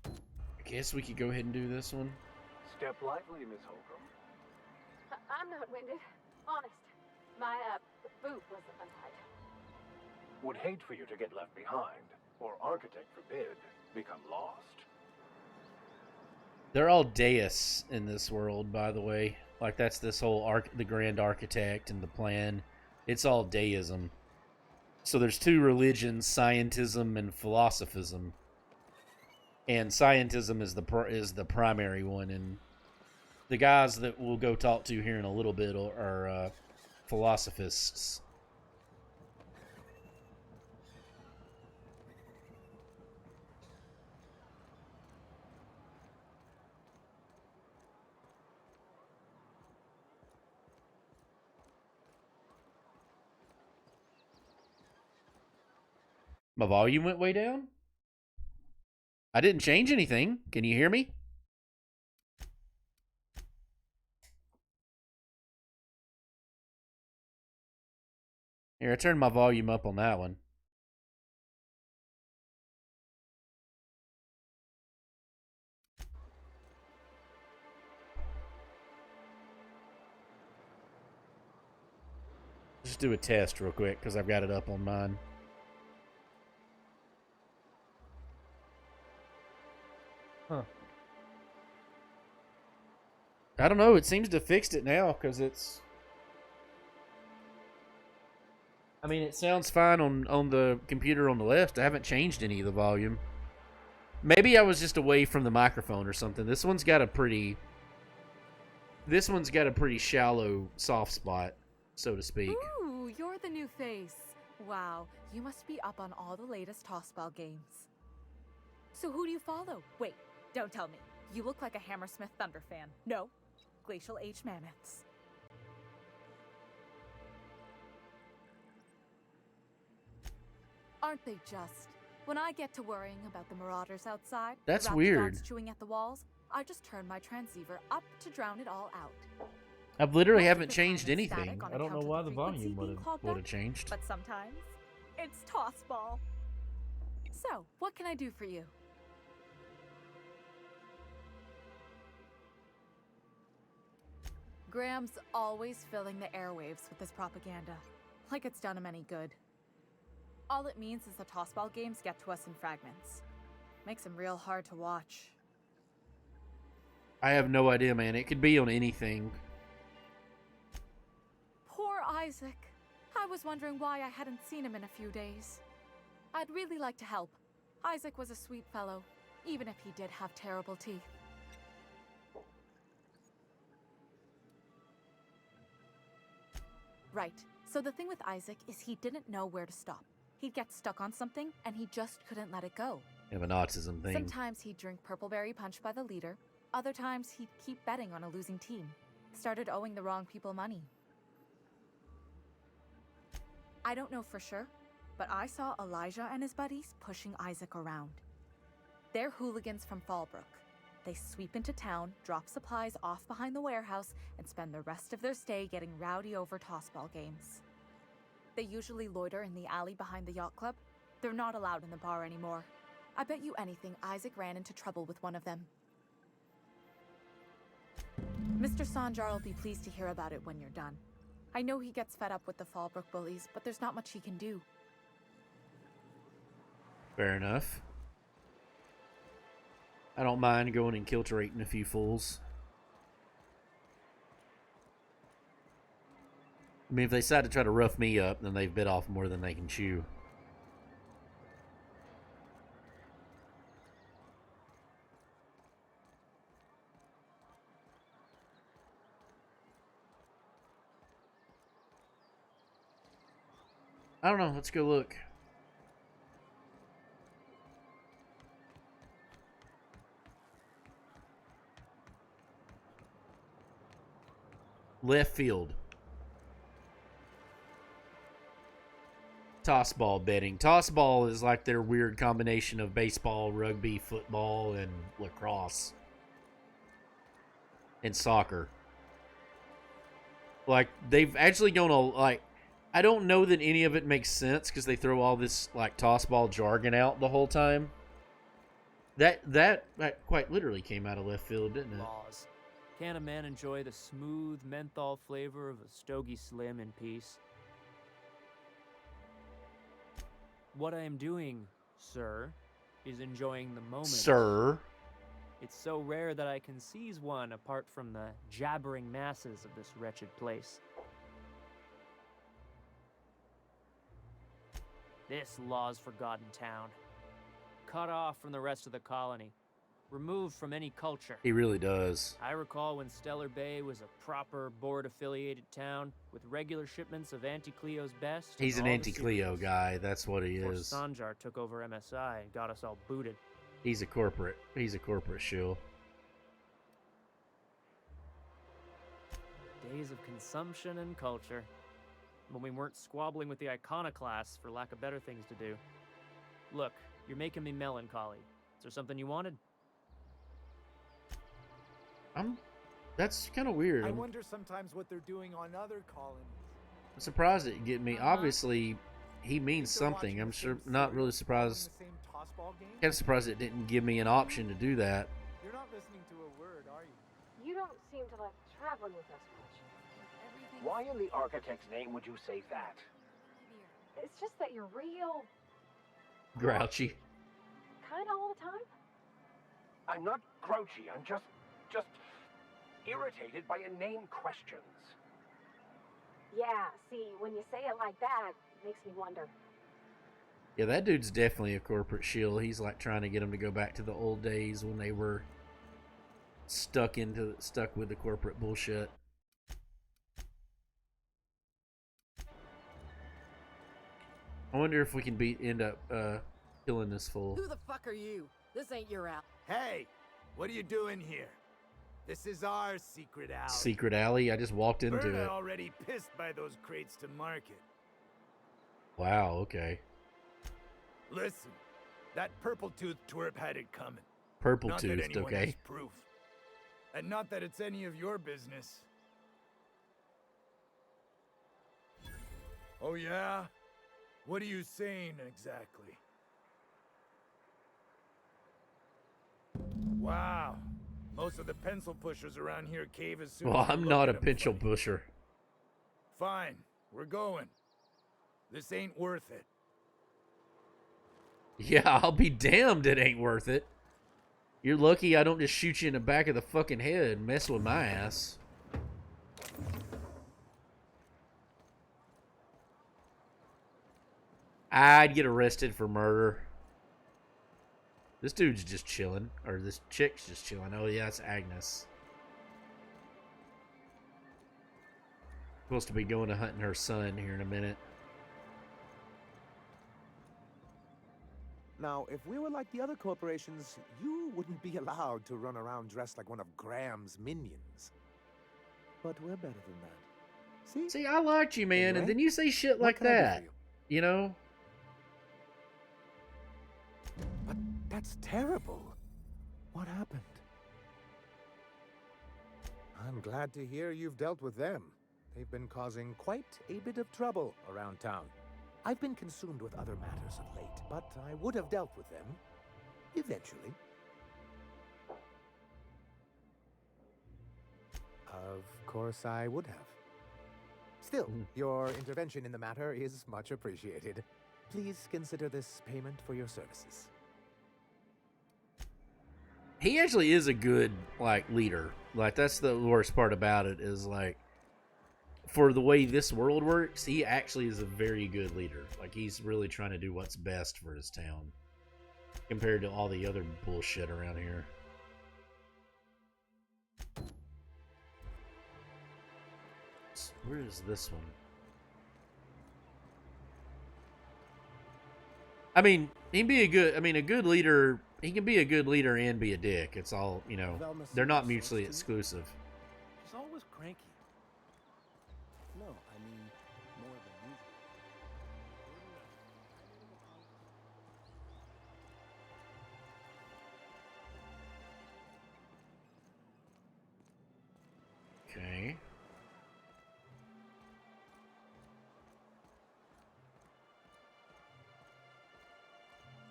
I guess we could go ahead and do this one. Step lively, Miss Holcomb. I'm not winded. Honest. My, boot wasn't untied. Would hate for you to get left behind, or architect forbid, become lost. They're all deists in this world, by the way. Like, that's this whole the grand architect and the plan. It's all deism. So there's 2 religions, scientism and philosophism. And scientism is the primary one, and the guys that we'll go talk to here in a little bit are philosophists. My volume went way down? I didn't change anything. Can you hear me? Here, I turned my volume up on that one. Just do a test real quick because I've got it up on mine. Huh. I don't know. It seems to have fixed it now because it's... I mean, it sounds fine on the computer on the left. I haven't changed any of the volume. Maybe I was just away from the microphone or something. This one's got a pretty shallow soft spot, so to speak. Ooh, you're the new face. Wow, you must be up on all the latest tossball games. So who do you follow? Wait, don't tell me. You look like a Hammersmith Thunder fan. No, Glacial Age Mammoths. Aren't they just? When I get to worrying about the marauders outside, that's the weird. dogs chewing at the walls, I just turn my transceiver up to drown it all out. I literally haven't changed anything. I don't know why the volume would have changed. But sometimes, it's tossball. So, what can I do for you? Graham's always filling the airwaves with his propaganda, like it's done him any good. All it means is the tossball games get to us in fragments. Makes them real hard to watch. I have no idea, man. It could be on anything. Poor Isaac. I was wondering why I hadn't seen him in a few days. I'd really like to help. Isaac was a sweet fellow, even if he did have terrible teeth. Right. So the thing with Isaac is he didn't know where to stop. He'd get stuck on something, and he just couldn't let it go. You have an autism thing. Sometimes he'd drink Purpleberry Punch by the liter. Other times he'd keep betting on a losing team. Started owing the wrong people money. I don't know for sure, but I saw Elijah and his buddies pushing Isaac around. They're hooligans from Fallbrook. They sweep into town, drop supplies off behind the warehouse, and spend the rest of their stay getting rowdy over tossball games. They usually loiter in the alley behind the yacht club. They're not allowed in the bar anymore. I bet you anything Isaac ran into trouble with one of them. Mr. Sanjar will be pleased to hear about it when you're done. I know he gets fed up with the Fallbrook bullies, but there's not much he can do. Fair enough. I don't mind going and kilturating a few fools. I mean, if they decide to try to rough me up, then they've bit off more than they can chew. I don't know. Let's go look. Left field. Tossball betting. Tossball is like their weird combination of baseball, rugby, football, and lacrosse. And soccer. Like, they've actually gone all, like, I don't know that any of it makes sense because they throw all this, like, tossball jargon out the whole time. That quite literally came out of left field, didn't it? Laws. Can a man enjoy the smooth menthol flavor of a Stogie Slim in peace? What I am doing, sir, is enjoying the moment. Sir. It's so rare that I can seize one apart from the jabbering masses of this wretched place. This law's forgotten town. Cut off from the rest of the colony. Removed from any culture. He really does. I recall when Stellar Bay was a proper board-affiliated town with regular shipments of Anti-Cleo's best. He's an Anti-Cleo guy. That's what he Before is. Sanjar took over MSI and got us all booted. He's a corporate shill. Days of consumption and culture. When we weren't squabbling with the iconoclasts for lack of better things to do. Look, you're making me melancholy. Is there something you wanted? That's kind of weird. I wonder sometimes what they're doing on other colonies. I'm surprised it get me. Obviously, he means something. I'm sure. Not really surprised. Kind of surprised it didn't give me an option to do that. You're not listening to a word, are you? You don't seem to like traveling with us much. Why in the architect's name would you say that? It's just that you're real Grouchy. kind of all the time. I'm not grouchy. I'm just irritated by inane questions. Yeah, see, when you say it like that, it makes me wonder. Yeah, that dude's definitely a corporate shill. He's like trying to get them to go back to the old days when they were stuck with the corporate bullshit. I wonder if we can end up killing this fool. Who the fuck are you? This ain't your alley. Hey, what are you doing here? This is our secret alley. Secret alley? I just walked into Berta it. already pissed by those crates to market. Wow, okay. Listen, that purple-toothed twerp had it coming. Purple-toothed, Not that anyone okay. has proof. And not that it's any of your business. Oh yeah? What are you saying exactly? Wow. Most of the pencil pushers around here cave as soon Well, as you I'm look not at a 'em pencil funny. pusher. Fine, we're going. This ain't worth it. Yeah, I'll be damned it ain't worth it. You're lucky I don't just shoot you in the back of the fucking head and mess with my ass. I'd get arrested for murder. This dude's just chilling. Or this chick's just chilling. Oh, yeah, it's Agnes. Supposed to be going to hunting her son here in a minute. Now, if we were like the other corporations, you wouldn't be allowed to run around dressed like one of Graham's minions. But we're better than that. See, I liked you, man, and then you say shit What like can I do for that. You know? But that's terrible. What happened? I'm glad to hear you've dealt with them. They've been causing quite a bit of trouble around town. I've been consumed with other matters of late, but I would have dealt with them eventually. Of course I would have. Still, your intervention in the matter is much appreciated. Please consider this payment for your services. He actually is a good, like, leader. Like, that's the worst part about it is, like, for the way this world works, he actually is a very good leader. Like, he's really trying to do what's best for his town compared to all the other bullshit around here. Where is this one? I mean, he can be a good leader. He can be a good leader and be a dick. It's all, you know, they're not mutually exclusive. She's always cranky. No, I mean more than usual. Okay.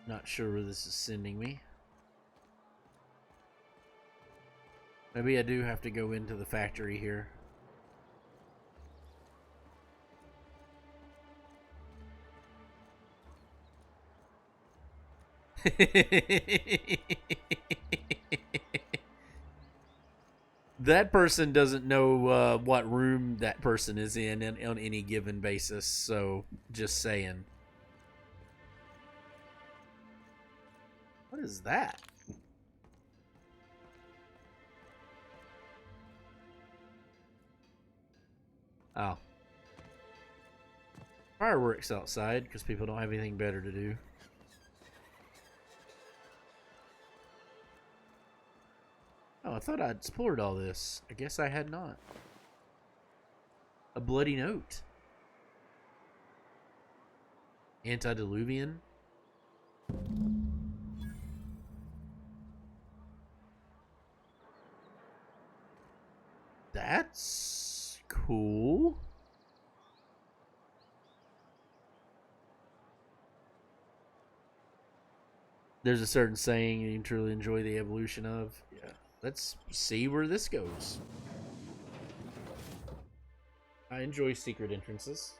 Not sure where this is sending me. Maybe I do have to go into the factory here. That person doesn't know what room that person is in on any given basis, so just saying. What is that? Oh. Fireworks outside because people don't have anything better to do. Oh, I thought I'd explored all this. I guess I had not. A bloody note. Antediluvian. That's cool. There's a certain saying you can truly enjoy the evolution of. Yeah. Let's see where this goes. I enjoy secret entrances.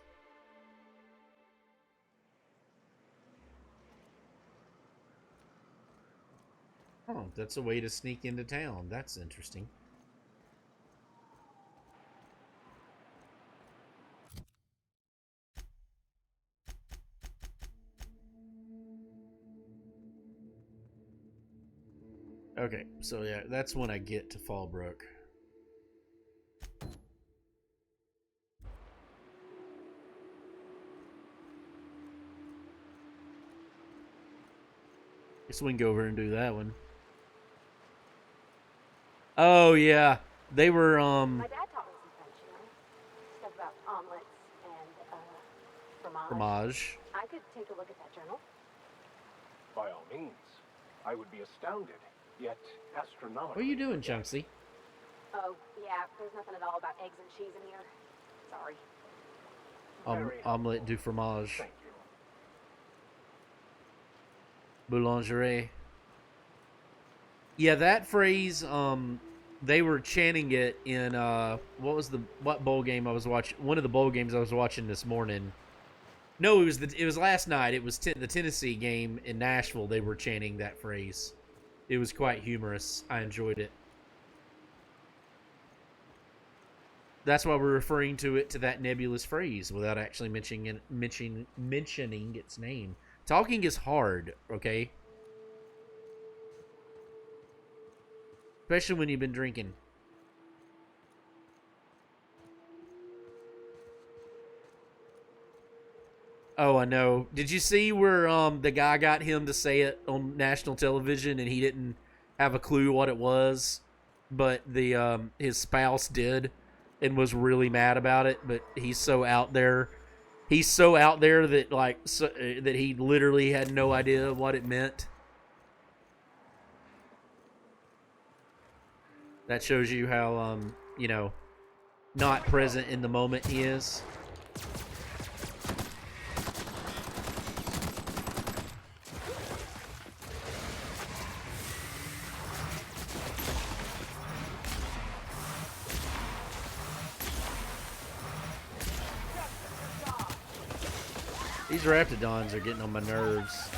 Oh, that's a way to sneak into town. That's interesting. Okay, so yeah, that's when I get to Fallbrook. Guess we can go over and do that one. Oh yeah, they were My dad taught me some French, you know, stuff about omelets and fromage. I could take a look at that journal. By all means. I would be astounded, yet astronomical. What are you doing, Chunksy? Oh, yeah, there's nothing at all about eggs and cheese in here. Sorry. Omelette du fromage. Thank you. Boulangerie. Yeah, that phrase, they were chanting it in, what bowl game I was watching? One of the bowl games I was watching this morning. No, it was last night. It was the Tennessee game in Nashville. They were chanting that phrase. It was quite humorous. I enjoyed it. That's why we're referring to it to that nebulous phrase without actually mentioning its name. Talking is hard, okay? Especially when you've been drinking. Oh, I know. Did you see where the guy got him to say it on national television and he didn't have a clue what it was, but the his spouse did and was really mad about it, but he's so out there. He's so out there that that he literally had no idea what it meant. That shows you how you know, not present in the moment he is. These Raptidons are getting on my nerves.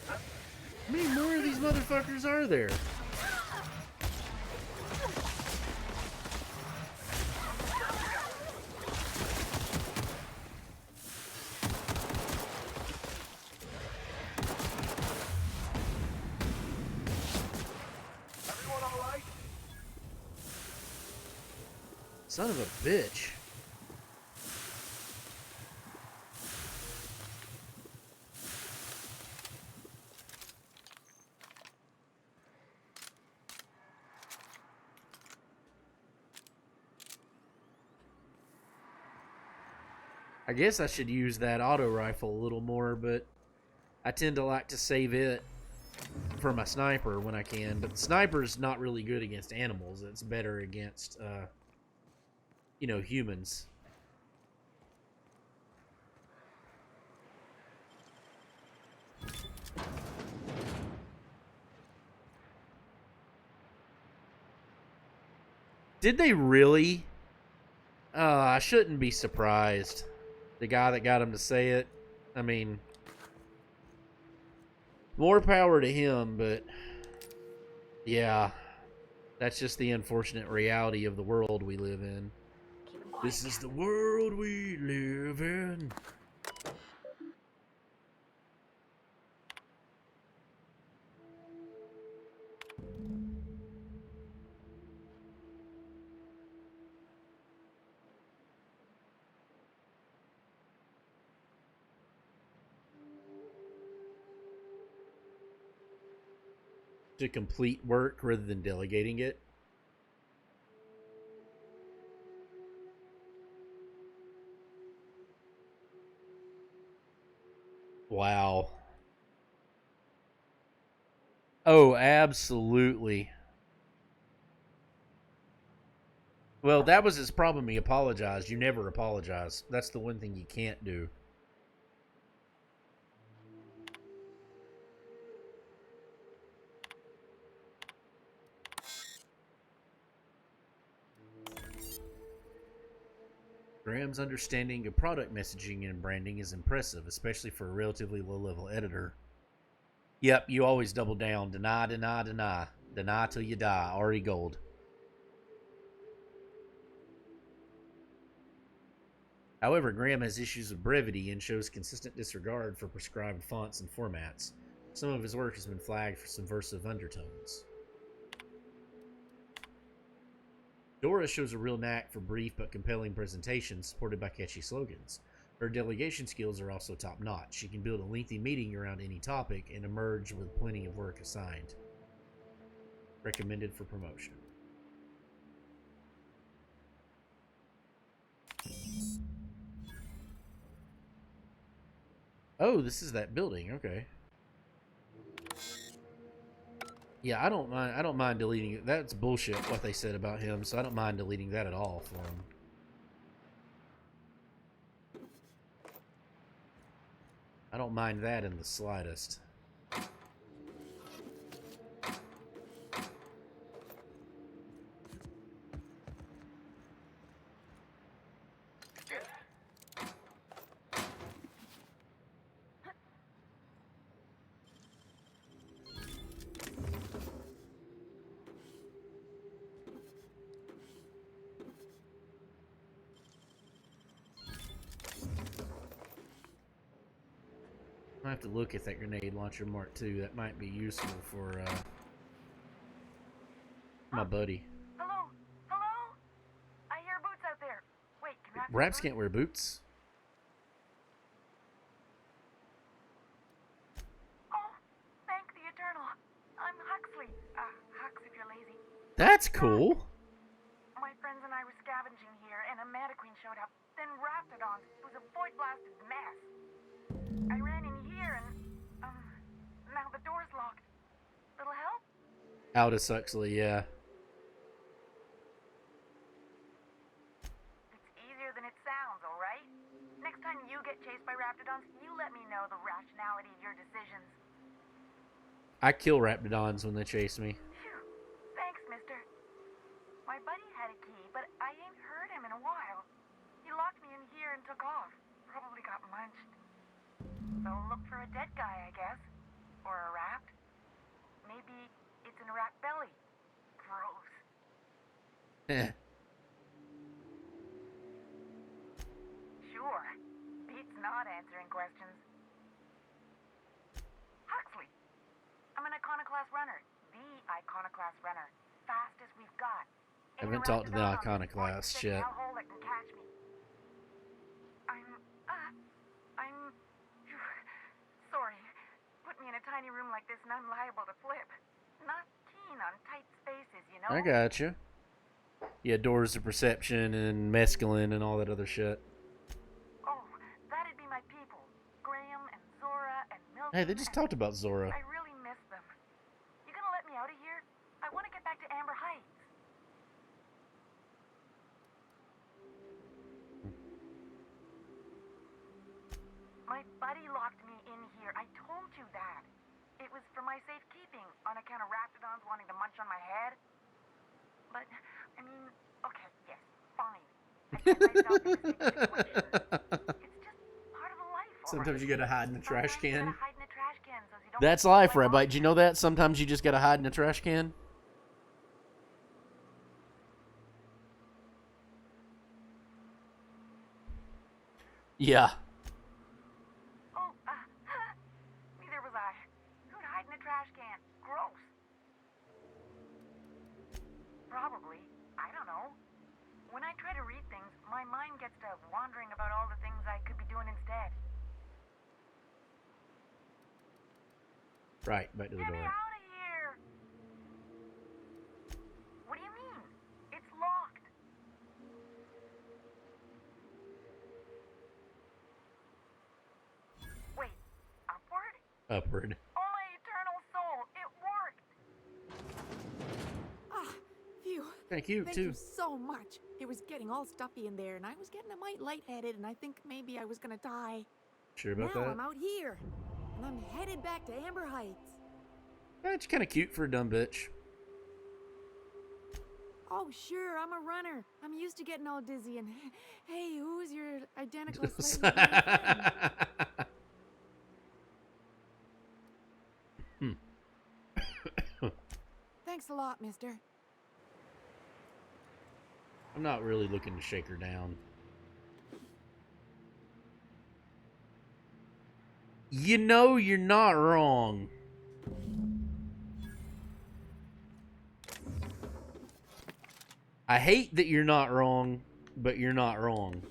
How many more of these motherfuckers are there? Son of a bitch. I guess I should use that auto rifle a little more, but I tend to like to save it for my sniper when I can. But the sniper's not really good against animals. It's better against you know, humans. Did they really? I shouldn't be surprised. The guy that got him to say it, I mean, more power to him, but yeah, that's just the unfortunate reality of the world we live in. This is the world we live in. To complete work rather than delegating it. Wow. Oh, absolutely. Well, that was his problem. He apologized. You never apologize. That's the one thing you can't do. Graham's understanding of product messaging and branding is impressive, especially for a relatively low-level editor. Yep, you always double down. Deny, deny, deny. Deny till you die. Already gold. However, Graham has issues with brevity and shows consistent disregard for prescribed fonts and formats. Some of his work has been flagged for subversive undertones. Dora shows a real knack for brief but compelling presentations supported by catchy slogans. Her delegation skills are also top-notch. She can build a lengthy meeting around any topic and emerge with plenty of work assigned. Recommended for promotion. Oh, this is that building. Okay. Yeah, I don't mind deleting it. That's bullshit what they said about him, so I don't mind deleting that at all for him. I don't mind that in the slightest. I have to look at that grenade launcher Mark II. That might be useful for my buddy. Hello? Hello? I hear boots out there. Wait, can Raps can't wear boots. Oh, thank the Eternal. I'm Huxley. Hux if you're lazy. That's cool. My friends and I were scavenging here, and a Manta Queen showed up. Then Raptidons. It was a void-blasted mess. I ran in here, and, now the door's locked. Little help? Aldous Huxley, yeah. It's easier than it sounds, alright? Next time you get chased by Raptidons, you let me know the rationality of your decisions. I kill Raptidons when they chase me. Phew. Thanks, mister. My buddy had a key, but I ain't heard him in a while. He locked me in here and took off. Probably got munched. So look for a dead guy, I guess. Or a rat. Maybe it's in a rat belly. Gross. Eh. Sure. Beats not answering questions. Huxley. I'm an iconoclast runner. The iconoclast runner. Fastest we've got. I haven't talked to the Iconoclast shit. Hellhole that can catch me. I'm sorry. Put me in a tiny room like this and I'm liable to flip. Not keen on tight spaces, you know? I got you. Yeah, doors of perception and mescaline and all that other shit. Oh, that'd be my people. Graham and Zora and Milton. Hey, they just talked about Zora. I really miss them. You gonna let me out of here? I want to get back to Amber Heights. My buddy locked me in here. I told you that. It was for my safekeeping on account of Raptidons wanting to munch on my head. But, I mean, okay, yes, fine. I get myself in a sticky situation. It's just part of the life. Sometimes you gotta hide in the trash can. Hide in a trash can so you don't That's life, Rabbi. Did you know that? Sometimes you just gotta hide in a trash can. Yeah. Oh, neither was I. Who'd hide in a trash can? Gross. Probably. I don't know. When I try to read things, my mind gets to wandering about all the things I could be doing instead. Right, back to the Get me door. out of here! What do you mean? It's locked. Wait, upward? Upward. Oh, my eternal soul! It worked! Ah, phew. Kinda cute, Thank too. you so much. It was getting all stuffy in there, and I was getting a mite lightheaded, and I think maybe I was gonna die. Sure about now that? I'm out here, and I'm headed back to Amber Heights. That's kind of cute for a dumb bitch. Oh, sure, I'm a runner. I'm used to getting all dizzy, and hey, who's your identical slightly different friend? Thanks a lot, mister. I'm not really looking to shake her down. You know you're not wrong. I hate that you're not wrong, but you're not wrong.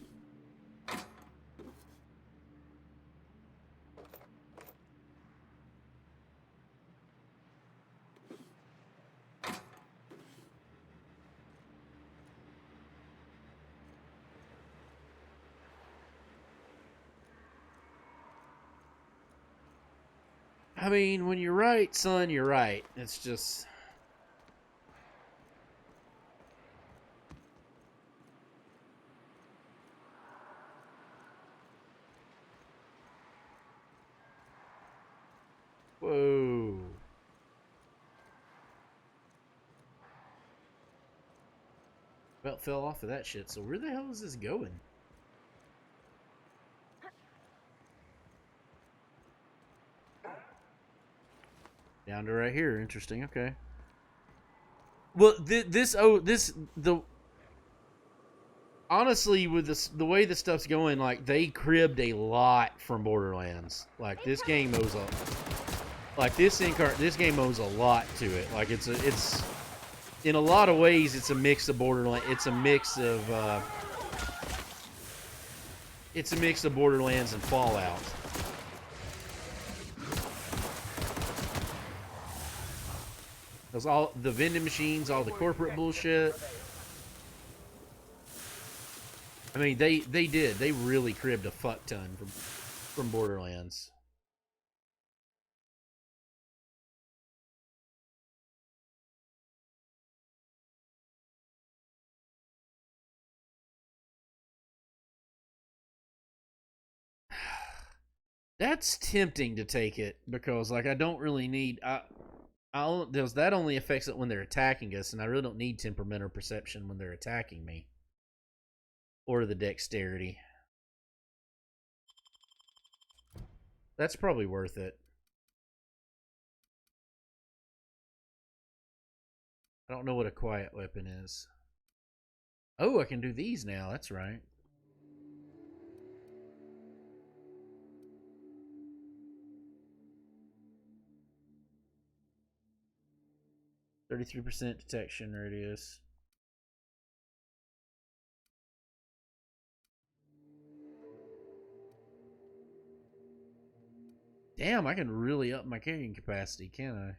I mean, when you're right, son, you're right. It's just... Whoa. About fell off of that shit, so where the hell is this going? Down to right here. Interesting. Okay. Well, the honestly, with this, the way this stuff's going, like they cribbed a lot from Borderlands. Like this game owes a, like this game owes a lot to it. Like it's in a lot of ways, it's a mix of Borderlands. It's a mix of Borderlands and Fallout. Those all the vending machines, all the corporate bullshit. I mean, they really cribbed a fuck ton from Borderlands. That's tempting to take it because, like, I don't really need. That only affects it when they're attacking us, and I really don't need temperament or perception when they're attacking me, or the dexterity. That's probably worth it. I don't know what a quiet weapon is. Oh, I can do these now. That's right. %33% detection radius. Damn, I can really up my carrying capacity, can't I?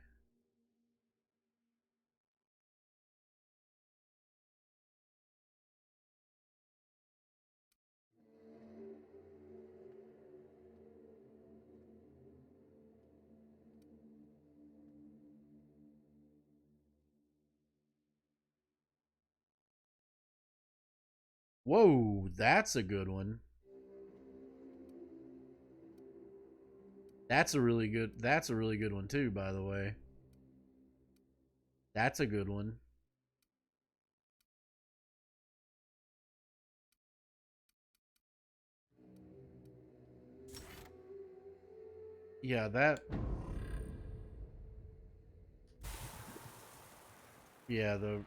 Whoa, that's a good one. That's a really good one too, by the way. That's a good one. Yeah, that. Yeah, the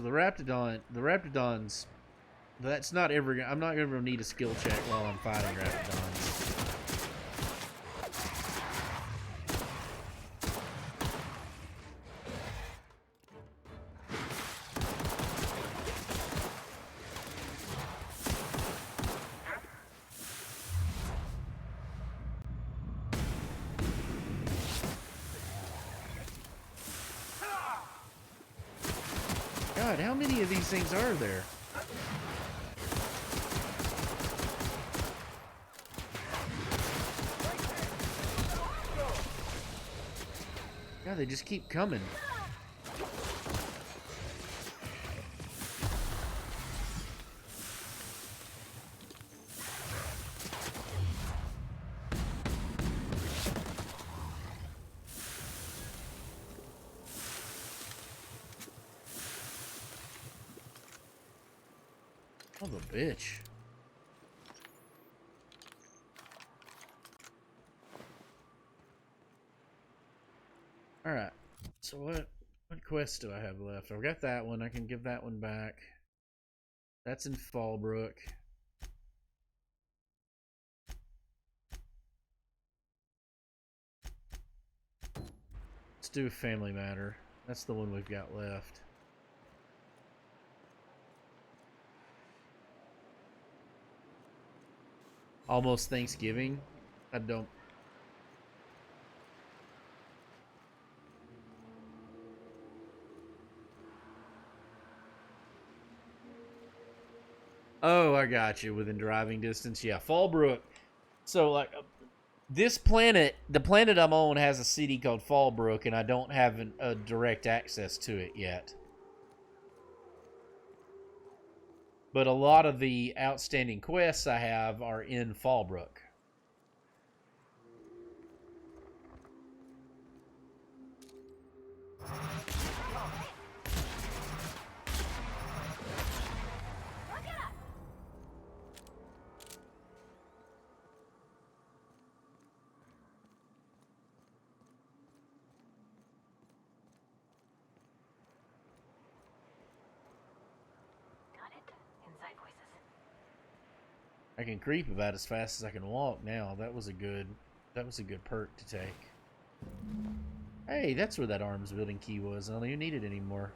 Raptidons. That's not ever. I'm not ever gonna need a skill check while I'm fighting Raptidons. God, how many of these things are there? God, they just keep coming. Oh, the bitch. Alright. So what quests do I have left? I've got that one. I can give that one back. That's in Fallbrook. Let's do a Family Matter. That's the one we've got left. Almost Thanksgiving. I don't. Oh, I got you. Within driving distance. Yeah, Fallbrook. So, like, this planet, the planet I'm on has a city called Fallbrook, and I don't have a direct access to it yet. But a lot of the outstanding quests I have are in Fallbrook. Got it. Inside voices. I can creep about as fast as I can walk now. That was a good perk to take. Hey, that's where that arms building key was. I don't even need it anymore.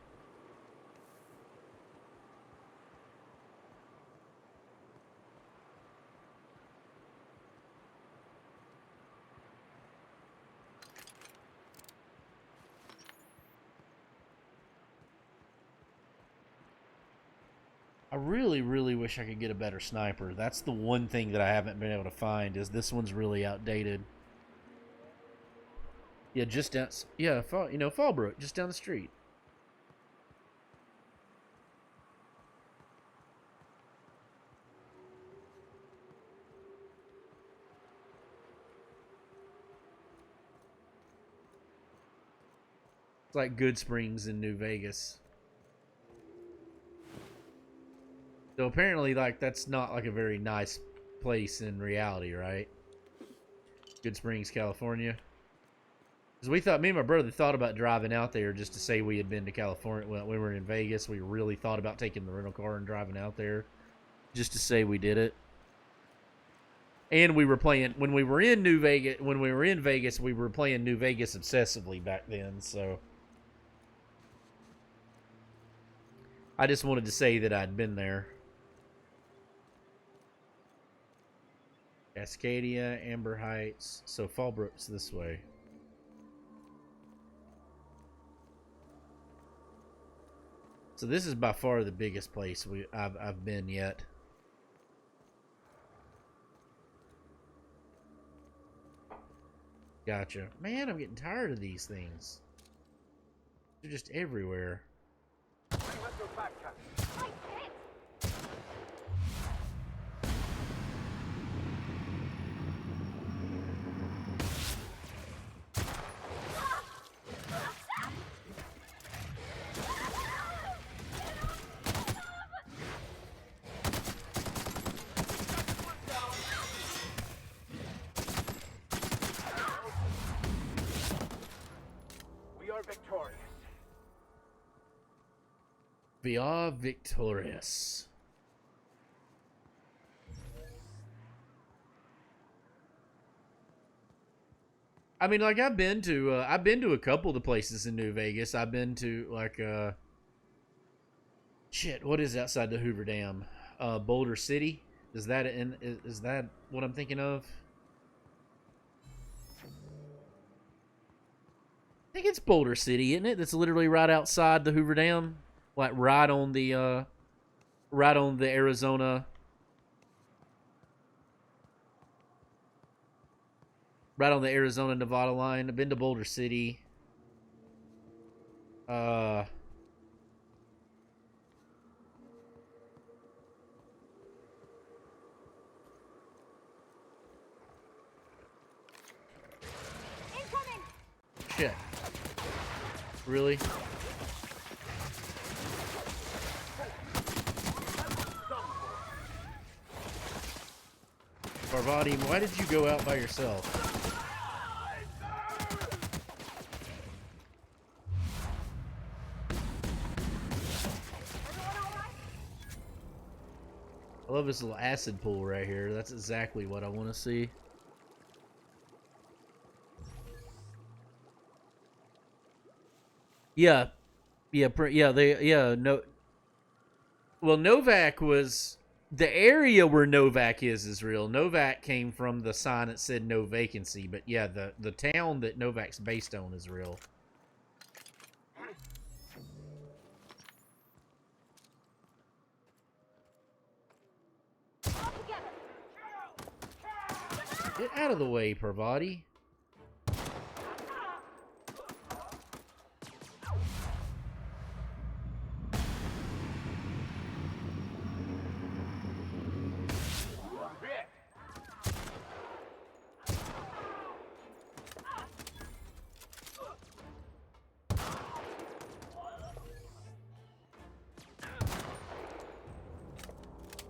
I really, really wish I could get a better sniper. That's the one thing that I haven't been able to find, is this one's really outdated. Yeah, just down, yeah, you know, Fallbrook, just down the street. It's like Good Springs in New Vegas. So apparently, like, that's not like a very nice place in reality, right? Good Springs, California. Because we thought, me and my brother thought about driving out there just to say we had been to California. Well, when we were in Vegas, we really thought about taking the rental car and driving out there just to say we did it. And we were playing, when we were in Vegas, we were playing New Vegas obsessively back then, so. I just wanted to say that I'd been there. Cascadia, Amber Heights. So Fallbrook's this way. So this is by far the biggest place I've been yet. Gotcha. Man, I'm getting tired of these things. They're just everywhere. Victorious. We are victorious. I mean, like, I've been to a couple of the places in New Vegas. I've been to, like, shit, what is outside the Hoover Dam? Boulder City? Is that what I'm thinking of? I think it's Boulder City, isn't it? That's literally right outside the Hoover Dam, like right on the Arizona, Nevada line. I've been to Boulder City. Shit. Really? Parvati, why did you go out by yourself? I love this little acid pool right here. That's exactly what I want to see. Yeah, no. Well, Novak was the area where Novak is real. Novak came from the sign that said no vacancy, but yeah, the town that Novak's based on is real. Get out of the way, Parvati.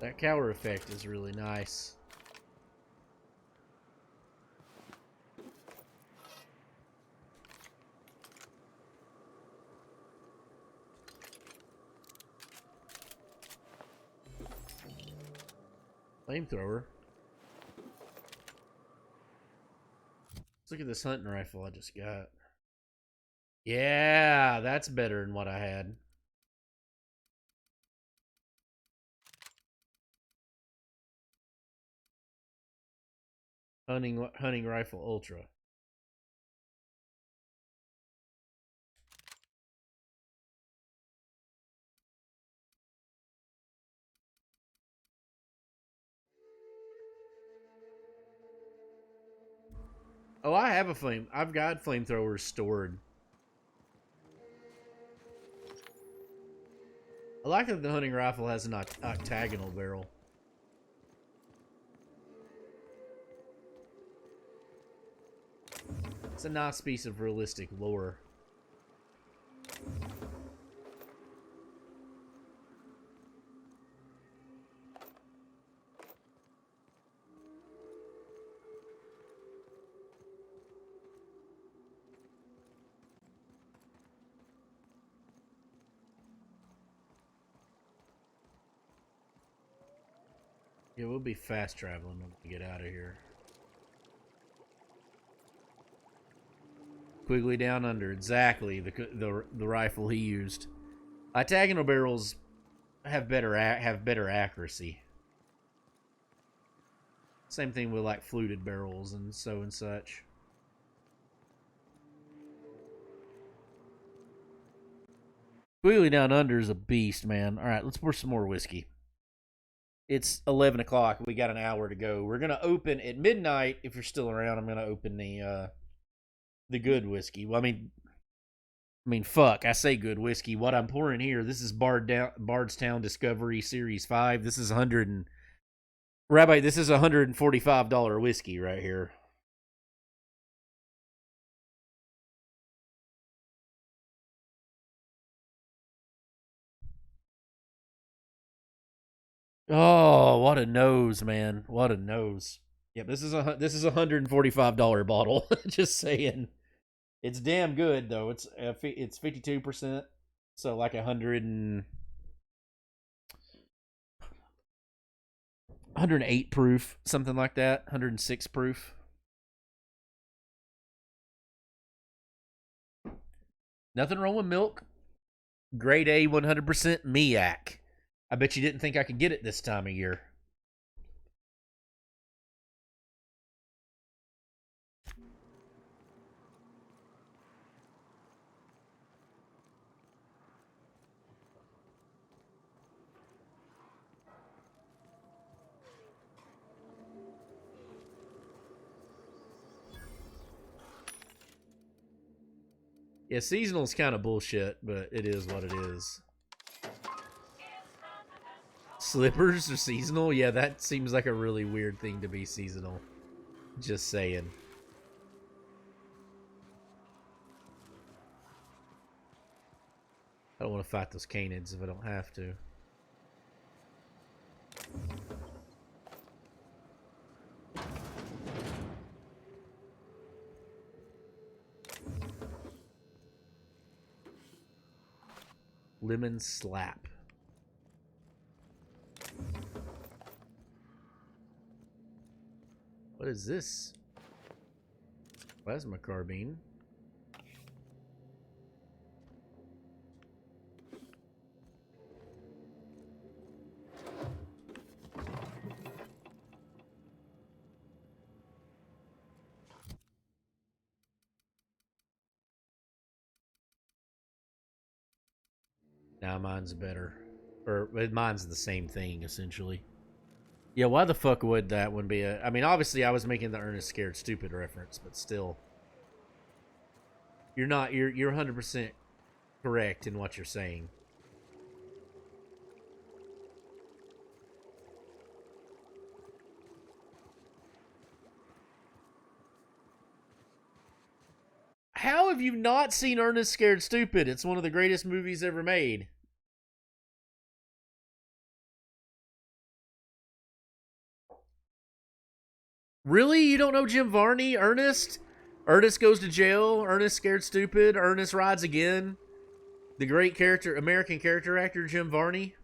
That cower effect is really nice. Flamethrower. Let's look at this hunting rifle I just got. Yeah, that's better than what I had. Hunting rifle ultra. Oh, I have a flame. I've got flamethrowers stored. I like that the hunting rifle has an octagonal barrel. It's a nice piece of realistic lore. Yeah, we'll be fast traveling when we get out of here. Quigley Down Under, exactly the rifle he used. Octagonal barrels have better accuracy. Same thing with like fluted barrels and such. Quigley Down Under is a beast, man. All right, let's pour some more whiskey. It's 11 o'clock. We got an hour to go. We're gonna open at midnight. If you're still around, I'm gonna open the good whiskey. Well, I mean, fuck. I say good whiskey. What I'm pouring here, this is Bardstown Discovery Series 5. This is Rabbi, this is $145 whiskey right here. Oh, what a nose, man. What a nose. Yep, this is a $145 bottle. Just saying. It's damn good though. It's 52%, so like 108 proof, something like that. 106 proof. Nothing wrong with milk. Grade A, 100% Miak. I bet you didn't think I could get it this time of year. Yeah, seasonal is kind of bullshit, but it is what it is. Slippers are seasonal? Yeah, that seems like a really weird thing to be seasonal. Just saying. I don't want to fight those canids if I don't have to. Lemon slap. What is this? Plasma carbine. Now mine's better. Or mine's the same thing, essentially. Yeah, why the fuck would that one be a... I mean, obviously I was making the Ernest Scared Stupid reference, but still. You're 100% correct in what you're saying. How have you not seen Ernest Scared Stupid? It's one of the greatest movies ever made. Really? You don't know Jim Varney? Ernest? Ernest Goes to Jail? Ernest Scared Stupid? Ernest Rides Again? The great American character actor Jim Varney?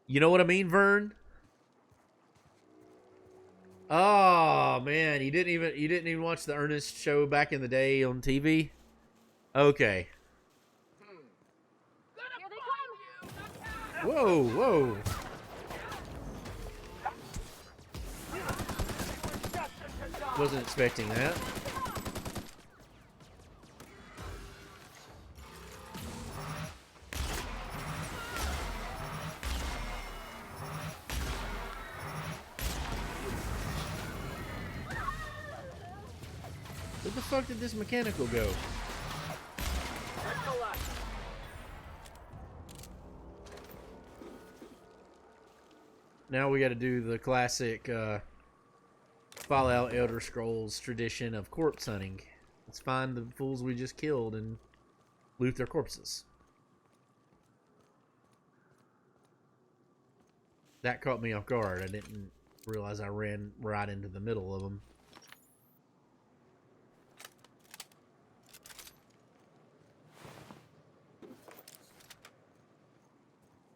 You know what I mean, Vern? Oh man, you didn't even watch the Ernest show back in the day on TV? Okay. Whoa, whoa. Wasn't expecting that. Where the fuck did this mechanical go? Now we got to do the classic Fallout Elder Scrolls tradition of corpse hunting. Let's find the fools we just killed and loot their corpses. That caught me off guard. I didn't realize I ran right into the middle of them.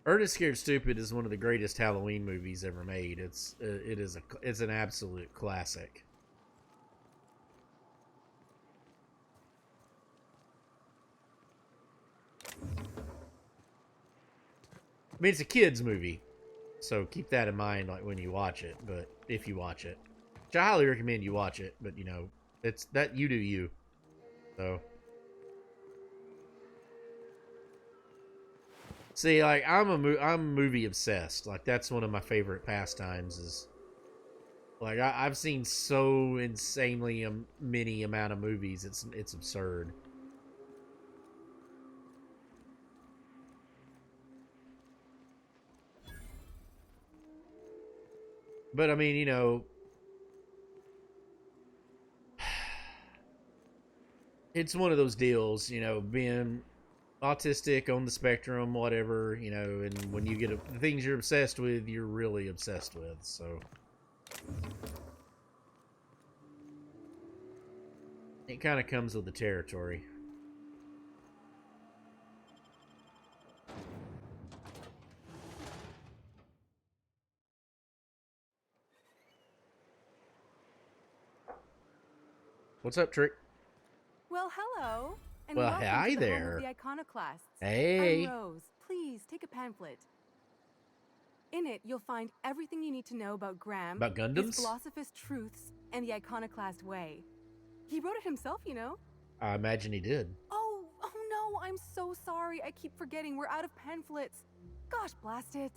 Ernest Scared Stupid is one of the greatest Halloween movies ever made. It's an absolute classic. I mean, it's a kids movie, so keep that in mind, like when you watch it. But if you watch it, which I highly recommend you watch it. But you know, it's that you do you. So. See, like, I'm movie obsessed. Like, that's one of my favorite pastimes is, like, I've seen so insanely many amount of movies. It's absurd. But, I mean, you know, it's one of those deals, you know, being autistic, on the spectrum, whatever, you know, and when you get the things you're obsessed with, you're really obsessed with, so. It kind of comes with the territory. What's up, Trick? Well, hello. And Well, welcome hi to the home there. of the iconoclasts. Hey. I'm Rose. Please take a pamphlet. In it, you'll find everything you need to know about Graham, About Gundams? his philosophist truths, and the iconoclast way. He wrote it himself, you know. I imagine he did. Oh no, I'm so sorry. I keep forgetting. We're out of pamphlets. Gosh, blast it.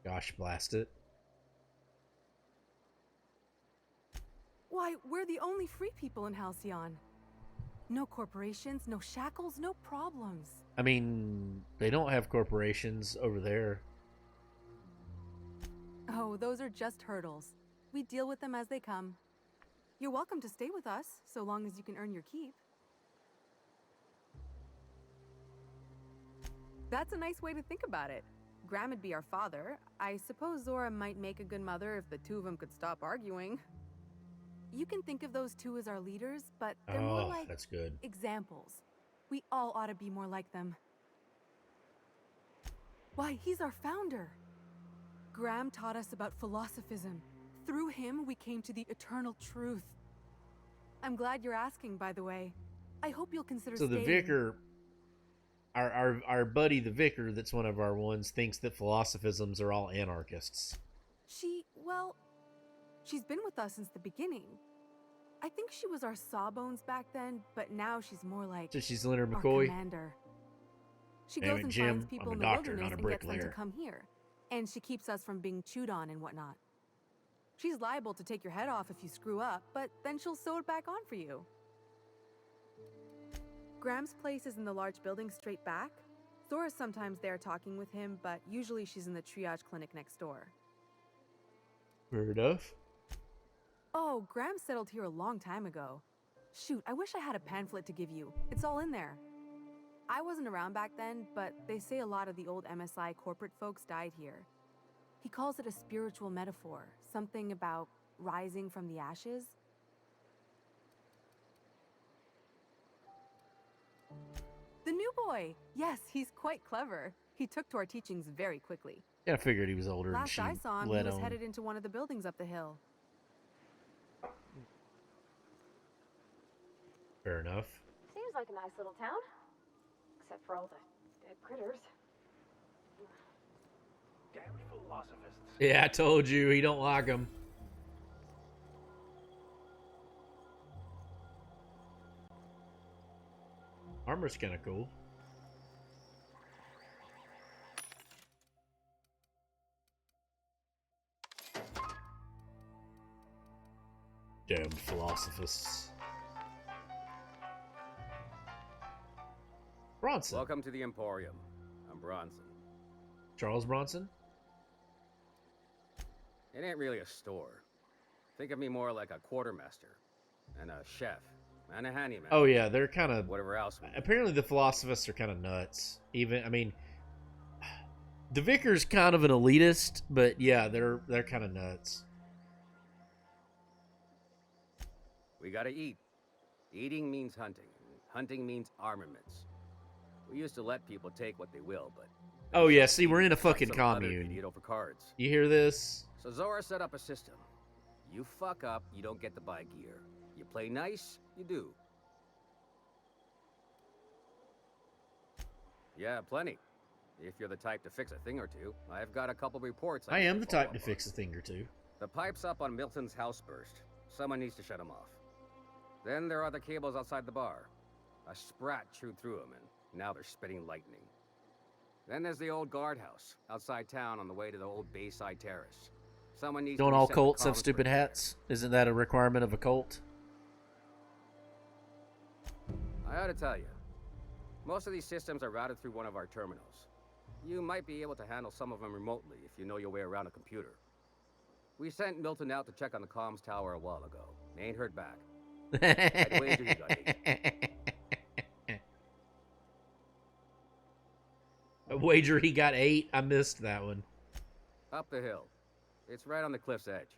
Gosh, blast it. Why, we're the only free people in Halcyon. No corporations, no shackles, no problems. I mean, they don't have corporations over there. Oh, those are just hurdles. We deal with them as they come. You're welcome to stay with us, so long as you can earn your keep. That's a nice way to think about it. Graham would be our father. I suppose Zora might make a good mother if the two of them could stop arguing. You can think of those two as our leaders, but they're more like that's good. examples. We all ought to be more like them. Why, he's our founder. Graham taught us about philosophism. Through him, we came to the eternal truth. I'm glad you're asking, by the way. I hope you'll consider So the staying. vicar, our buddy the vicar, that's one of our ones, thinks that philosophisms are all anarchists. Well, she's been with us since the beginning. I think she was our sawbones back then, but now she's more like So she's Leonard our McCoy? commander. She Damn goes it, and Jim, finds people I'm a in the doctor, wilderness not a and gets them to bricklayer. come here. And she keeps us from being chewed on and whatnot. She's liable to take your head off if you screw up, but then she'll sew it back on for you. Graham's place is in the large building straight back. Zora's sometimes there talking with him, but usually she's in the triage clinic next door. Fair enough. Oh, Graham settled here a long time ago. Shoot, I wish I had a pamphlet to give you. It's all in there. I wasn't around back then, but they say a lot of the old MSI corporate folks died here. He calls it a spiritual metaphor, something about rising from the ashes. The new boy! Yes, he's quite clever. He took to our teachings very quickly. Yeah, I figured he was older and Last she I saw him, he let was on. headed into one of the buildings up the hill. Fair enough. Seems like a nice little town. Except for all the dead critters. Damn philosophists. Yeah, I told you, he don't like them. Armor's kind of cool. Damn philosophers. Bronson. Welcome to the Emporium. I'm Bronson. Charles Bronson? It ain't really a store. Think of me more like a quartermaster, and a chef, and a handyman. Oh yeah, they're kind of... Whatever else. Apparently the philosophists are kind of nuts. Even, I mean... The Vicar's kind of an elitist, but yeah, they're kind of nuts. We gotta eat. Eating means hunting. Hunting means armaments. We used to let people take what they will, but... Oh yeah, see, we're in a fucking commune. Idiot over cards. You hear this? So Zora set up a system. You fuck up, you don't get to buy gear. You play nice, you do. Yeah, plenty. If you're the type to fix a thing or two, I've got a couple reports. I am the type to fix a thing or two. The pipes up on Milton's house burst. Someone needs to shut them off. Then there are the cables outside the bar. A sprat chewed through them, and now they're spitting lightning. Then there's the old guardhouse outside town on the way to the old Bayside Terrace. Someone needs Don't to all reset the cults have comms stupid breaker. hats? Isn't that a requirement of a cult? I ought to tell you, most of these systems are routed through one of our terminals. You might be able to handle some of them remotely if you know your way around a computer. We sent Milton out to check on the comms tower a while ago. Ain't heard back. I'd wager he got 8. A wager he got 8? I missed that one. Up the hill. It's right on the cliff's edge.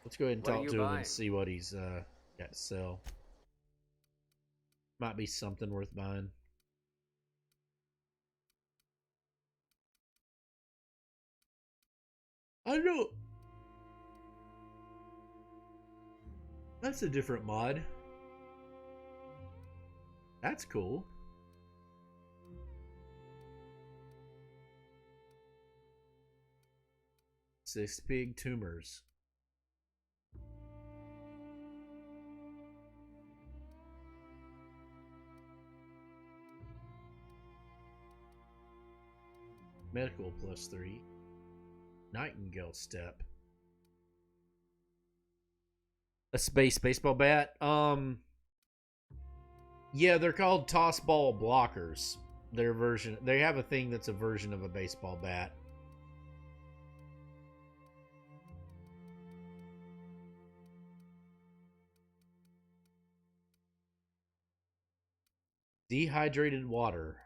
Let's go ahead and What are talk you to him buying? and see what he's got to sell. Might be something worth buying. I don't know. That's a different mod. That's cool. Six big tumors. Medical +3. Nightingale step. A space baseball bat. Yeah, they're called toss ball blockers. Their version. They have a thing that's a version of a baseball bat. Dehydrated water.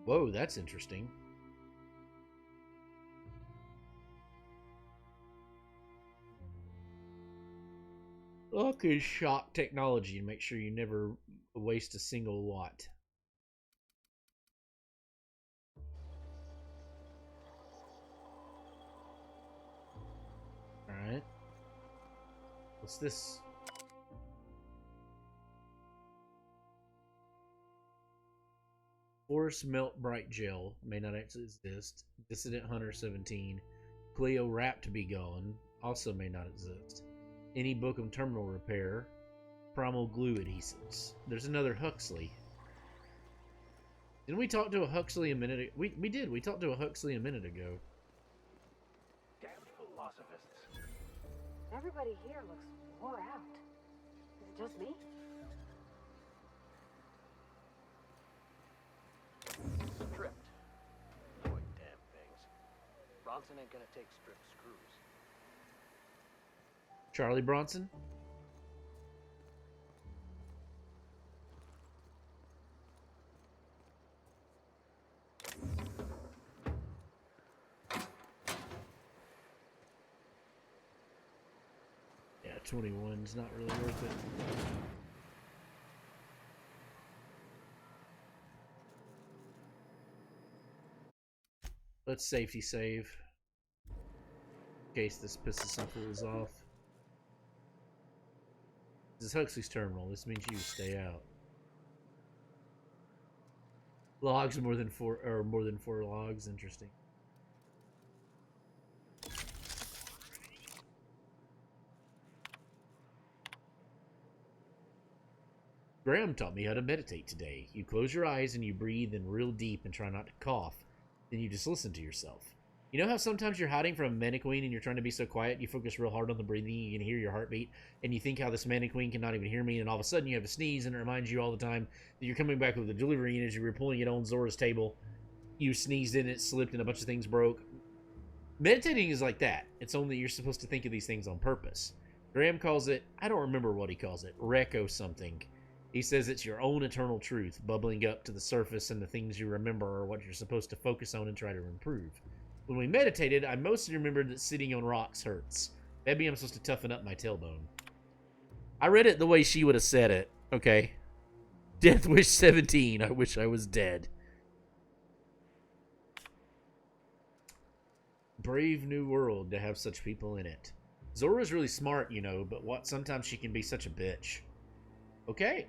Whoa, that's interesting. Look at shock technology to make sure you never waste a single watt. Alright. What's this? Force Melt Bright Gel may not actually exist. Dissident Hunter 17. Cleo Wrap to be gone also may not exist. Any Bookham Terminal Repair. Primal Glue Adhesives. There's another Huxley. Didn't we talk to a Huxley a minute ago? We did. We talked to a Huxley a minute ago. Damn philosophists. Everybody here looks wore out. Is it just me? Stripped. Annoying damn things. Bronson ain't gonna take stripped screws. Charlie Bronson? Yeah, 21's not really worth it. Let's safety save. In case this pisses some fools off. This is Huxley's terminal. This means you stay out. Logs more than four logs. Interesting. Graham taught me how to meditate today. You close your eyes and you breathe in real deep and try not to cough. Then you just listen to yourself. You know how sometimes you're hiding from a manic queen and you're trying to be so quiet, you focus real hard on the breathing, you can hear your heartbeat, and you think how this manic queen cannot even hear me, and all of a sudden you have a sneeze, and it reminds you all the time that you're coming back with the delivery, and as you were pulling it on Zora's table, you sneezed in it, slipped, and a bunch of things broke. Meditating is like that. It's only you're supposed to think of these things on purpose. Graham calls it, I don't remember what he calls it, Reco something. He says it's your own eternal truth, bubbling up to the surface, and the things you remember are what you're supposed to focus on and try to improve. When we meditated, I mostly remembered that sitting on rocks hurts. Maybe I'm supposed to toughen up my tailbone. I read it the way she would have said it. Okay. Death Wish 17. I wish I was dead. Brave new world to have such people in it. Zora's really smart, you know, but sometimes she can be such a bitch. Okay.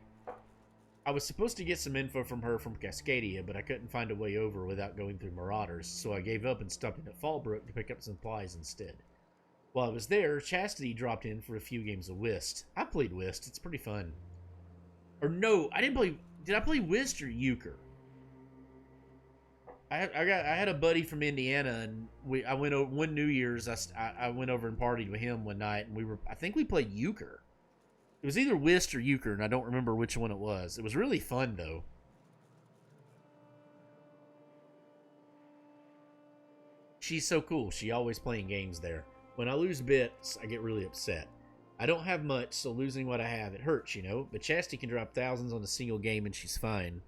I was supposed to get some info from her from Cascadia, but I couldn't find a way over without going through Marauders, so I gave up and stopped in at Fallbrook to pick up some supplies instead. While I was there, Chastity dropped in for a few games of Whist. I played Whist. It's pretty fun. Or no, I didn't play... Did I play Whist or Euchre? I had a buddy from Indiana, and I went over one New Year's. I went over and partied with him one night, and I think we played Euchre. It was either Whist or Euchre, and I don't remember which one it was. It was really fun, though. She's so cool. She always playing games there. When I lose bits, I get really upset. I don't have much, so losing what I have, it hurts, you know? But Chastity can drop thousands on a single game, and she's fine.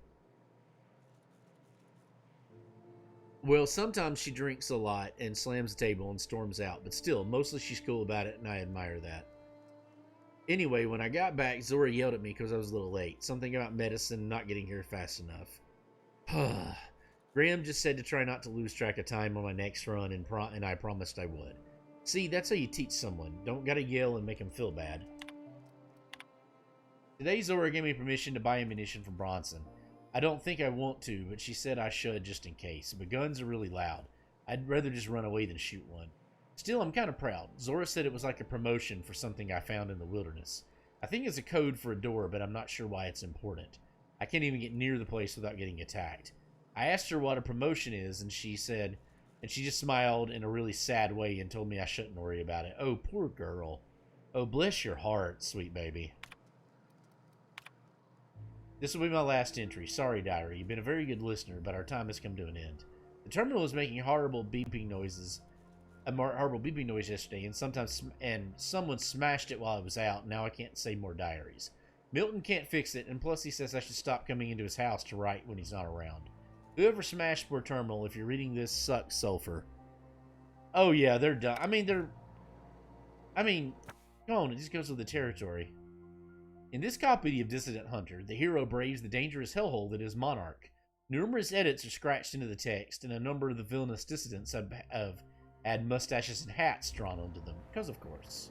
Well, sometimes she drinks a lot and slams the table and storms out, but still, mostly she's cool about it, and I admire that. Anyway, when I got back, Zora yelled at me because I was a little late. Something about medicine not getting here fast enough. Graham just said to try not to lose track of time on my next run, and I promised I would. See, that's how you teach someone. Don't gotta yell and make them feel bad. Today, Zora gave me permission to buy ammunition from Bronson. I don't think I want to, but she said I should just in case. But guns are really loud. I'd rather just run away than shoot one. Still, I'm kind of proud. Zora said it was like a promotion for something I found in the wilderness. I think it's a code for a door, but I'm not sure why it's important. I can't even get near the place without getting attacked. I asked her what a promotion is, and she just smiled in a really sad way and told me I shouldn't worry about it. Oh, poor girl. Oh, bless your heart, sweet baby. This will be my last entry. Sorry, Diary. You've been a very good listener, but our time has come to an end. The terminal was making horrible beeping noises. A horrible beeping noise yesterday, and someone smashed it while I was out. Now I can't say more diaries. Milton can't fix it, and plus he says I should stop coming into his house to write when he's not around. Whoever smashed poor terminal, if you're reading this, sucks, Sulfur. Oh yeah, they're done. I mean, come on, it just goes with the territory. In this copy of Dissident Hunter, the hero braves the dangerous hellhole that is Monarch. Numerous edits are scratched into the text, and a number of the villainous dissidents have had mustaches and hats drawn onto them, because of course.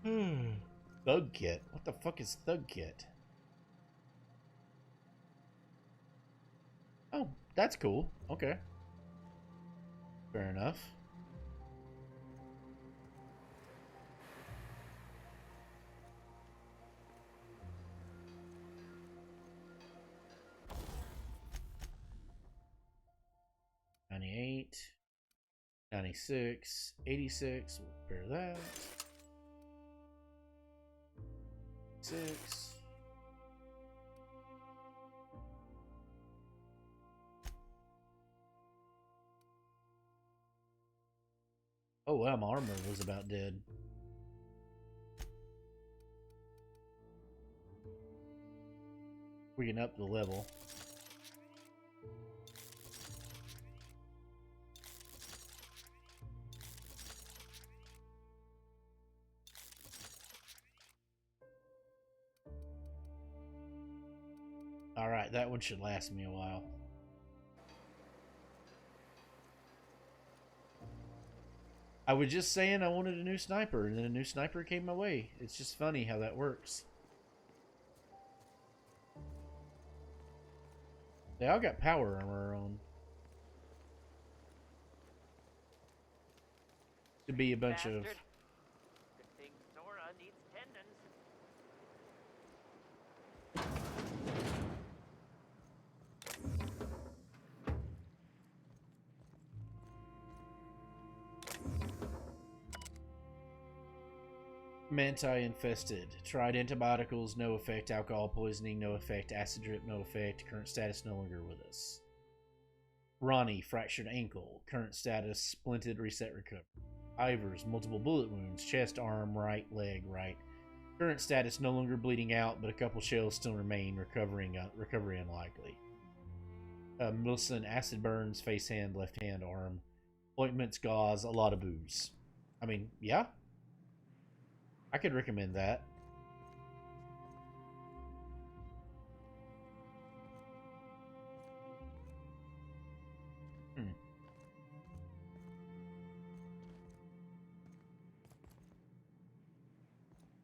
Thug Kit? What the fuck is Thug Kit? Oh, that's cool. Okay. Fair enough. $98, $96, $86. We'll repair that. 6. Oh wow, my armor was about dead. We can up the level. Alright, that one should last me a while. I was just saying I wanted a new sniper, and then a new sniper came my way. It's just funny how that works. They all got power armor on. To be a bunch of... Good thing Zora needs tendons. Manti infested. Tried antibioticals, no effect. Alcohol poisoning, no effect. Acid drip, no effect. Current status no longer with us. Ronnie, fractured ankle. Current status, splinted, reset, recover. Ivers, multiple bullet wounds. Chest, arm, right, leg, right. Current status no longer bleeding out, but a couple shells still remain. Recovery unlikely. Wilson, acid burns, face, hand, left hand, arm. Ointments, gauze, a lot of booze. I mean, yeah. I could recommend that.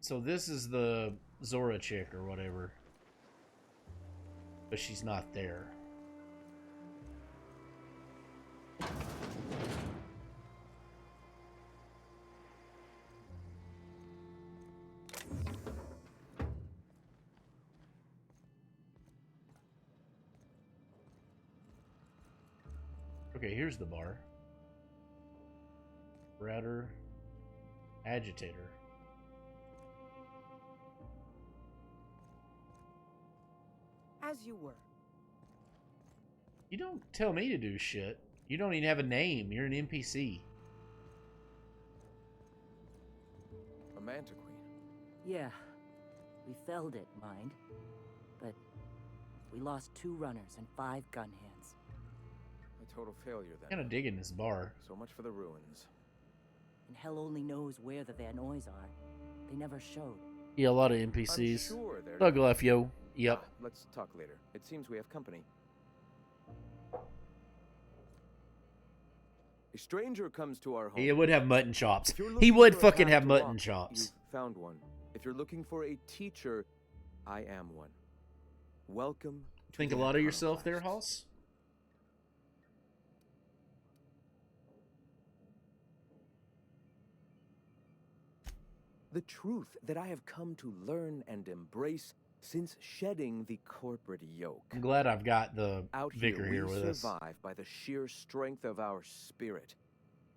So this is the Zora chick or whatever. But she's not there. Okay, here's the bar. Router. Agitator. As you were. You don't tell me to do shit. You don't even have a name. You're an NPC. A manta queen. Yeah. We felled it, mind. But we lost 2 runners and 5 gun hands. A total failure then. Kinda digging this bar. So much for the ruins. And hell only knows where the Van Noys are. They never showed. Yeah, a lot of NPCs. I'm sure they're... Thug life, yo. Yep. Let's talk later. It seems we have company. A stranger comes to our home. He would have mutton chops. He would fucking have mutton chops. You found one. If you're looking for a teacher, I am one. Welcome. Think a lot of yourself there, Hoss? The truth that I have come to learn and embrace since shedding the corporate yoke. I'm glad I've got the Out vicar here with we us. survive by the sheer strength of our spirit.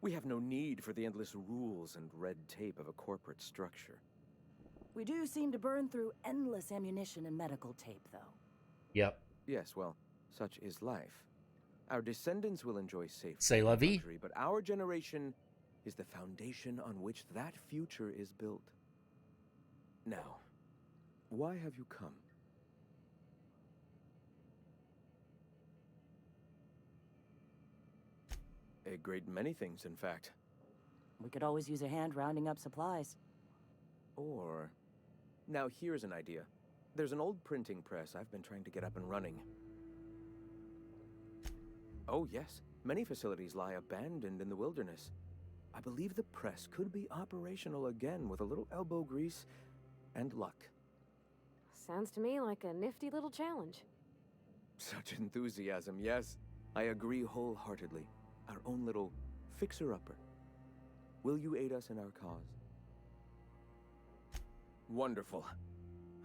We have no need for the endless rules and red tape of a corporate structure. We do seem to burn through endless ammunition and medical tape, though. Yep. Yes, well, such is life. Our descendants will enjoy safety C'est la vie. luxury, but our generation is the foundation on which that future is built. Now, why have you come? A great many things, in fact. We could always use a hand rounding up supplies. Or... Now here's an idea. There's an old printing press I've been trying to get up and running. Oh yes, many facilities lie abandoned in the wilderness. I believe the press could be operational again with a little elbow grease and luck. Sounds to me like a nifty little challenge. Such enthusiasm, yes. I agree wholeheartedly. Our own little fixer-upper. Will you aid us in our cause? Wonderful.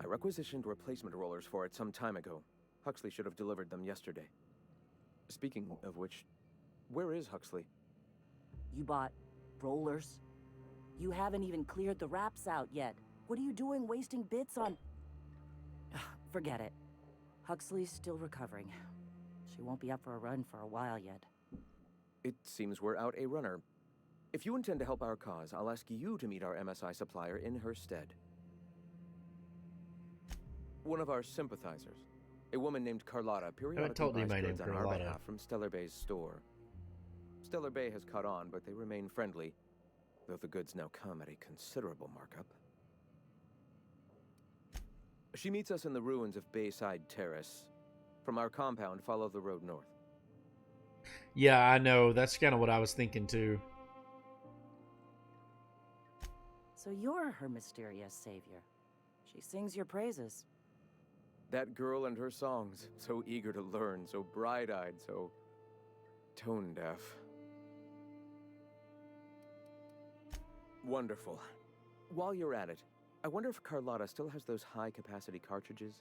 I requisitioned replacement rollers for it some time ago. Huxley should have delivered them yesterday. Speaking of which, where is Huxley? You bought rollers? You haven't even cleared the wraps out yet. What are you doing wasting bits on... Forget it. Huxley's still recovering. She won't be up for a run for a while yet. It seems we're out a runner. If you intend to help our cause, I'll ask you to meet our MSI supplier in her stead. One of our sympathizers, a woman named Carlotta, periodically told you buys my name, goods on our Carlotta. behalf from Stellar Bay's store. Stellar Bay has caught on, but they remain friendly, though the goods now come at a considerable markup. She meets us in the ruins of Bayside Terrace, From our compound, follow the road north. Yeah, I know. That's kind of what I was thinking too. So you're her mysterious savior. She sings your praises. That girl and her songs, so eager to learn, so bright-eyed, so tone-deaf. Wonderful. While you're at it, I wonder if Carlotta still has those high-capacity cartridges?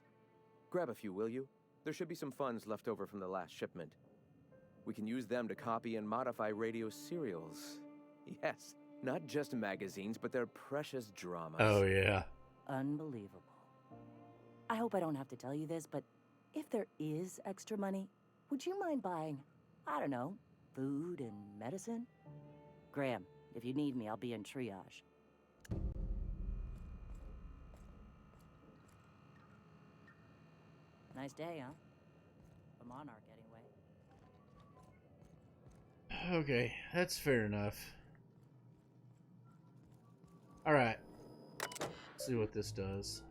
Grab a few, will you? There should be some funds left over from the last shipment. We can use them to copy and modify radio serials. Yes, not just magazines, but their precious dramas. Oh, yeah. Unbelievable. I hope I don't have to tell you this, but if there is extra money, would you mind buying, I don't know, food and medicine? Graham, if you need me, I'll be in triage. Nice day, huh? A monarch, anyway. Okay, that's fair enough. Alright. Let's see what this does.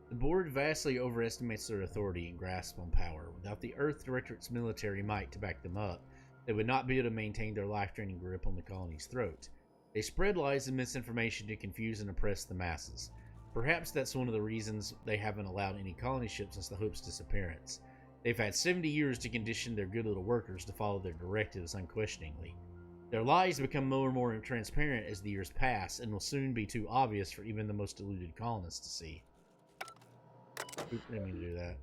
The board vastly overestimates their authority and grasp on power. Without the Earth Directorate's military might to back them up, they would not be able to maintain their life-draining grip on the colony's throat. They spread lies and misinformation to confuse and oppress the masses. Perhaps that's one of the reasons they haven't allowed any colony ships since the Hope's disappearance. They've had 70 years to condition their good little workers to follow their directives unquestioningly. Their lies become more and more transparent as the years pass, and will soon be too obvious for even the most deluded colonists to see. Oop, didn't mean to do that.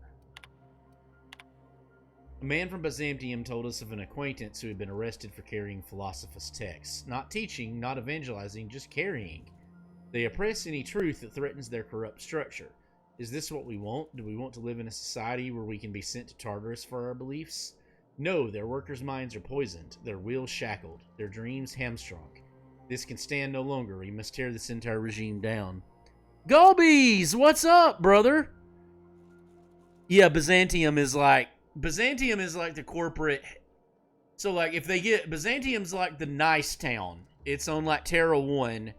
A man from Byzantium told us of an acquaintance who had been arrested for carrying Philosophus texts. Not teaching, not evangelizing, just carrying. They oppress any truth that threatens their corrupt structure. Is this what we want? Do we want to live in a society where we can be sent to Tartarus for our beliefs? No, their workers' minds are poisoned, their wills shackled, their dreams hamstrung. This can stand no longer. We must tear this entire regime down. Golbies! What's up, brother? Yeah, Byzantium is like the corporate. So like if they get Byzantium's like the nice town. It's on like Terra 1,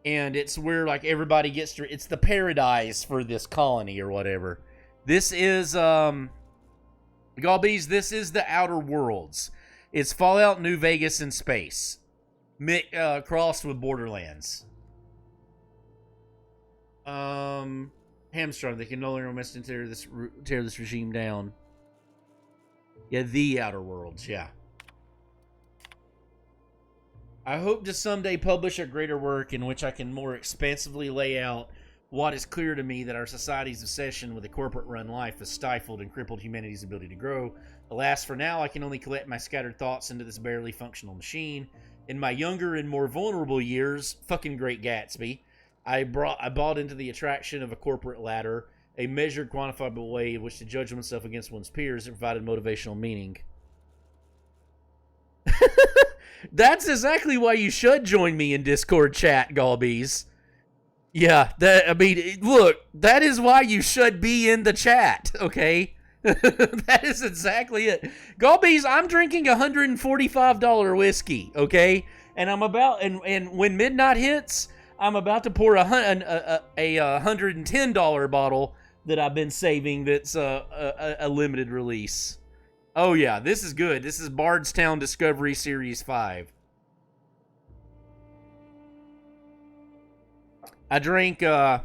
and it's where like everybody gets to, it's the paradise for this colony or whatever. This is Golbies, this is the Outer Worlds. It's Fallout New Vegas in space. Crossed with Borderlands. Hamstrung. They can no longer mess and tear this regime down. Yeah, the Outer Worlds, yeah. I hope to someday publish a greater work in which I can more expansively lay out what is clear to me that our society's obsession with a corporate-run life has stifled and crippled humanity's ability to grow. Alas, for now, I can only collect my scattered thoughts into this barely functional machine. In my younger and more vulnerable years, fucking Great Gatsby, I bought into the attraction of a corporate ladder, a measured, quantifiable way in which to judge oneself against one's peers that provided motivational meaning. That's exactly why you should join me in Discord chat, Golbies. Yeah, look, that is why you should be in the chat, okay? That is exactly it. Golbies, I'm drinking $145 whiskey, okay? And and when midnight hits, I'm about to pour a $110 bottle that I've been saving that's a limited release. Oh yeah, this is good. This is Bardstown Discovery Series 5. I drink, oh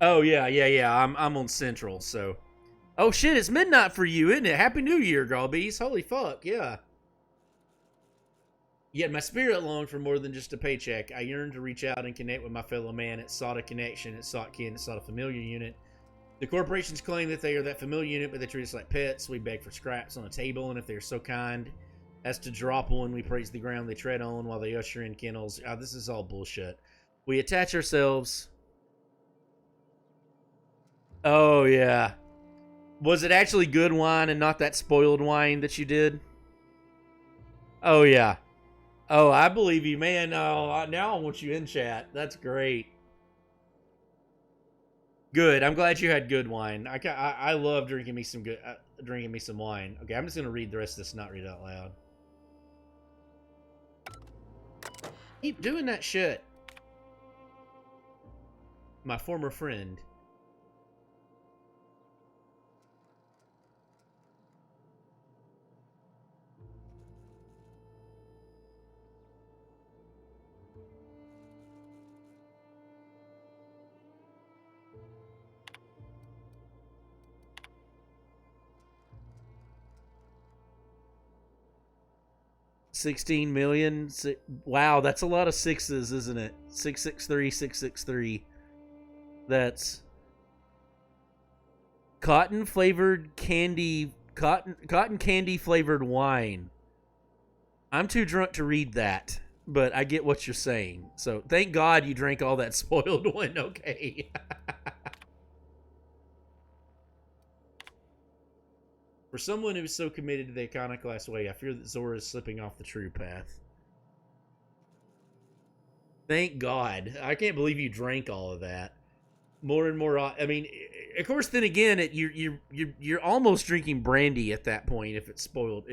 yeah, I'm on Central, so. Oh shit, it's midnight for you, isn't it? Happy New Year, Golbies. Holy fuck, yeah. Yet my spirit longed for more than just a paycheck. I yearned to reach out and connect with my fellow man. It sought a connection, it sought kin, it sought a familiar unit. The corporations claim that they are that familiar unit, but they treat us like pets. We beg for scraps on a table, and if they are so kind as to drop one, we praise the ground they tread on while they usher in kennels. This is all bullshit. We attach ourselves. Oh, yeah. Was it actually good wine and not that spoiled wine that you did? Oh, yeah. Oh, I believe you, man. Oh, now I want you in chat. That's great. Good. I'm glad you had good wine. I love drinking me some wine. Okay, I'm just gonna read the rest of this, not read it out loud. Keep doing that shit. My former friend. $16 million. Wow, that's a lot of sixes, isn't it? 663, 663. That's cotton candy flavored wine. I'm too drunk to read that, but I get what you're saying. So thank God you drank all that spoiled one. Okay. For someone who's so committed to the iconoclast way, I fear that Zora is slipping off the true path. Thank God. I can't believe you drank all of that. More and more. I mean, of course. Then again, you're almost drinking brandy at that point if it's spoiled.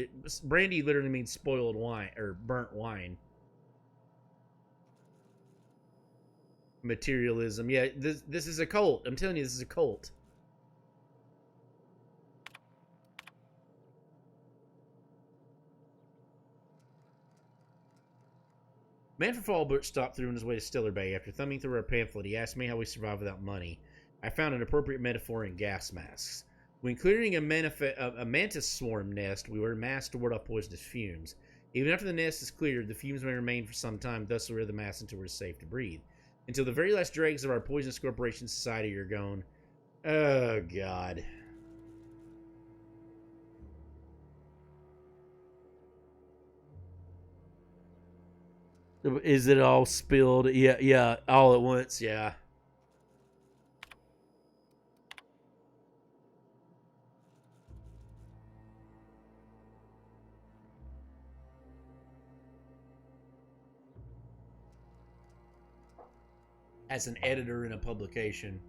Brandy literally means spoiled wine or burnt wine. Materialism. Yeah, this is a cult. I'm telling you, this is a cult. Man from Fallbrook stopped through on his way to Stiller Bay. After thumbing through our pamphlet, he asked me how we survive without money. I found an appropriate metaphor in gas masks. When clearing a mantis swarm nest, we wear masks to ward off poisonous fumes. Even after the nest is cleared, the fumes may remain for some time, thus we wear the mask until we're safe to breathe. Until the very last dregs of our poisonous corporation society are gone. Oh, God. Is it all spilled? Yeah, all at once, yeah. As an editor in a publication.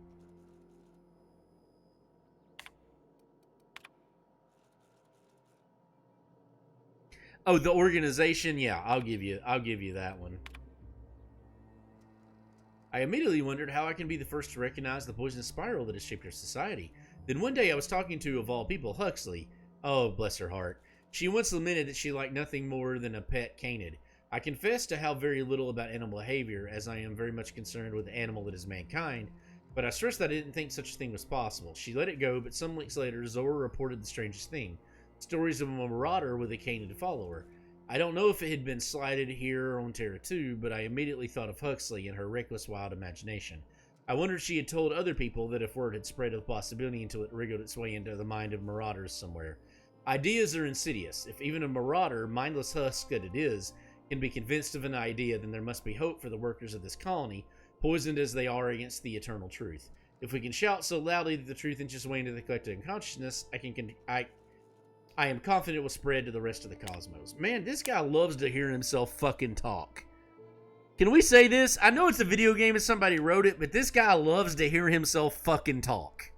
Oh, the organization? Yeah, I'll give you that one. I immediately wondered how I can be the first to recognize the poisonous spiral that has shaped our society. Then one day I was talking to, of all people, Huxley. Oh, bless her heart. She once lamented that she liked nothing more than a pet canid. I confess to how very little about animal behavior, as I am very much concerned with the animal that is mankind, but I stressed that I didn't think such a thing was possible. She let it go, but some weeks later, Zora reported the strangest thing. Stories of a marauder with a canid follower. I don't know if it had been slighted here on Terra 2, but I immediately thought of Huxley and her reckless, wild imagination. I wondered if she had told other people that if word had spread of the possibility until it wriggled its way into the mind of marauders somewhere. Ideas are insidious. If even a marauder, mindless husk that it is, can be convinced of an idea, then there must be hope for the workers of this colony, poisoned as they are against the eternal truth. If we can shout so loudly that the truth inches away into the collective consciousness, I am confident it will spread to the rest of the cosmos. Man, this guy loves to hear himself fucking talk. Can we say this? I know it's a video game and somebody wrote it, but this guy loves to hear himself fucking talk.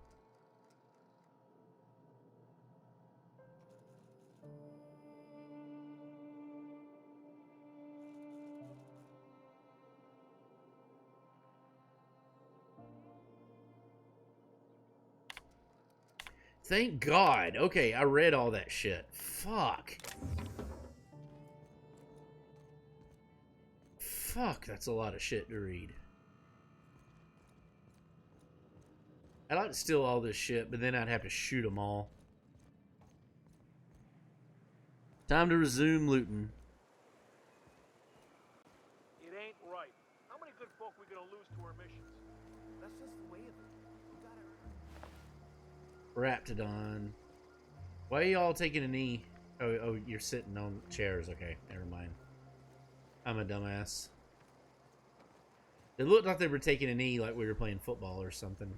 Thank God. Okay, I read all that shit. Fuck. Fuck, that's a lot of shit to read. I'd like to steal all this shit, but then I'd have to shoot them all. Time to resume looting. It ain't right. How many good folk we gonna lose to our missions? That's just the way of it. Raptidon. Why are y'all taking a knee? Oh, you're sitting on chairs. Okay, never mind. I'm a dumbass. It looked like they were taking a knee like we were playing football or something.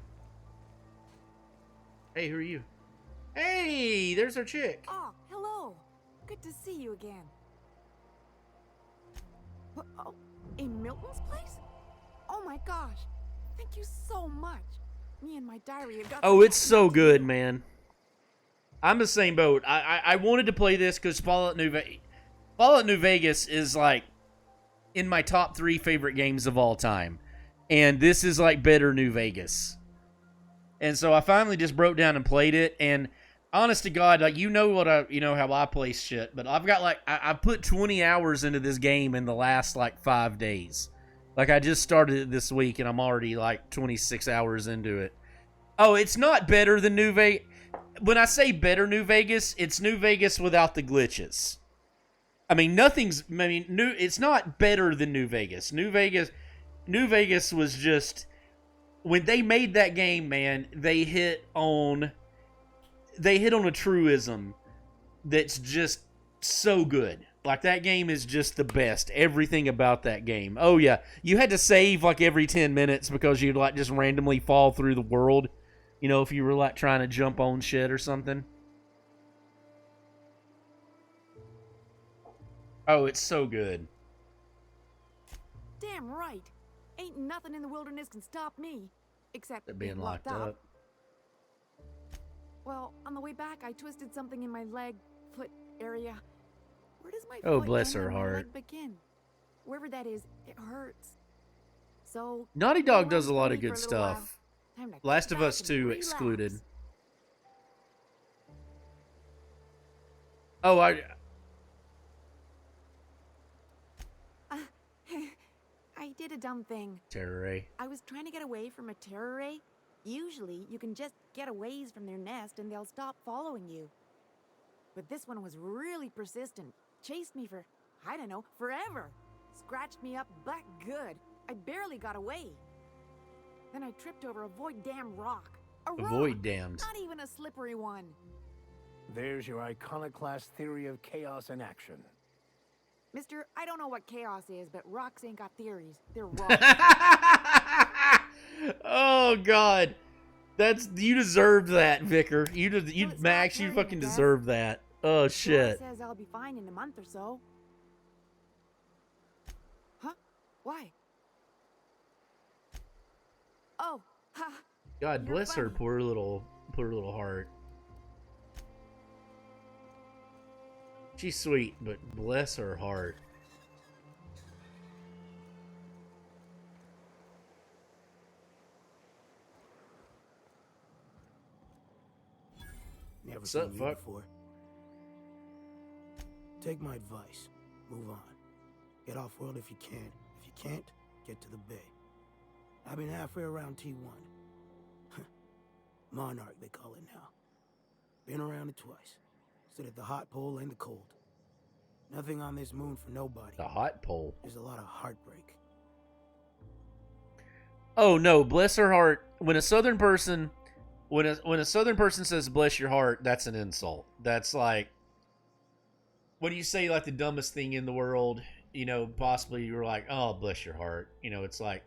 Hey, who are you? Hey, there's our chick. Oh, hello. Good to see you again. Oh, in Milton's place? Oh my gosh. Thank you so much. Me and my diary have got... Oh, it's so good, man. I'm the same boat. I wanted to play this because Fallout New Vegas is like in my top 3 favorite games of all time. and this is like better New Vegas. And so I finally just broke down and played it, and honest to God, like, you know how I play shit, but I've got like I put 20 hours into this game in the last like 5 days. Like, I just started it this week and I'm already like 26 hours into it. Oh, it's not better than New Vegas. When I say better New Vegas, it's New Vegas without the glitches. I mean, it's not better than New Vegas. New Vegas was just, when they made that game, man, they hit on a truism that's just so good. Like, that game is just the best. Everything about that game. Oh yeah, you had to save like every 10 minutes because you'd like just randomly fall through the world, you know, if you were like trying to jump on shit or something. Oh, it's so good. Damn right. Ain't nothing in the wilderness can stop me. Except being locked up. Well, on the way back, I twisted something in my leg, foot area. Where does my Oh, foot bless end her and my heart. leg begin? Wherever that is, it hurts. So Naughty Dog does a lot of for a good little while. stuff. Time to Last kick of back Us and 2 relax. excluded. Oh, I did a dumb thing. Terror Ray. I was trying to get away from a terror ray. Usually, you can just get a ways from their nest and they'll stop following you. But this one was really persistent. Chased me for, I don't know, forever. Scratched me up but good. I barely got away. Then I tripped over a void damn rock. A rock! Void damned. Not even a slippery one. There's your iconoclast theory of chaos in action. Mister, I don't know what chaos is, but rocks ain't got theories. They're rocks. Oh God, you deserved that, Vicar. Max, you fucking deserve that. Oh shit. Says I'll be fine in a month or so. Huh? Why? Oh, ha. God bless her, poor little heart. She's sweet, but bless her heart. Never What's seen up, you fuck? before. Take my advice. Move on. Get off world if you can. If you can't, get to the bay. I've been halfway around T1. Monarch, they call it now. Been around it twice. Stood at the hot pole and the cold. Nothing on this moon for nobody. The hot pole. There's a lot of heartbreak. Oh no, bless her heart. When a southern person says bless your heart, that's an insult. That's like, what do you say, like the dumbest thing in the world? You know, possibly you're like, oh, bless your heart. You know, it's like,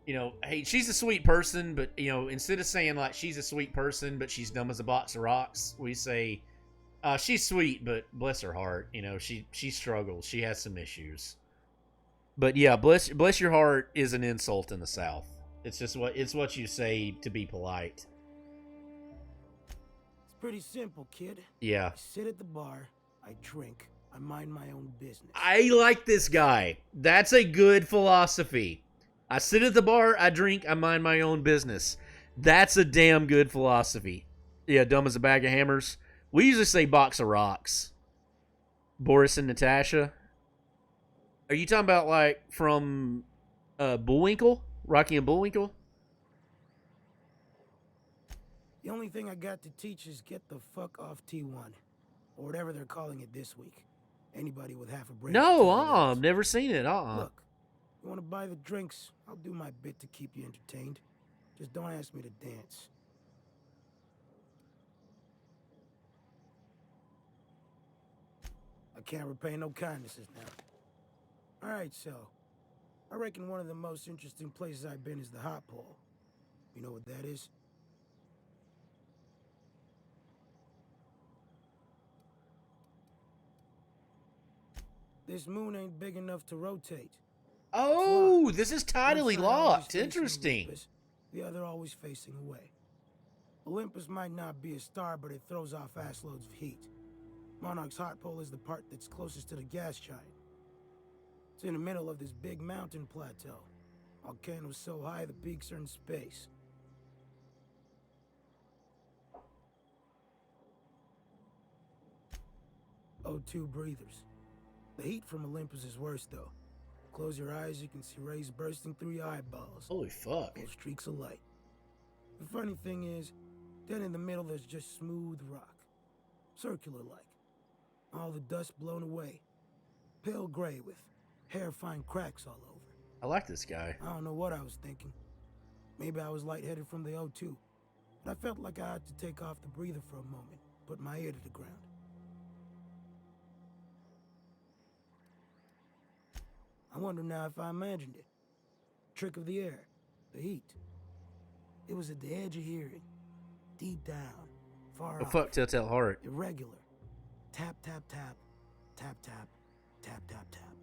you know, hey, she's a sweet person, but, you know, instead of saying like she's a sweet person, but she's dumb as a box of rocks, we say, she's sweet, but bless her heart. You know, she struggles. She has some issues. But yeah, bless your heart is an insult in the South. It's just what you say to be polite. It's pretty simple, kid. Yeah. I sit at the bar, I drink, I mind my own business. I like this guy. That's a good philosophy. I sit at the bar, I drink, I mind my own business. That's a damn good philosophy. Yeah, dumb as a bag of hammers. We usually say box of rocks. Boris and Natasha. Are you talking about like from Bullwinkle? Rocky and Bullwinkle? The only thing I got to teach is get the fuck off T1. Or whatever they're calling it this week. Anybody with half a brain. No, I've never seen it. Look, you want to buy the drinks? I'll do my bit to keep you entertained. Just don't ask me to dance. I can't repay no kindnesses now. Alright, so. I reckon one of the most interesting places I've been is the hot pole. You know what that is? This moon ain't big enough to rotate. Oh, this is tidally One side always locked. facing Interesting. Olympus, the other always facing away. Olympus might not be a star, but it throws off ass loads of heat. Monarch's hot pole is the part that's closest to the gas giant. It's in the middle of this big mountain plateau. Volcano's so high the peaks are in space. O2 breathers. The heat from Olympus is worse, though. Close your eyes, you can see rays bursting through your eyeballs. Holy fuck. Those streaks of light. The funny thing is, then in the middle there's just smooth rock. Circular-like. All the dust blown away. Pale gray with hair-fine cracks all over. I like this guy. I don't know what I was thinking. Maybe I was lightheaded from the O2. But I felt like I had to take off the breather for a moment, put my ear to the ground. I wonder now if I imagined it. Trick of the air, the heat. It was at the edge of hearing, deep down, far Oh, off. fuck Telltale Heart. Irregular. Tap, tap, tap, tap, tap, tap, tap, tap.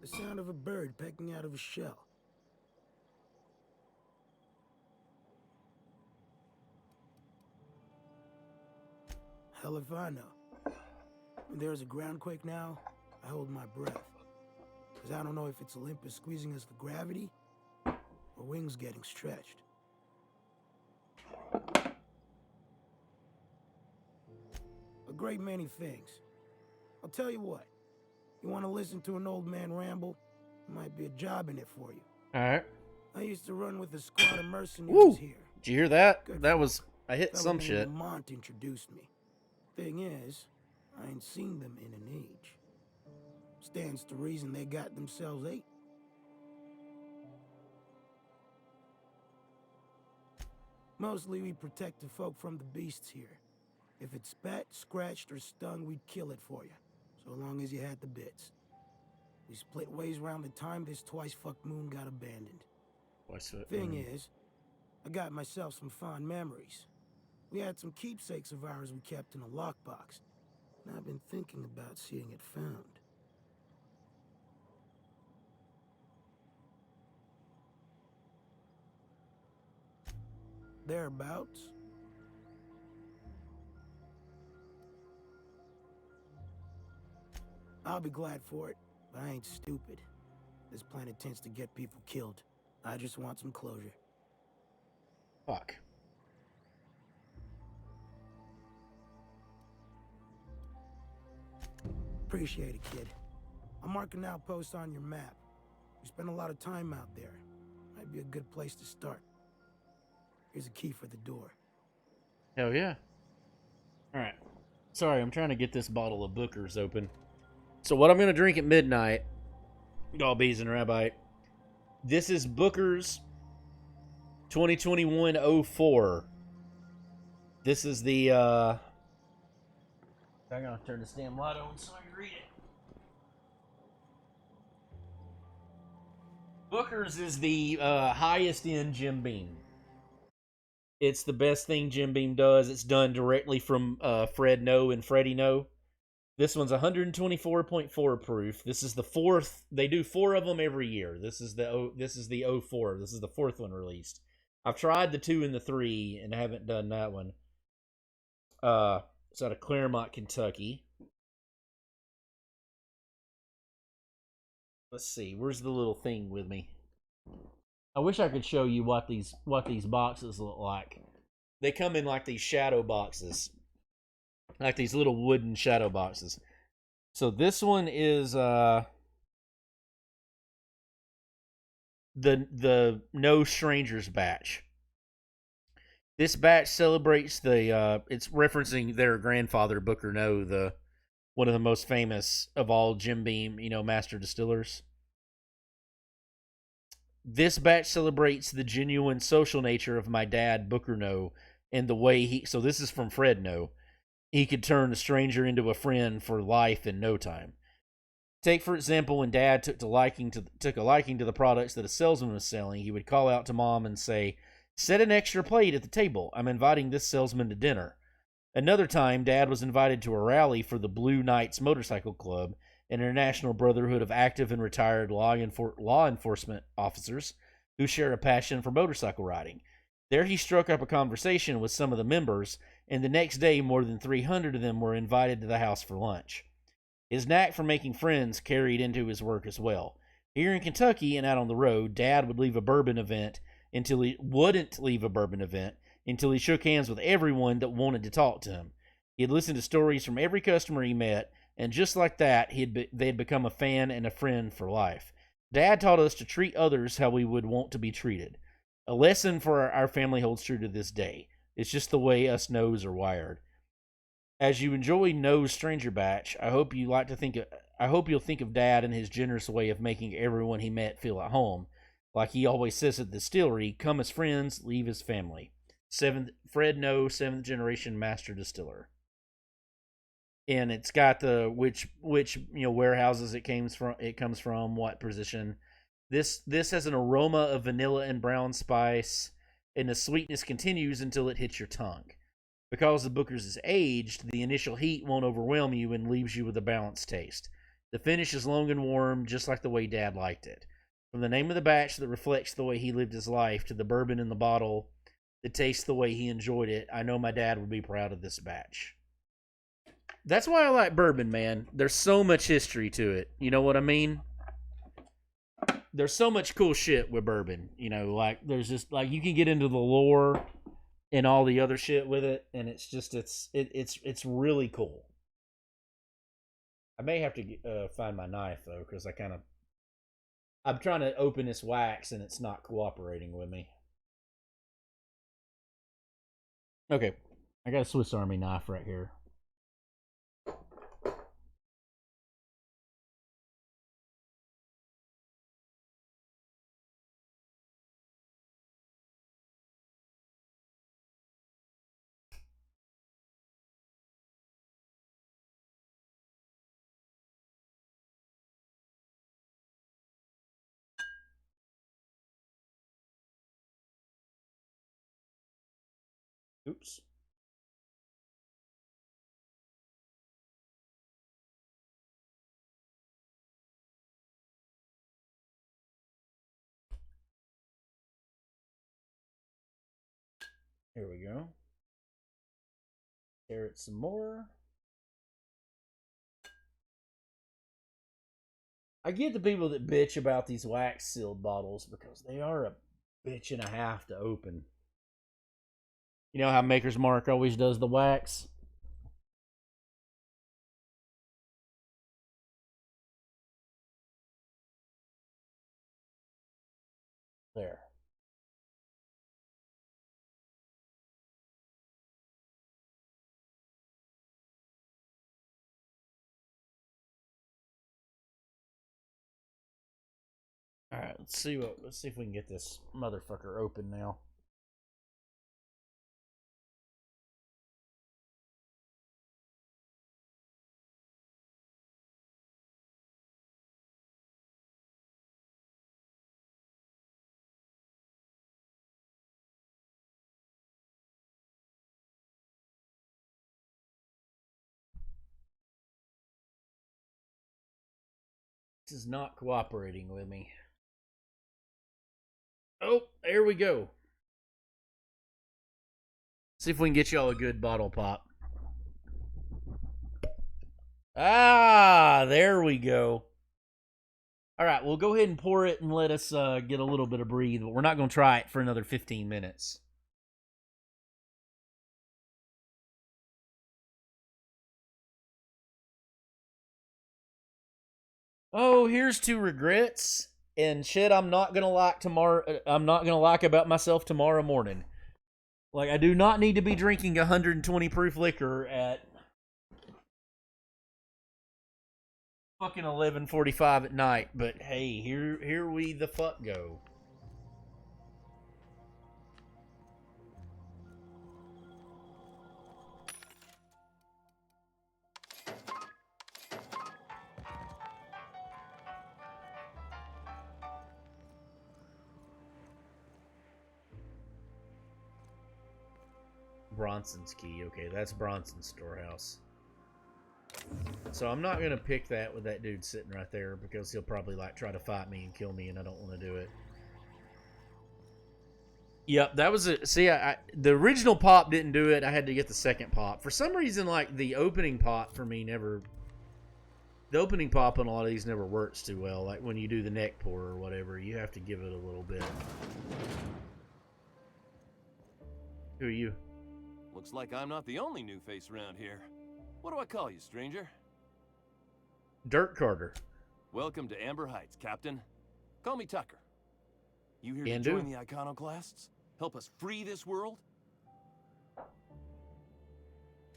The sound of a bird pecking out of a shell. Hell if I know. When there's a groundquake now, I hold my breath. Because I don't know if it's Olympus squeezing us for gravity, or wings getting stretched. A great many things. I'll tell you what. You want to listen to an old man ramble? There might be a job in it for you. Alright. I used to run with a squad of mercenaries Woo! here. Did you hear that? Good That folk. was... I hit Fella some named shit. Lamont introduced me. Thing is, I ain't seen them in an age. Stands to reason they got themselves ate. Mostly we protect the folk from the beasts here. If it spat, scratched, or stung, we'd kill it for you. So long as you had the bits. We split ways around the time this twice-fucked moon got abandoned. Thing is, I got myself some fond memories. We had some keepsakes of ours we kept in a lockbox. And I've been thinking about seeing it found. Thereabouts. I'll be glad for it, but I ain't stupid. This planet tends to get people killed. I just want some closure. Fuck. Appreciate it, kid. I'll mark an outpost on your map. We spend a lot of time out there. Might be a good place to start. Here's a key for the door. Hell yeah. Alright. Sorry, I'm trying to get this bottle of Booker's open. So what I'm going to drink at midnight, all bees and rabbi, this is Booker's 2021-04. This is the, I'm going to turn this damn light on so I can read it. Booker's is the highest end Jim Beam. It's the best thing Jim Beam does. It's done directly from Fred No and Freddie No. This one's 124.4 proof. This is the fourth. They do 4 of them every year. This is the 04. This is the 4th one released. I've tried the 2 and the 3 and haven't done that one. It's out of Claremont, Kentucky. Let's see. Where's the little thing with me? I wish I could show you what these boxes look like. They come in like these shadow boxes. Like these little wooden shadow boxes. So this one is the No Strangers batch. This batch celebrates the it's referencing their grandfather Booker No, one of the most famous of all Jim Beam, master distillers. This batch celebrates the genuine social nature of my dad, Booker No, and the way so this is from Fred No. He could turn a stranger into a friend for life in no time. Take, for example, when Dad took a liking to the products that a salesman was selling, he would call out to Mom and say, "Set an extra plate at the table. I'm inviting this salesman to dinner." Another time, Dad was invited to a rally for the Blue Knights Motorcycle Club, an international brotherhood of active and retired law enforcement officers who share a passion for motorcycle riding. There he struck up a conversation with some of the members, and the next day more than 300 of them were invited to the house for lunch. His knack for making friends carried into his work as well. Here in Kentucky and out on the road, Dad would leave a bourbon event until he wouldn't leave a bourbon event until he shook hands with everyone that wanted to talk to him. He'd listen to stories from every customer he met, and just like that, they'd become a fan and a friend for life. Dad taught us to treat others how we would want to be treated. A lesson for our family holds true to this day. It's just the way us Noes are wired. As you enjoy Noes Stranger Batch, I hope you'll think of Dad and his generous way of making everyone he met feel at home. Like he always says at the distillery, come as friends, leave as family. Fred Noe, 7th generation master distiller. And it's got the which warehouses it comes from, what position. This has an aroma of vanilla and brown spice, and the sweetness continues until it hits your tongue. Because the Booker's is aged, the initial heat won't overwhelm you and leaves you with a balanced taste. The finish is long and warm, just like the way Dad liked it. From the name of the batch that reflects the way he lived his life to the bourbon in the bottle that tastes the way he enjoyed it, I know my dad would be proud of this batch. That's why I like bourbon, man. There's so much history to it. You know what I mean? There's so much cool shit with bourbon. Like there's just like you can get into the lore and all the other shit with it, and it's just it's really cool. I may have to find my knife though, because I'm trying to open this wax and it's not cooperating with me. Okay, I got a Swiss Army knife right here. Oops. Here we go. Tear it some more. I get the people that bitch about these wax sealed bottles because they are a bitch and a half to open. You know how Maker's Mark always does the wax? There. All right, let's see if we can get this motherfucker open now. This is not cooperating with me. Oh, there we go. See if we can get y'all a good bottle pop. Ah, there we go. All right, we'll go ahead and pour it and let us get a little bit of breathe, but we're not going to try it for another 15 minutes. Oh, here's to regrets and shit I'm not gonna like tomorrow. I'm not gonna like about myself tomorrow morning. Like, I do not need to be drinking 120 proof liquor at fucking 11:45 at night. But hey, here we the fuck go. Bronson's key. Okay, that's Bronson's storehouse. So I'm not going to pick that with that dude sitting right there because he'll probably like try to fight me and kill me, and I don't want to do it. Yep, that was it. See, the original pop didn't do it. I had to get the second pop. For some reason, like, the opening pop for me never The opening pop on a lot of these never works too well. Like when you do the neck pour or whatever, you have to give it a little bit. Who are you? Looks like I'm not the only new face around here. What do I call you, stranger? Dirt Carter. Welcome to Amber Heights, Captain. Call me Tucker. You here Can to do. join the Iconoclasts? Help us free this world?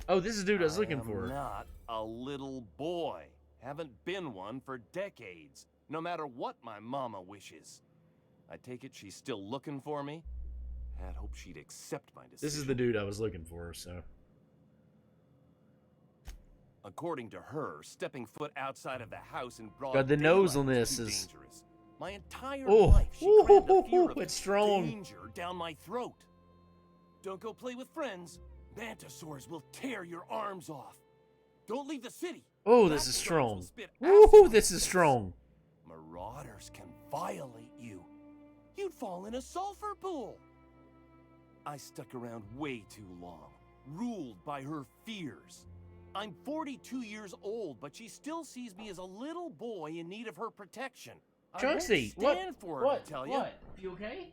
Oh, this is the dude I was looking for. I'm not a little boy. Haven't been one for decades, no matter what my mama wishes. I take it she's still looking for me? Had hoped she'd accept my decision. This is the dude I was looking for, so. According to her, stepping foot outside of the house in broad God, the nose on daylight this too is... dangerous. My entire Oh, life she crammed a fear of it's strong. danger down my throat. Don't go play with friends. Mantisaurs will tear your arms off. Don't leave the city. Oh, this is strong. Woohoo, this is strong. Marauders can violate you. You'd fall in a sulfur pool. I stuck around way too long, ruled by her fears. I'm 42 years old, but she still sees me as a little boy in need of her protection. I won't Chunksy, stand for her, I tell you. What? You okay?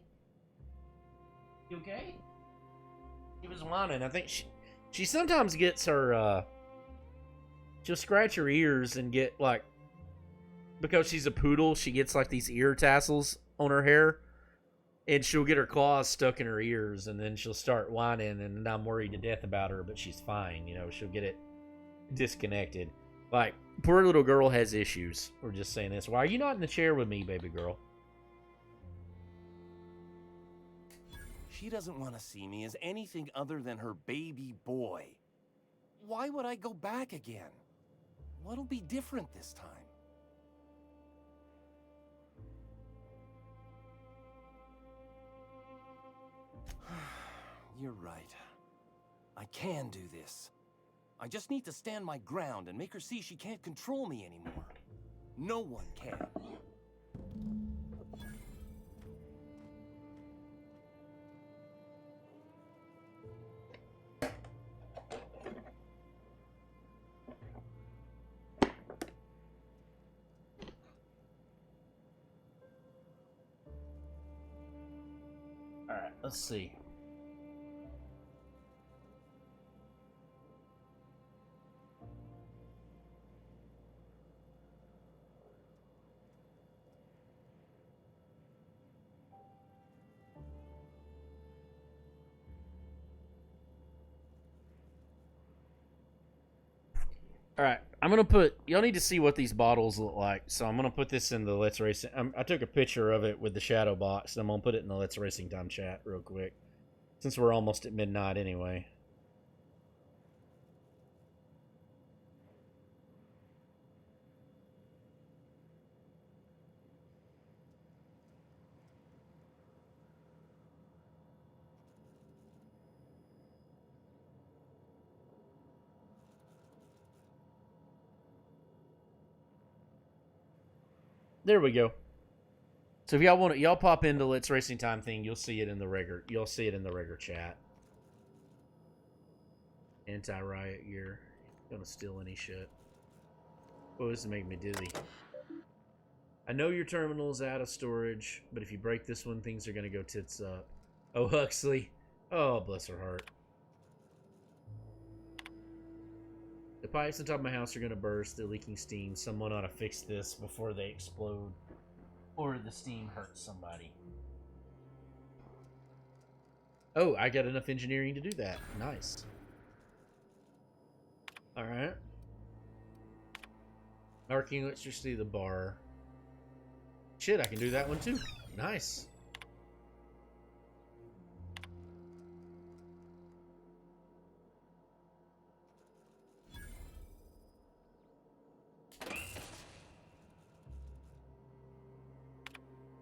You okay? He was whining. I think she sometimes gets her, she'll scratch her ears and get, like, because she's a poodle, she gets, like, these ear tassels on her hair. And she'll get her claws stuck in her ears, and then she'll start whining, and I'm worried to death about her, but she's fine, you know, she'll get it disconnected. Like, poor little girl has issues. We're just saying this. Why are you not in the chair with me, baby girl? She doesn't want to see me as anything other than her baby boy. Why would I go back again? What'll be different this time? You're right. I can do this. I just need to stand my ground and make her see she can't control me anymore. No one can. Alright, let's see. Alright, I'm going to put... Y'all need to see what these bottles look like, so I'm going to put this in the Let's Racing... I took a picture of it with the shadow box, and I'm going to put it in the Let's Racing Time chat real quick, since we're almost at midnight anyway. There we go. So if y'all want to, y'all pop into Let's Racing Time thing, you'll see it in the regular. You'll see it in the regular chat. Anti-riot gear. Gonna steal any shit. Oh, this is making me dizzy. I know your terminal is out of storage, but if you break this one, things are gonna go tits up. Oh, Huxley. Oh, bless her heart. The pipes on top of my house are going to burst. They're leaking steam. Someone ought to fix this before they explode. Or the steam hurts somebody. Oh, I got enough engineering to do that. Nice. Alright. Arcing electricity to the bar. Shit, I can do that one too. Nice.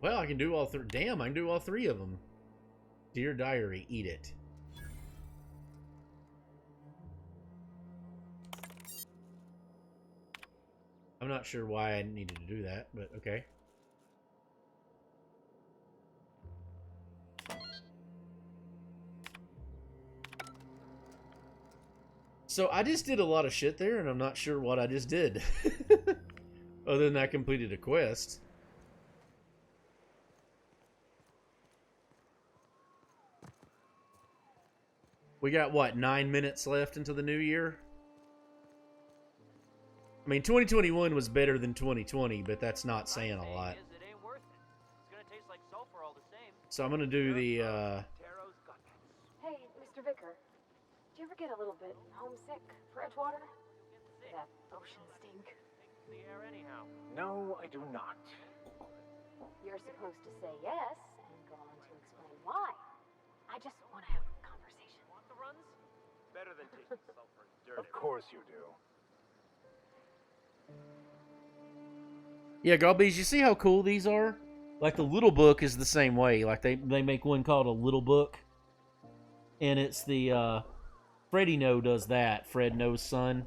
Well, I can do all three. Damn, I can do all three of them. Dear Diary, eat it. I'm not sure why I needed to do that, but okay. So I just did a lot of shit there, and I'm not sure what I just did. Other than I completed a quest. We got, what, 9 minutes left until the new year? I mean, 2021 was better than 2020, but that's not saying a lot. It ain't worth it. It's gonna taste like sulfur all the same. So I'm gonna do the, Hey, Mr. Vicker. Do you ever get a little bit homesick for Edgewater? That ocean stink. The air anyhow. No, I do not. You're supposed to say yes and go on to explain why. I just want to have a conversation. Want the runs? Better than tasting sulfur and dirt. Of course you do. yeah, Gobbies, you see how cool these are? Like, the little book is the same way. Like, they make one called a little book. And it's the, Freddy No does that. Fred No's son.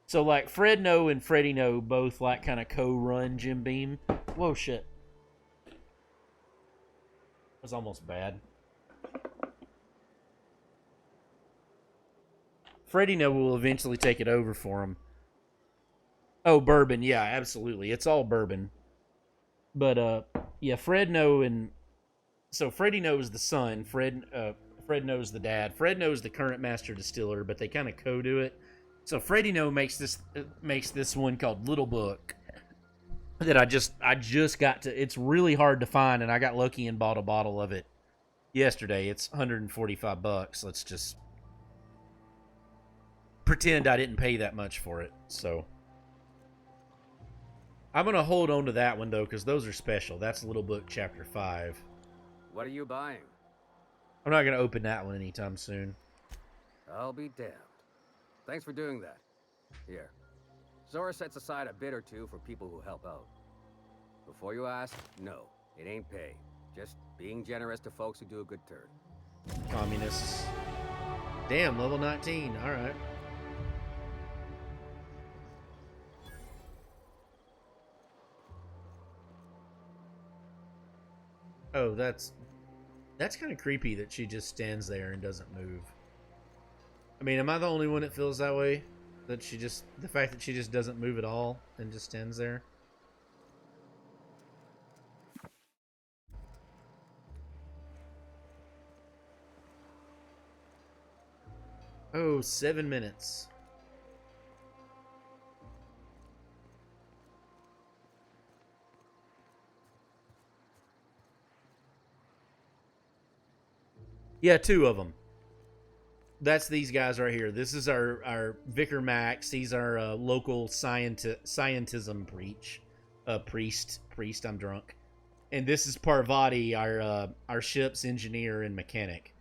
So, like, Fred No and Freddy No both, like, kind of co-run Jim Beam. Whoa, shit. That was almost bad. Freddy No will eventually take it over for him. Oh, bourbon. Yeah, absolutely. It's all bourbon. But, yeah, Fred No and... So, Freddy No is the son. Fred No's the dad. Fred No's the current master distiller, but they kind of co-do it. So, Freddy No makes this one called Little Book that I just got to... It's really hard to find, and I got lucky and bought a bottle of it yesterday. It's $145. Let's just pretend I didn't pay that much for it. So... I'm going to hold on to that one, though, because those are special. That's Little Book Chapter 5. What are you buying? I'm not going to open that one anytime soon. I'll be damned. Thanks for doing that. Here. Zora sets aside a bit or two for people who help out. Before you ask, no, it ain't pay. Just being generous to folks who do a good turn. Communists. Damn, level 19. All right. Oh, that's kind of creepy that she just stands there and doesn't move. I mean, am I the only one that feels that way? That the fact that she just doesn't move at all and just stands there? Oh, 7 minutes. Yeah, 2 of them. That's these guys right here. This is our Vicar Max. He's our local scientism priest. I'm drunk. And this is Parvati, our ship's engineer and mechanic.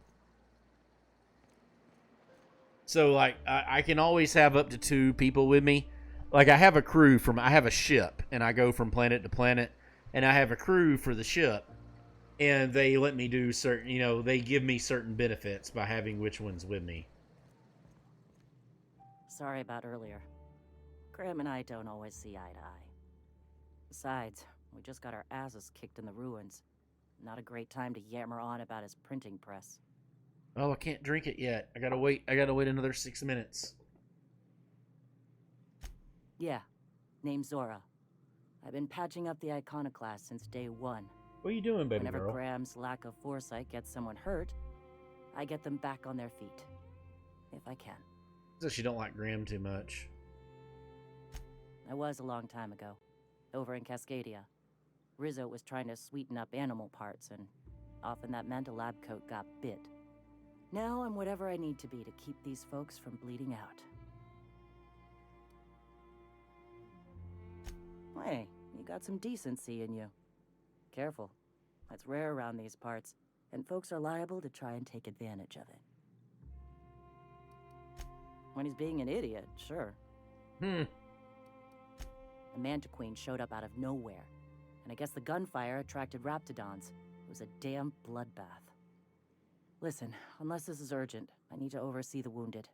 So, like, I can always have up to 2 people with me. Like, I have a ship, and I go from planet to planet, and I have a crew for the ship. And they let me do certain, they give me certain benefits by having which ones with me. Sorry about earlier. Graham and I don't always see eye to eye. Besides, we just got our asses kicked in the ruins. Not a great time to yammer on about his printing press. Oh, I can't drink it yet. I gotta wait another 6 minutes. Yeah, name's Zora. I've been patching up the iconoclast since day 1. What are you doing, baby Whenever girl? Graham's lack of foresight gets someone hurt, I get them back on their feet. If I can. So she don't like Graham too much. I was a long time ago. Over in Cascadia. Rizzo was trying to sweeten up animal parts, and often that meant a lab coat got bit. Now I'm whatever I need to be to keep these folks from bleeding out. Hey, you got some decency in you. Careful. That's rare around these parts, and folks are liable to try and take advantage of it. When he's being an idiot, sure. The Mantiqueen showed up out of nowhere, and I guess the gunfire attracted raptidons. It was a damn bloodbath. Listen, unless this is urgent, I need to oversee the wounded.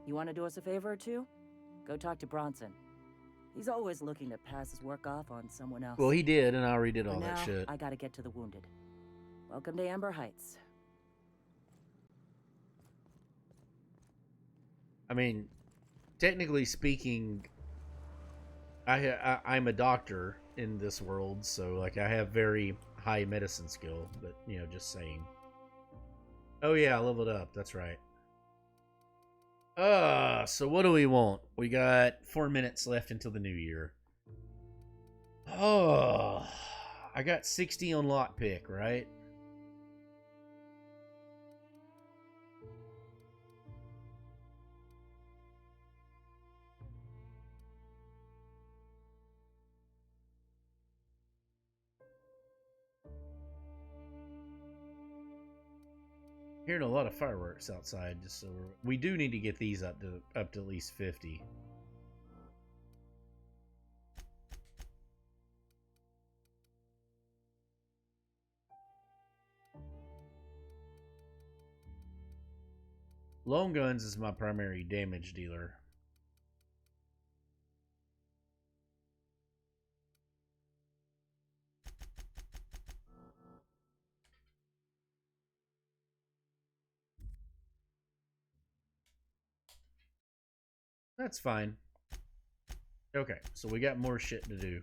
You want to do us a favor or two? Go talk to Bronson. He's always looking to pass his work off on someone else. Well, he did, and I already did all For that now, shit. I gotta get to the wounded. Welcome to Amber Heights. I mean, technically speaking, I'm a doctor in this world, so like I have very high medicine skill, but you know, just saying. Oh yeah, I leveled up, that's right. So what do we want? We got 4 minutes left until the new year. Oh, I got 60 on lockpick, right? Hearing a lot of fireworks outside, just so we do need to get these up to at least 50. Lone guns is my primary damage dealer. That's fine. Okay, so we got more shit to do.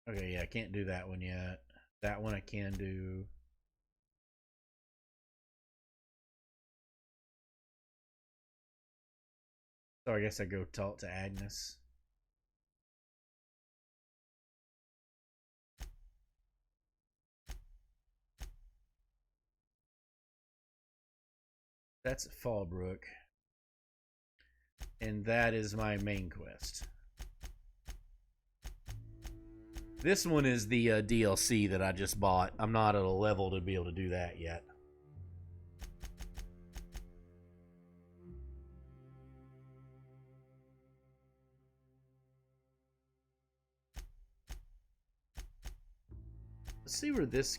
Okay, yeah, I can't do that one yet. That one I can do. So I guess I go talk to Agnes. That's at Fallbrook. And that is my main quest. This one is the DLC that I just bought. I'm not at a level to be able to do that yet. Let's see where this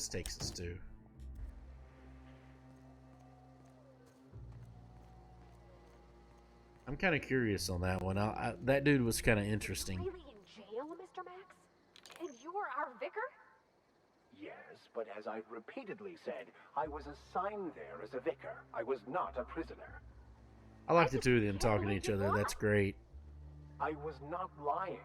takes us to. I'm kind of curious on that one. That dude was kind of interesting. Really in jail, Mr. Max? And you're our vicar? Yes, but as I've repeatedly said, I was assigned there as a vicar. I was not a prisoner. I like the two of them talking to each other. That's great. I was not lying.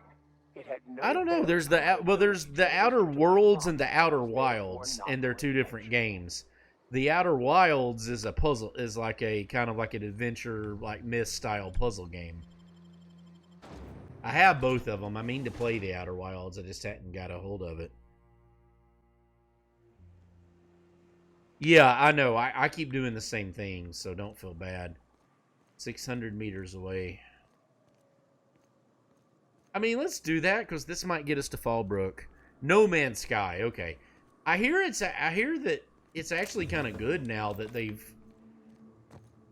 It had no. I don't know. There's the Outer Worlds and the Outer Wilds, and they're two different games. The Outer Wilds is a puzzle, is like a kind of like an adventure, like Myst style puzzle game. I have both of them. I mean to play the Outer Wilds. I just hadn't got a hold of it. Yeah, I know. I keep doing the same thing, so don't feel bad. 600 meters away. I mean, let's do that, because this might get us to Fallbrook. No Man's Sky, okay. I hear that it's actually kind of good now that they've...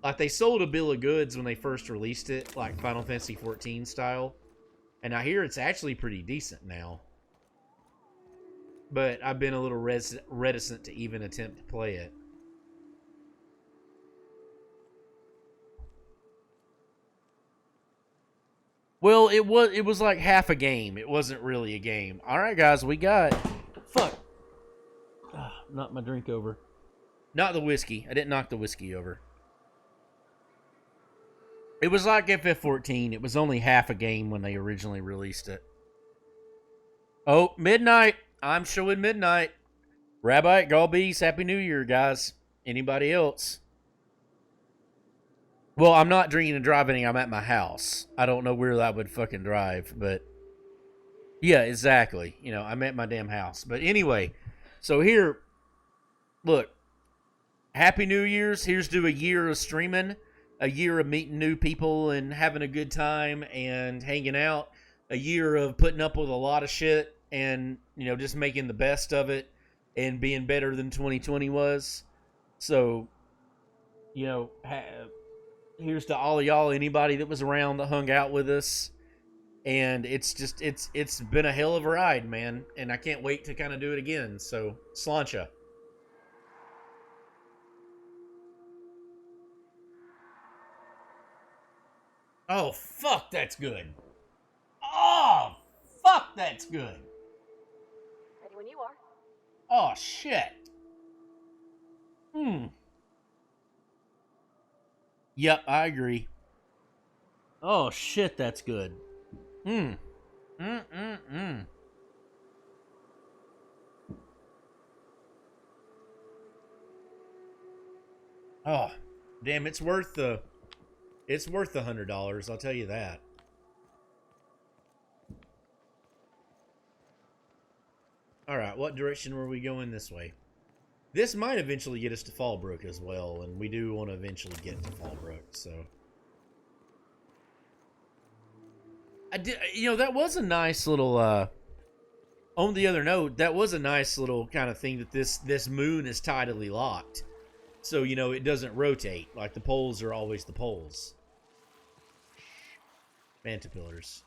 Like, they sold a bill of goods when they first released it, like Final Fantasy XIV style. And I hear it's actually pretty decent now. But I've been a little reticent to even attempt to play it. Well, it was like half a game. It wasn't really a game. All right, guys, we got... Fuck. Knocked my drink over. Not the whiskey. I didn't knock the whiskey over. It was like FF14. It was only half a game when they originally released it. Oh, midnight. I'm showing midnight. Rabbi at Galbees, Happy New Year, guys. Anybody else? Well, I'm not drinking and driving. I'm at my house. I don't know where I would fucking drive, but... Yeah, exactly. You know, I'm at my damn house. But anyway, so here... Look. Happy New Year's. Here's to a year of streaming. A year of meeting new people and having a good time and hanging out. A year of putting up with a lot of shit and, you know, just making the best of it and being better than 2020 was. So, you know, here's to all of y'all, anybody that was around that hung out with us. And it's just, it's been a hell of a ride, man. And I can't wait to kind of do it again. So, Slancha. Oh, fuck, that's good. Oh, fuck, that's good. Oh, shit. Yep, I agree. Oh, shit, that's good. Oh, damn, it's worth the $100, I'll tell you that. Alright, what direction were we going this way? This might eventually get us to Fallbrook as well, and we do want to eventually get to Fallbrook, so. That was a nice little, on the other note, that was a nice little kind of thing that this moon is tidally locked. So, it doesn't rotate. Like, the poles are always the poles. Manta pillars.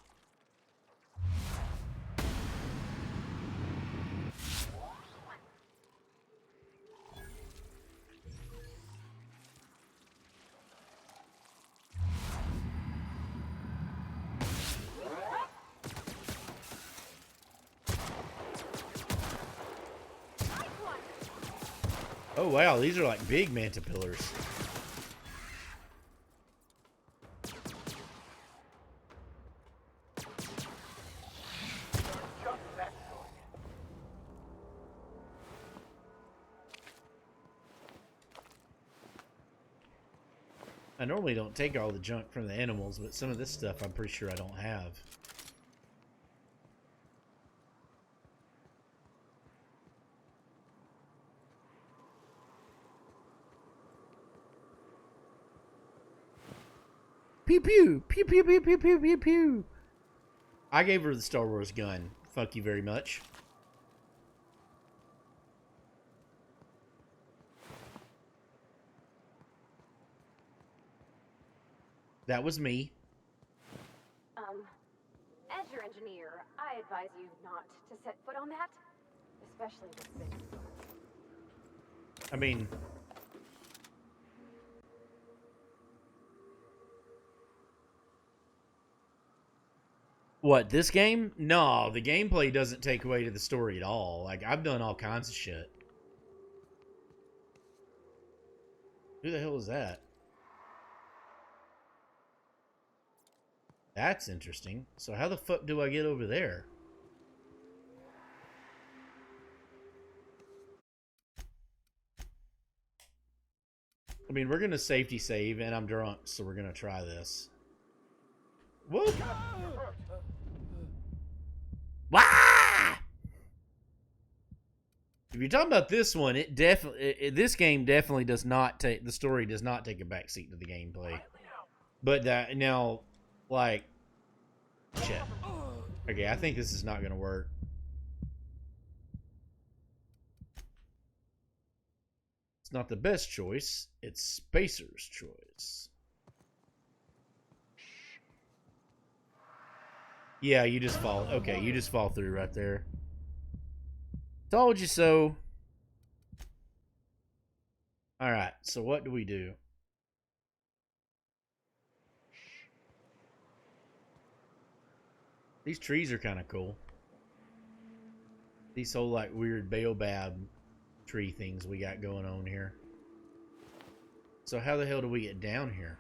Oh, wow, these are like big manta pillars. I normally don't take all the junk from the animals, but some of this stuff I'm pretty sure I don't have. Pew pew! Pew pew pew pew pew pew pew! I gave her the Star Wars gun. Fuck you very much. That was me. As your engineer, I advise you not to set foot on that, especially this thing. I mean... What, this game? No, the gameplay doesn't take away to the story at all. Like, I've done all kinds of shit. Who the hell is that? That's interesting. So how the fuck do I get over there? I mean, we're gonna safety save, and I'm drunk, so we're gonna try this. Whoop! Wah! If you're talking about this one, this game definitely does not take, the story does not take a backseat to the gameplay. But that, now, like, shit. Okay, I think this is not gonna work. It's not the best choice, it's Spacer's choice. Yeah, you just fall. Okay, you just fall through right there. Told you so. Alright, so what do we do? These trees are kind of cool. These whole, like, weird baobab tree things we got going on here. So how the hell do we get down here?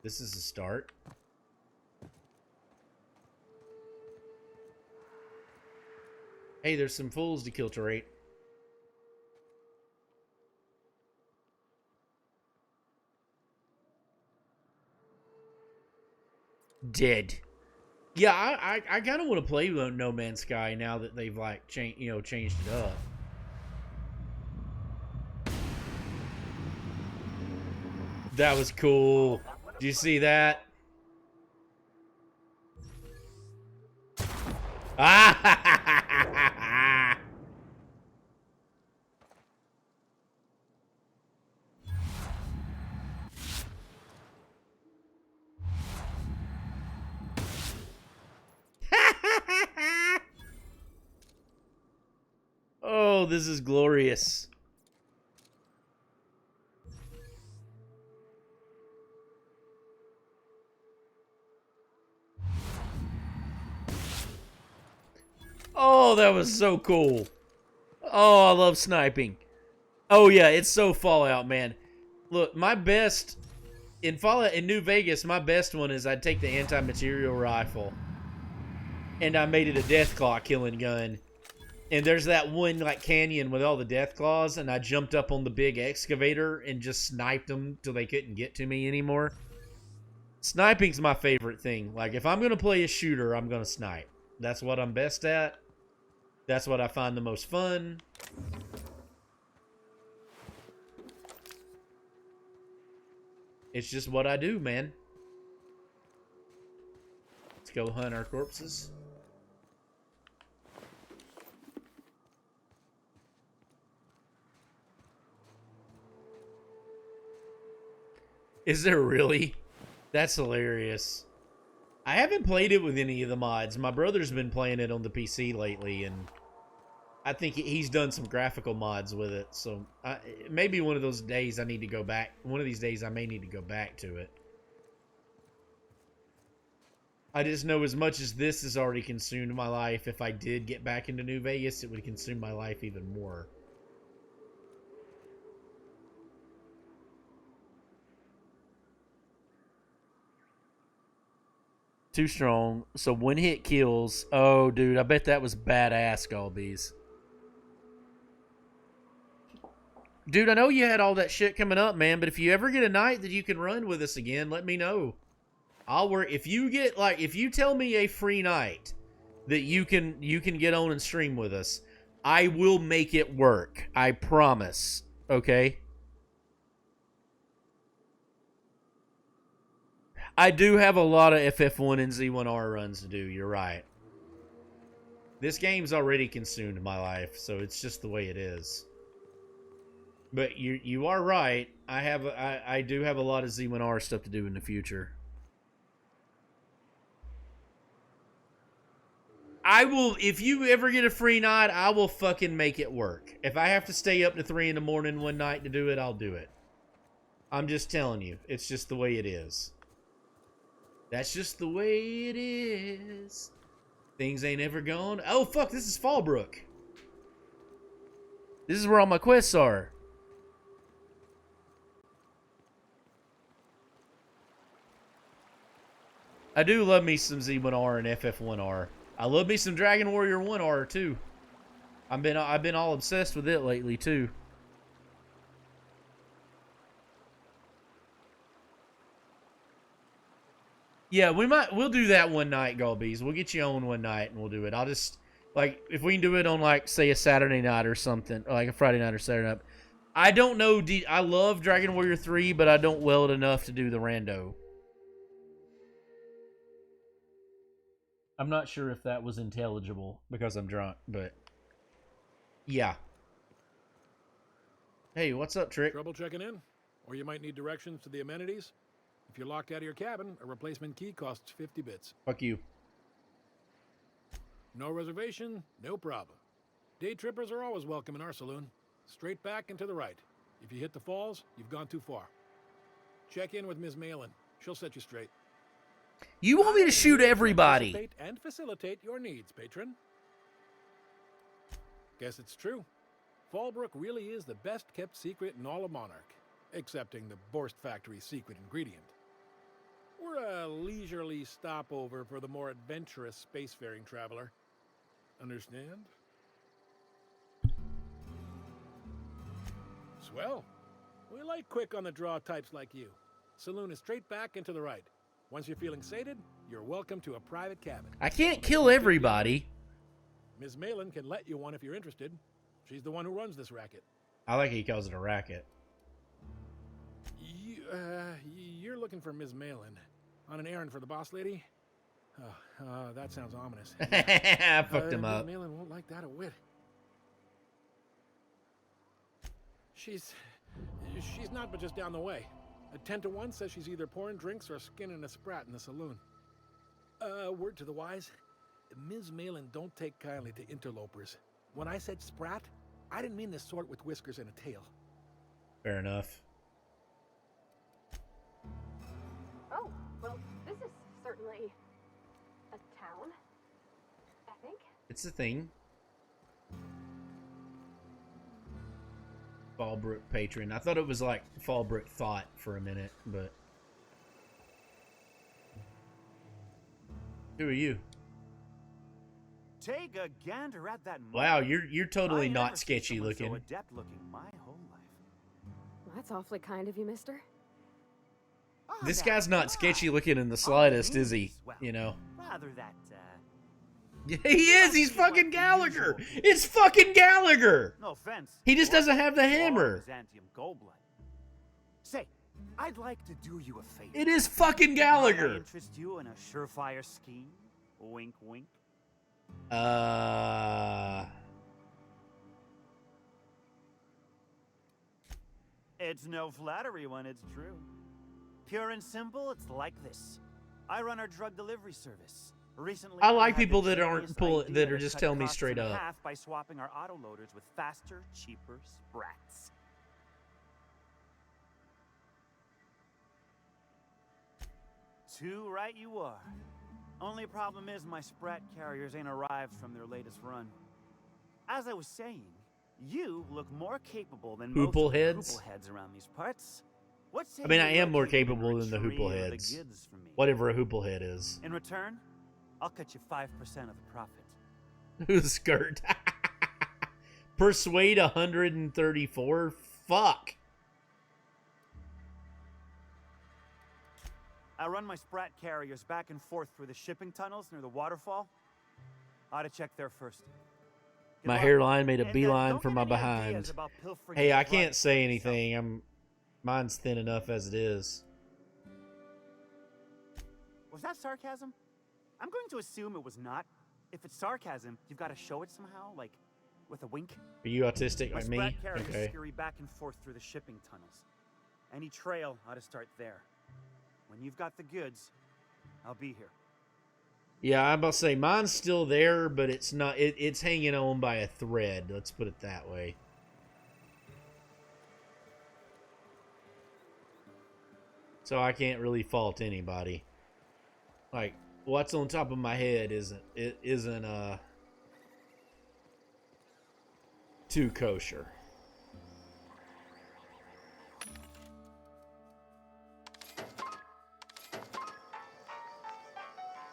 This is a start. Hey, there's some fools to kill to rate. Dead. Yeah, I kind of want to play No Man's Sky now that they've like changed it up. That was cool. Do you see that? Ah! Oh, this is glorious. Oh, that was so cool. Oh, I love sniping. Oh yeah, it's so Fallout, man. Look, my best in Fallout in New Vegas, my best one is I'd take the anti-material rifle and I made it a deathclaw killing gun. And there's that one like canyon with all the deathclaws, and I jumped up on the big excavator and just sniped them till they couldn't get to me anymore. Sniping's my favorite thing. Like if I'm gonna play a shooter, I'm gonna snipe. That's what I'm best at. That's what I find the most fun. It's just what I do, man. Let's go hunt our corpses. Is there really? That's hilarious. I haven't played it with any of the mods. My brother's been playing it on the PC lately, and I think he's done some graphical mods with it. So maybe one of those days I need to go back. One of these days I may need to go back to it. I just know as much as this has already consumed my life, if I did get back into New Vegas, it would consume my life even more. Too strong. So one hit kills. Oh, dude, I bet that was badass, Galbees. Dude, I know you had all that shit coming up, man, but if you ever get a night that you can run with us again, let me know. I'll work. If you get like, if you tell me a free night that you can get on and stream with us, I will make it work. I promise. Okay? I do have a lot of FF1 and Z1R runs to do. You're right. This game's already consumed my life, so it's just the way it is. But you are right. I do have a lot of Z1R stuff to do in the future. I will, if you ever get a free night, I will fucking make it work. If I have to stay up to 3 in the morning one night to do it, I'll do it. I'm just telling you. It's just the way it is. That's just the way it is. Things ain't ever gone. Oh, fuck, this is Fallbrook. This is where all my quests are. I do love me some Z1R and FF1R. I love me some Dragon Warrior 1R too. I've been all obsessed with it lately too. Yeah, we'll do that one night, Galbees. We'll get you on one night and we'll do it. I'll just, like, if we can do it on, like, say a Saturday night or something, or like a Friday night or Saturday night. I don't know, I love Dragon Warrior 3, but I don't weld enough to do the rando. I'm not sure if that was intelligible because I'm drunk, but yeah. Hey, what's up, Trick? Trouble checking in? Or you might need directions to the amenities? If you're locked out of your cabin, a replacement key costs 50 bits. Fuck you. No reservation, no problem. Day trippers are always welcome in our saloon. Straight back and to the right. If you hit the falls, you've gone too far. Check in with Ms. Malin. She'll set you straight. You want me to shoot everybody? And facilitate your needs, patron. Guess it's true. Fallbrook really is the best-kept secret in all of Monarch, excepting the Borst Factory's secret ingredient. We're a leisurely stopover for the more adventurous spacefaring traveler. Understand? Swell. We like quick-on-the-draw types like you. Saloon is straight back and to the right. Once you're feeling sated, you're welcome to a private cabin. I can't kill everybody. Ms. Malin can let you one if you're interested. She's the one who runs this racket. I like how he calls it a racket. You're looking for Ms. Malin. On an errand for the boss lady? That sounds ominous. I fucked him up. Ms. Malin won't like that a whit. She's not but just down the way. A 10 to 1 says she's either pouring drinks or skinning a sprat in the saloon. Word to the wise, Ms. Malin don't take kindly to interlopers. When I said sprat, I didn't mean the sort with whiskers and a tail. Fair enough. Oh, well, this is certainly a town, I think. It's a thing. Fallbrook patron. I thought it was like Fallbrook thought for a minute, but who are you? Take a gander at that. Wow, you're totally I not never seen sketchy someone looking. So adept looking my whole life. Well, that's awfully kind of you, mister. This guy's not sketchy looking in the slightest, is he? You know. Rather that. He is. He's fucking Gallagher. It's fucking Gallagher. No offense. He just doesn't have the hammer. Byzantium Goldblood. Say, I'd like to do you a favor. It is fucking Gallagher. Might I interest you in a surefire scheme? Wink, wink. It's no flattery when it's true. Pure and simple, it's like this. I run our drug delivery service. Recently, I like had people the that aren't genius that idea are to just cut telling me costs straight in up. half by swapping our autoloaders with faster, cheaper sprats. Too right you are. Only problem is my sprat carriers ain't arrived from their latest run. As I was saying, you look more capable than most of the hoople heads around these parts. I mean, I am more capable than the hoople heads. Whatever a hoople head is. In return, I'll cut you 5% of the profit. Who's skirt? Persuade 134? Fuck. I run my sprat carriers back and forth through the shipping tunnels near the waterfall. Ought to check there first. My hairline made a beeline for my behind. Hey, I can't say anything. Mine's thin enough as it is. Was that sarcasm? I'm going to assume it was not. If it's sarcasm, you've got to show it somehow, like with a wink. Are you autistic like me? My sprat carriers Okay. scurry back and forth through the shipping tunnels. Any trail ought to start there. When you've got the goods, I'll be here. Yeah, I'm about to say mine's still there, but it's not. It's hanging on by a thread. Let's put it that way. So I can't really fault anybody. Like what's on top of my head isn't too kosher.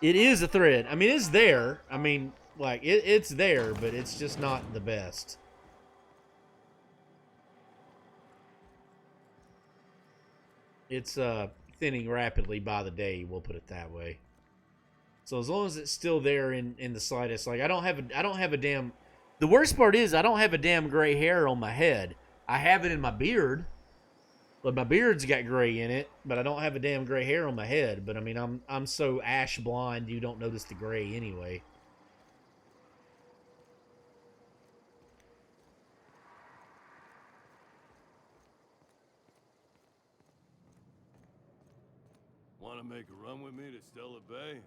It is a thread. I mean, it's there. I mean, like, it's there, but it's just not the best. It's thinning rapidly by the day, we'll put it that way. So as long as it's still there in the slightest, like I don't have a damn. The worst part is I don't have a damn gray hair on my head. I have it in my beard. But my beard's got gray in it, but I don't have a damn gray hair on my head. But I mean, I'm so ash blonde, you don't notice the gray anyway. Want to make a run with me to Stella Bay?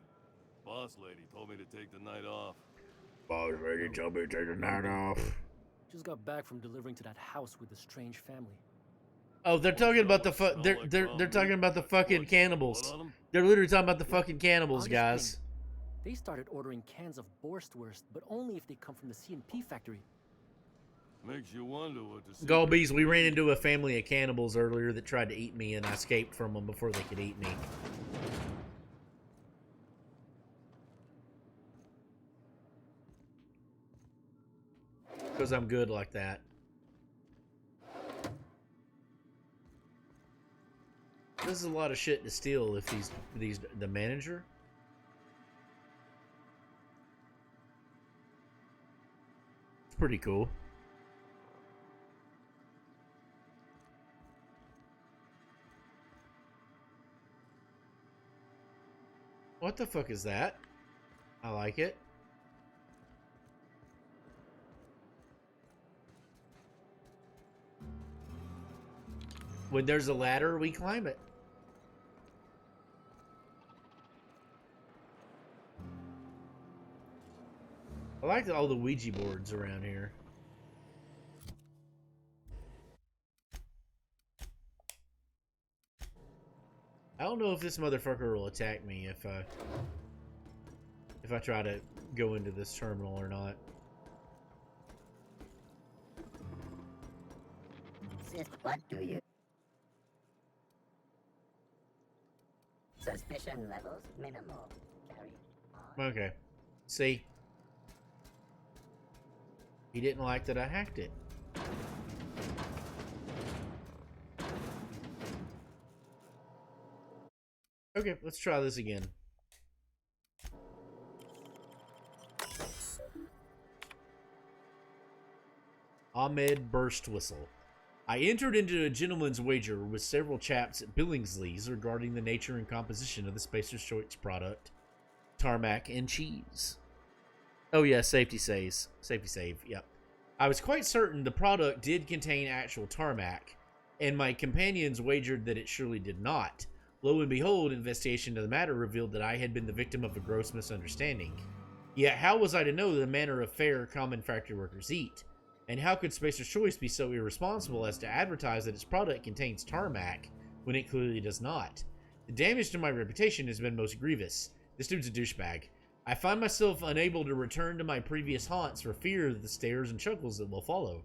Boss lady told me to take the night off. Boss lady told me to take the night off. Just got back from delivering to that house with the strange family. Oh, they're talking about the they're talking about the fucking cannibals. They're literally talking about the fucking cannibals, guys. They started ordering cans of Borstwurst, but only if they come from the C&P factory. Makes you wonder what to see. Golbees, we ran into a family of cannibals earlier that tried to eat me, and I escaped from them before they could eat me. Because I'm good like that. This is a lot of shit to steal if the manager. It's pretty cool. What the fuck is that? I like it. When there's a ladder, we climb it. I like all the Ouija boards around here. I don't know if this motherfucker will attack me if I try to go into this terminal or not. Sis, what do you... Suspicion levels minimal. Carry on. Okay. See? He didn't like that I hacked it. Okay, let's try this again. Ahmed Burst Whistle. I entered into a gentleman's wager with several chaps at Billingsley's regarding the nature and composition of the Spacer's Choice product, tarmac and cheese. Oh yeah, safety saves. Safety save, yep. I was quite certain the product did contain actual tarmac, and my companions wagered that it surely did not. Lo and behold, investigation of the matter revealed that I had been the victim of a gross misunderstanding. Yet how was I to know the manner of fare common factory workers eat? And how could Spacer's Choice be so irresponsible as to advertise that its product contains tarmac when it clearly does not? The damage to my reputation has been most grievous. This dude's a douchebag. I find myself unable to return to my previous haunts for fear of the stares and chuckles that will follow.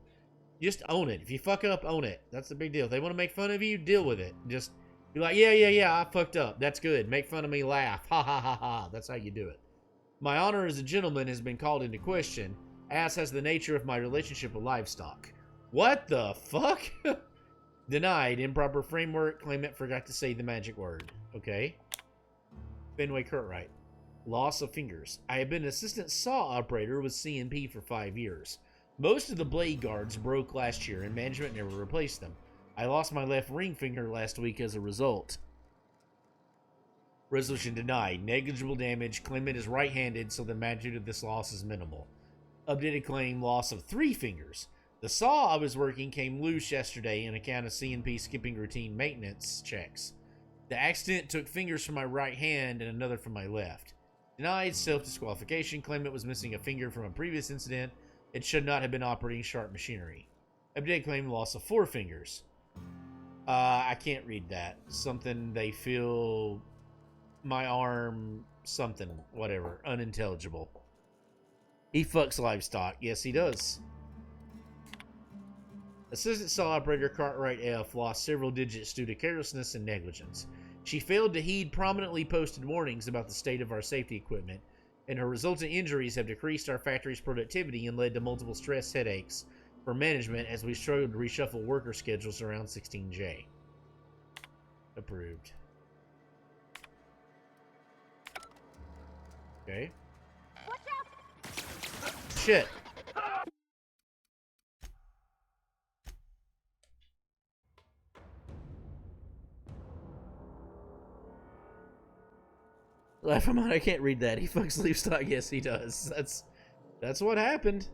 Just own it. If you fuck up, own it. That's the big deal. If they want to make fun of you, deal with it. Just be like, yeah, I fucked up. That's good. Make fun of me, laugh. Ha ha ha ha. That's how you do it. My honor as a gentleman has been called into question, as has the nature of my relationship with livestock. What the fuck? Denied. Improper framework. Claimant forgot to say the magic word. Okay. Fenway Curtright. Loss of fingers. I have been an assistant saw operator with CNP for 5 years. Most of the blade guards broke last year and management never replaced them. I lost my left ring finger last week as a result. Resolution denied. Negligible damage. Claimant is right-handed, so the magnitude of this loss is minimal. Updated claim, loss of 3 fingers. The saw I was working came loose yesterday on account of CNP skipping routine maintenance checks. The accident took fingers from my right hand and another from my left. Denied. Self-disqualification. Claimant was missing a finger from a previous incident. It should not have been operating sharp machinery. Updated claim, loss of 4 fingers. I can't read that. Something they feel... My arm... Something. Whatever. Unintelligible. He fucks livestock. Yes, he does. Assistant saw operator Cartwright F. lost several digits due to carelessness and negligence. She failed to heed prominently posted warnings about the state of our safety equipment, and her resultant injuries have decreased our factory's productivity and led to multiple stress headaches for management as we struggled to reshuffle worker schedules around 16J. Approved. Okay. Watch out! Shit. Laugh him out. I can't read that. He fucks livestock. Yes, he does. That's what happened.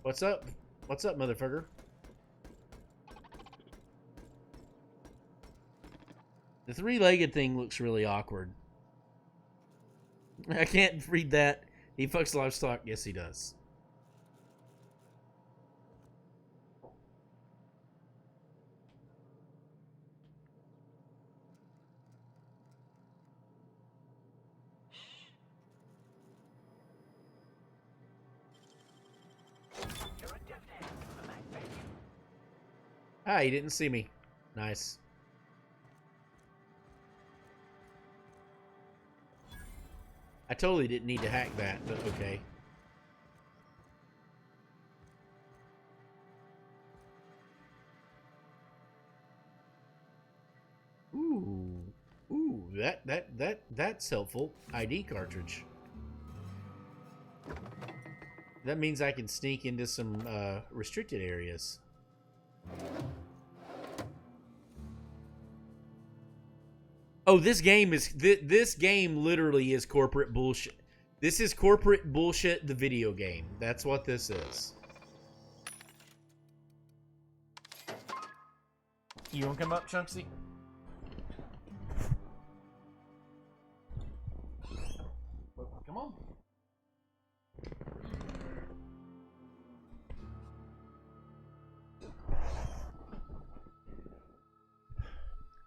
What's up? What's up, motherfucker? The 3-legged thing looks really awkward. I can't read that. He fucks livestock. Yes, he does. Ah, he didn't see me. Nice. I totally didn't need to hack that, but okay. Ooh, that's helpful. ID cartridge. That means I can sneak into some restricted areas. Oh, this game is this game literally is corporate bullshit. This is corporate bullshit, the video game. That's what this is. You wanna come up, Chunksy? Come on.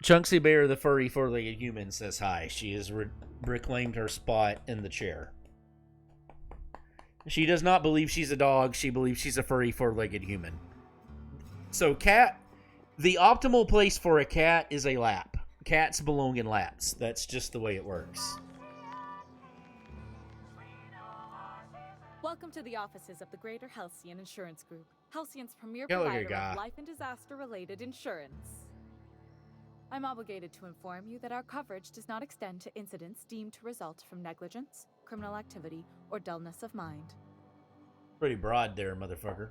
Chunksy Bear, the furry four-legged human, says hi. She has reclaimed her spot in the chair. She does not believe she's a dog. She believes she's a furry four-legged human. So cat, the optimal place for a cat is a lap. Cats belong in laps. That's just the way it works. Welcome to the offices of the Greater Halcyon Insurance Group, Halcyon's premier Go look at provider guy. of life and disaster-related insurance. I'm obligated to inform you that our coverage does not extend to incidents deemed to result from negligence, criminal activity, or dullness of mind. Pretty broad there, motherfucker.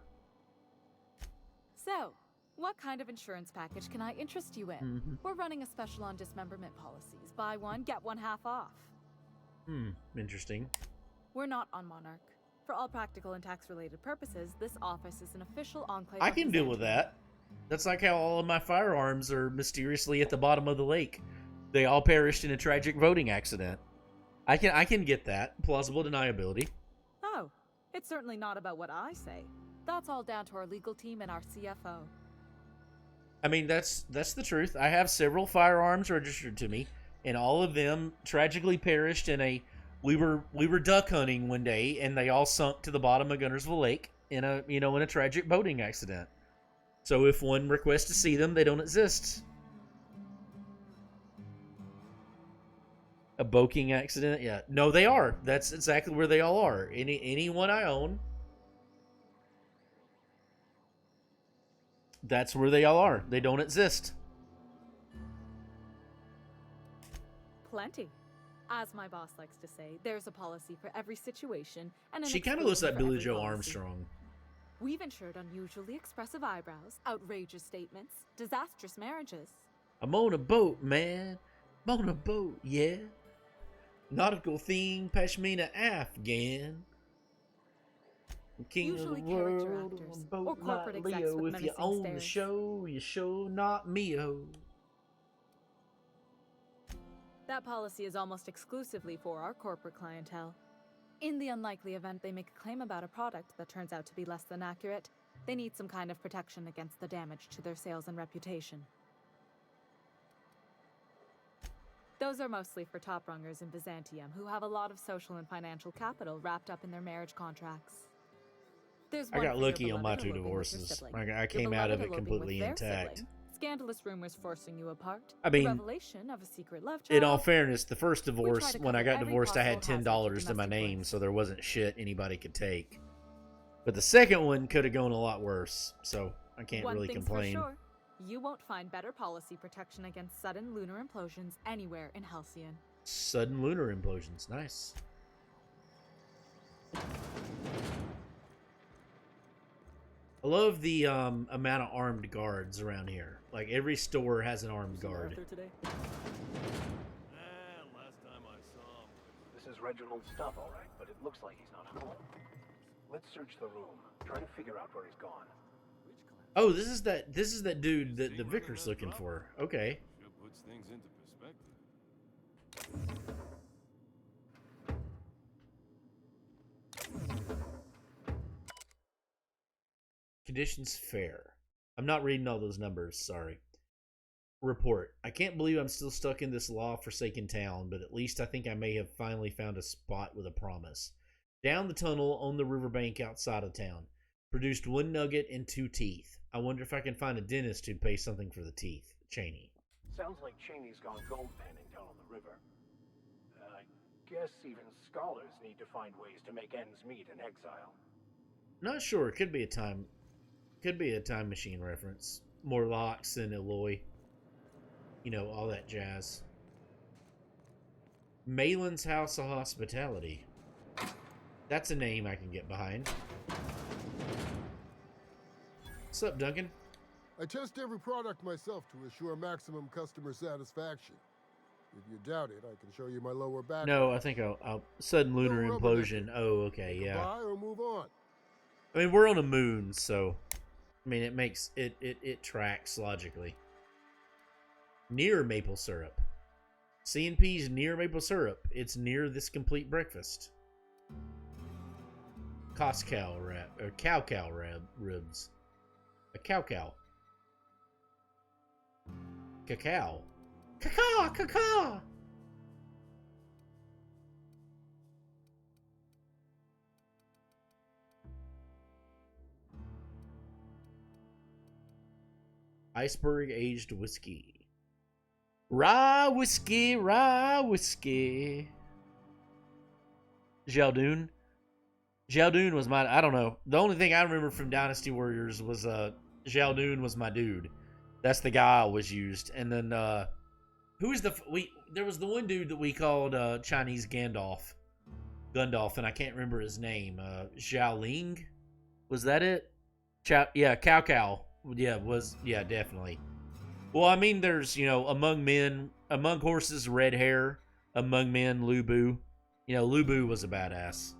So, what kind of insurance package can I interest you in? Mhm. We're running a special on dismemberment policies. Buy one, get one half off. Interesting. We're not on Monarch. For all practical and tax-related purposes, this office is an official enclave. I can deal with that. That's like how all of my firearms are mysteriously at the bottom of the lake. They all perished in a tragic voting accident. I can get that. Plausible deniability. Oh, it's certainly not about what I say. That's all down to our legal team and our CFO. I mean, that's the truth. I have several firearms registered to me, and all of them tragically perished in a... We were duck hunting one day, and they all sunk to the bottom of Gunnersville Lake in a tragic boating accident. So if one requests to see them, they don't exist. A boating accident? Yeah. No, they are. That's exactly where they all are. Anyone I own, that's where they all are. They don't exist. Plenty. As my boss likes to say, there's a policy for every situation, and an She kind of looks like exclusion Billy for Joe every policy. Armstrong. We've insured unusually expressive eyebrows, outrageous statements, disastrous marriages. I'm on a boat, man. I'm on a boat, yeah. Nautical theme, Pashmina Afghan. King Usually of the character world, actors, on a or boat corporate like execs Leo. with If you menacing own the stares. show, you show not me-o. That policy is almost exclusively for our corporate clientele. In the unlikely event they make a claim about a product that turns out to be less than accurate, they need some kind of protection against the damage to their sales and reputation. Those are mostly for top-rungers in Byzantium who have a lot of social and financial capital wrapped up in their marriage contracts. There's I one got for your lucky on my beloved two eloping with your divorces. sibling, I your came out of beloved it eloping completely with their intact. sibling, scandalous rumors forcing you apart, I the mean, revelation of a secret love child. In all fairness, the first We try divorce, to when I cover got every divorced, I had possible hazard $10 to to my domestic name, bliss. so there wasn't shit anybody could take. But the second one could have gone a lot worse, so I can't One really thing's complain. for sure, you won't find better policy protection against sudden lunar implosions anywhere in Halcyon. Sudden lunar implosions, nice. I love the amount of armed guards around here. Like every store has an armed guard. Today? Last time I saw him. This is Reginald's stuff, all right, but it looks like he's not home. Let's search the room. Try to figure out where he's gone. Oh, this is that dude that the vicar's looking for. Okay. Sure puts things into perspective. Conditions fair. I'm not reading all those numbers, sorry. Report. I can't believe I'm still stuck in this law-forsaken town, but at least I think I may have finally found a spot with a promise. Down the tunnel on the riverbank outside of town. Produced 1 nugget and 2 teeth. I wonder if I can find a dentist who'd pay something for the teeth. Cheney. Sounds like Cheney's gone gold panning down on the river. I guess even scholars need to find ways to make ends meet in exile. Not sure. Could be a time machine reference. More locks than Eloy. You know, all that jazz. Malin's House of Hospitality. That's a name I can get behind. What's up, Duncan? I test every product myself to assure maximum customer satisfaction. If you doubt it, I can show you my lower back. No, I think I'll sudden lunar No rubber implosion. Oh, okay, yeah. Buy or move on. I mean, we're on a moon, so I mean, it makes it tracks logically. Near maple syrup. C&P's near maple syrup. It's near this complete breakfast. Cow wrap or cow ribs. A cow. Cacao. Caw, caw. Iceberg aged whiskey. Rye whiskey, rye whiskey. Jaldoon. Jaldoon was my, I don't know. The only thing I remember from Dynasty Warriors was Jaldoon was my dude. That's the guy I always used. And then who was there was the one dude that we called Chinese Gandalf. Gundalf, and I can't remember his name. Zhao Ling? Was that it? Cao Cao. Yeah, definitely. Well, I mean, there's, among horses, red hair. Among men, Lu Bu. Lu Bu was a badass.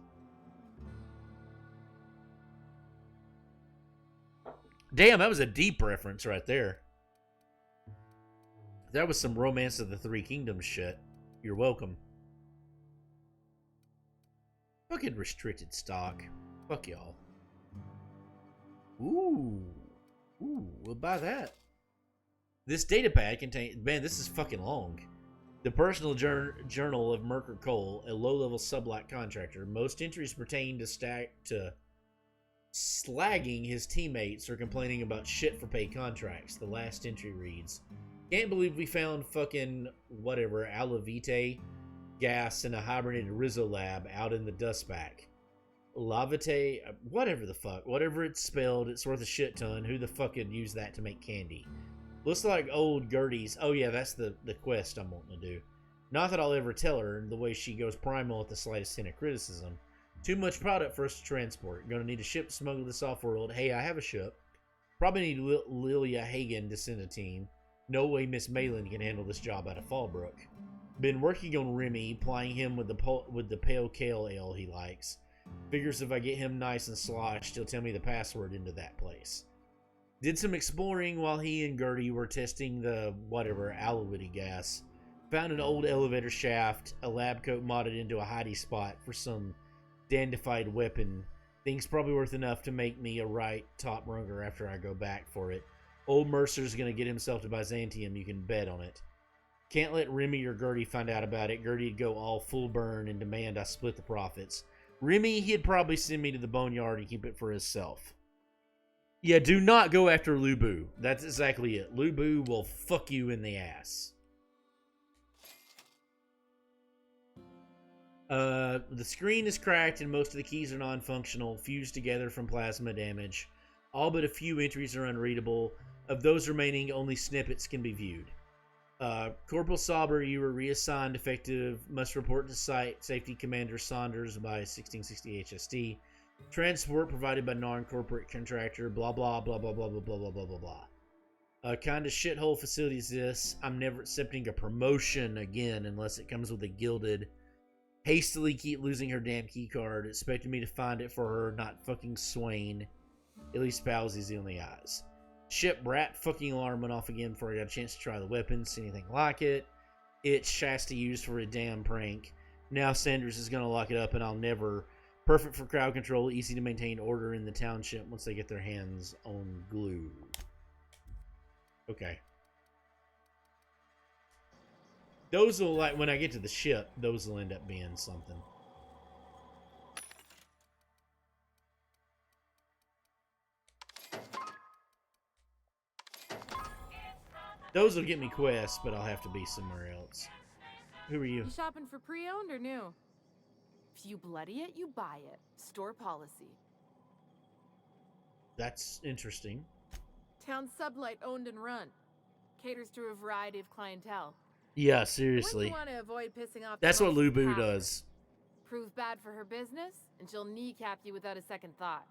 Damn, that was a deep reference right there. That was some Romance of the Three Kingdoms shit. You're welcome. Fucking restricted stock. Fuck y'all. Ooh, we'll buy that. This data pad contains... Man, this is fucking long. The personal journal of Merker Cole, a low-level sublot contractor. Most entries pertain to slagging his teammates or complaining about shit for pay contracts. The last entry reads, can't believe we found fucking whatever, Alavite gas in a hibernated Rizzo lab out in the dustback. Lavite, whatever the fuck. Whatever it's spelled, it's worth a shit ton. Who the fuck could use that to make candy? Looks like old Gertie's. Oh yeah, that's the quest I'm wanting to do. Not that I'll ever tell her the way she goes primal at the slightest hint of criticism. Too much product for us to transport. Gonna need a ship to smuggle this off-world. Hey, I have a ship. Probably need Lilia Hagen to send a team. No way Miss Malin can handle this job out of Fallbrook. Been working on Remy, plying him with the pale kale ale he likes. Figures if I get him nice and sloshed, he'll tell me the password into that place. Did some exploring while he and Gertie were testing the whatever Alawitty gas. Found an old elevator shaft, a lab coat modded into a hidey spot for some dandified weapon. Thing's probably worth enough to make me a right top runner after I go back for it. Old Mercer's gonna get himself to Byzantium, you can bet on it. Can't let Remy or Gertie find out about it. Gertie'd go all full burn and demand I split the profits. Remy, he'd probably send me to the boneyard and keep it for himself. Yeah, do not go after Lu Bu. That's exactly it. Lu Bu will fuck you in the ass. The screen is cracked and most of the keys are non-functional, fused together from plasma damage. All but a few entries are unreadable. Of those remaining, only snippets can be viewed. Corporal Sauber, you were reassigned effective. Must report to Site Safety Commander Saunders by 1660 HST. Transport provided by non-corporate contractor. Blah blah blah blah blah blah blah blah blah blah blah. Kind of shithole facility is this. I'm never accepting a promotion again unless it comes with a gilded. Hastily keep losing her damn key card. Expected me to find it for her, not fucking Swain. At least Palsy's the only eyes. Ship brat fucking alarm went off again before I got a chance to try the weapons. See anything like it. It's Shasta used for a damn prank. Now Sanders is gonna lock it up and I'll never. Perfect for crowd control. Easy to maintain order in the township once they get their hands on glue. Okay. Those will, like, when I get to the ship, those will end up being something. Those will get me quests, but I'll have to be somewhere else. Who are you? You shopping for pre-owned or new? If you bloody it, you buy it. Store policy. That's interesting. Town sublight owned and run. Caters to a variety of clientele. Yeah, seriously. You want to avoid pissing off That's what Lu Bu does. Prove bad for her business, and she'll kneecap you without a second thought.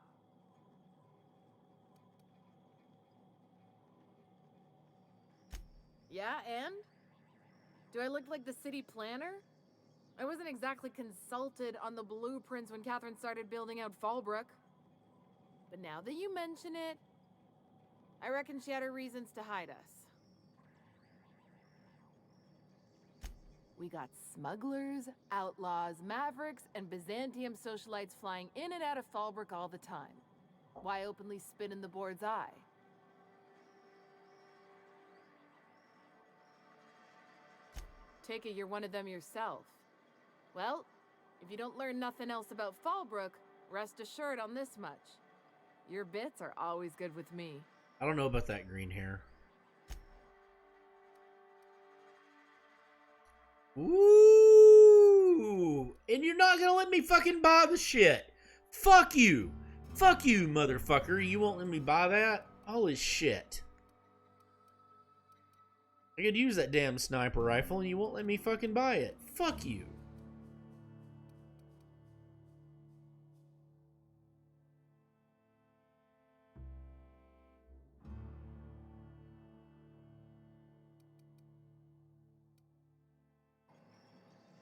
Yeah, and? Do I look like the city planner? I wasn't exactly consulted on the blueprints when Catherine started building out Fallbrook. But now that you mention it, I reckon she had her reasons to hide us. We got smugglers, outlaws, mavericks, and Byzantium socialites flying in and out of Fallbrook all the time. Why openly spit in the board's eye? Take it you're one of them yourself. Well, if you don't learn nothing else about Fallbrook, rest assured on this much. Your bits are always good with me. I don't know about that green hair. Ooh! And you're not gonna let me fucking buy the shit. Fuck you! Fuck you, motherfucker. You won't let me buy that? Holy shit. I could use that damn sniper rifle and you won't let me fucking buy it. Fuck you.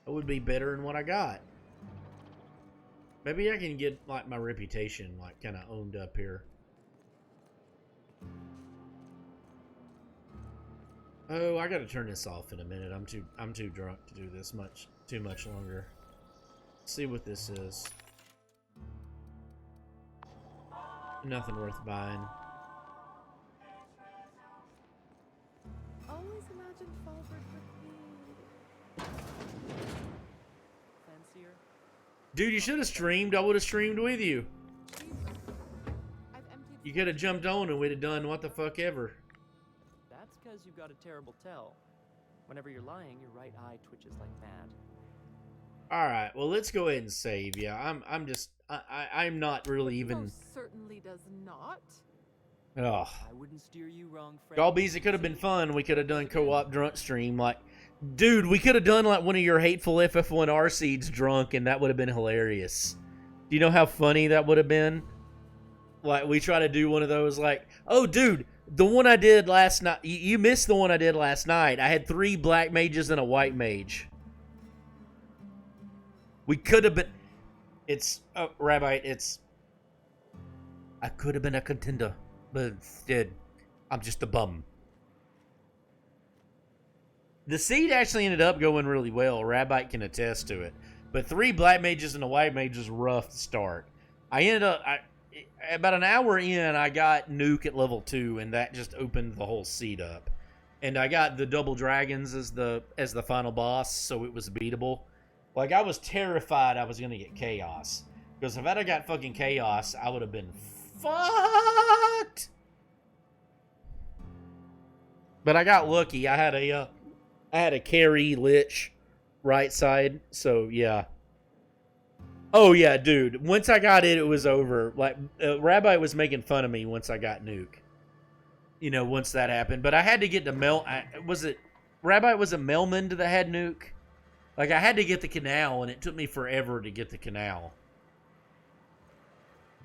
It would be better than what I got. Maybe I can get like my reputation like kind of owned up here. Oh, I gotta turn this off in a minute. I'm too drunk to do this too much longer. Let's see what this is. Nothing worth buying. Always imagine Fallbrook with me. Fancier? Dude, you should have streamed. I would have streamed with you. You could have jumped on and we'd have done what the fuck ever. That's because you've got a terrible tell. Whenever you're lying, your right eye twitches like mad. Alright, well let's go ahead and save. Yeah, I'm not really even. Most certainly does not. Ugh. I wouldn't steer you wrong, friend. Galbees, it could have been fun. We could have done co-op drunk stream. Like, dude, we could have done like one of your hateful FF1R seeds drunk, and that would have been hilarious. Do you know how funny that would have been? Like, we try to do one of those, like, oh, dude, the one I did last night. You missed the one I did last night. I had 3 black mages and a white mage. We could have been. It's Rabbi. It's. I could have been a contender, but instead, I'm just a bum. The seed actually ended up going really well. Rabbi can attest to it. But 3 black mages and a white mage is rough to start. I ended up about an hour in. I got nuke at level 2, and that just opened the whole seed up. And I got the double dragons as the final boss, so it was beatable. Like, I was terrified I was going to get Chaos. Because if I'd have got fucking Chaos, I would have been fucked. But I got lucky. I had a carry lich right side. So, yeah. Oh, yeah, dude. Once I got it, it was over. Like, Rabbi was making fun of me once I got nuke. You know, once that happened. But I had to get the Rabbi was a Melmond that had nuke? Like, I had to get the canal, and it took me forever to get the canal.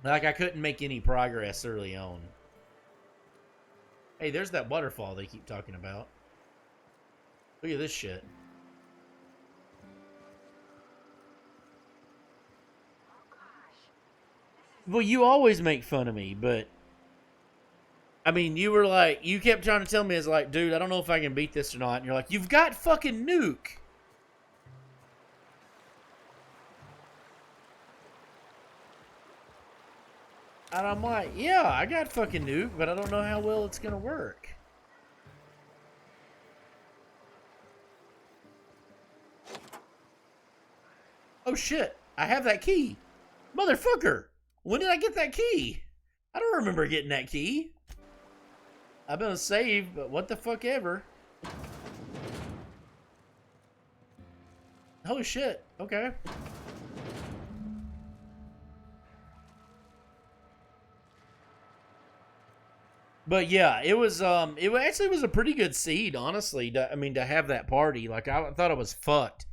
Like, I couldn't make any progress early on. Hey, there's that waterfall they keep talking about. Look at this shit. Well, you always make fun of me, but... I mean, you were like... You kept trying to tell me, it's like, dude, I don't know if I can beat this or not. And you're like, you've got fucking nuke! And I'm like, yeah, I got fucking nuke, but I don't know how well it's gonna work. Oh shit, I have that key. Motherfucker! When did I get that key? I don't remember getting that key. I've been a save, but what the fuck ever. Holy shit, okay. But yeah, it actually was a pretty good seed, honestly. To have that party. Like, I thought I was fucked.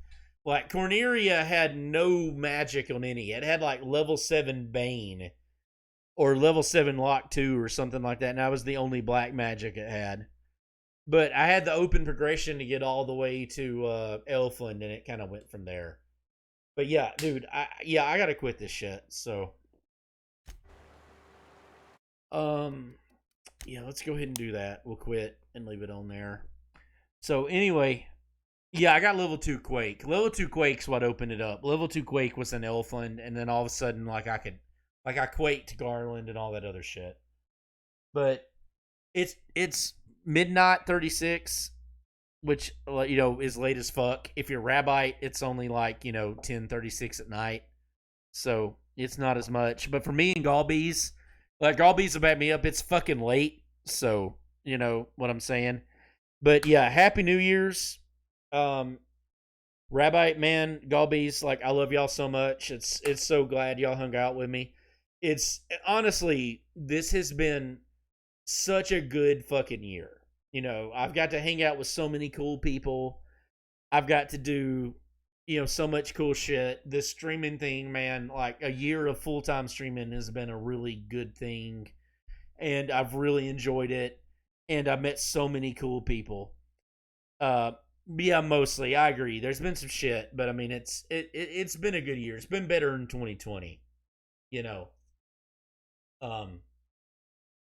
Like, Corneria had no magic on any. It had like level 7 Bane. Or level 7 Lock 2 or something like that. And that was the only black magic it had. But I had the open progression to get all the way to Elfland, and it kind of went from there. But yeah, dude, I gotta quit this shit, so. Yeah, let's go ahead and do that. We'll quit and leave it on there. So anyway, yeah, I got level 2 Quake. Level 2 Quake's what opened it up. Level 2 Quake was in Elfland, and then all of a sudden, I quaked Garland and all that other shit. But it's midnight 36. which is late as fuck. If you're Rabbi, it's only like 10:36 at night, so it's not as much. But for me and Galby's, like Galby's will back me up. It's fucking late, so you know what I'm saying. But yeah, Happy New Year's, Rabbi, man, Galby's, like I love y'all so much. It's so glad y'all hung out with me. It's honestly, this has been such a good fucking year. I've got to hang out with so many cool people. I've got to do, so much cool shit. This streaming thing, man, like a year of full-time streaming has been a really good thing. And I've really enjoyed it. And I've met so many cool people. Yeah, mostly. I agree. There's been some shit, but I mean, it's been a good year. It's been better in 2020,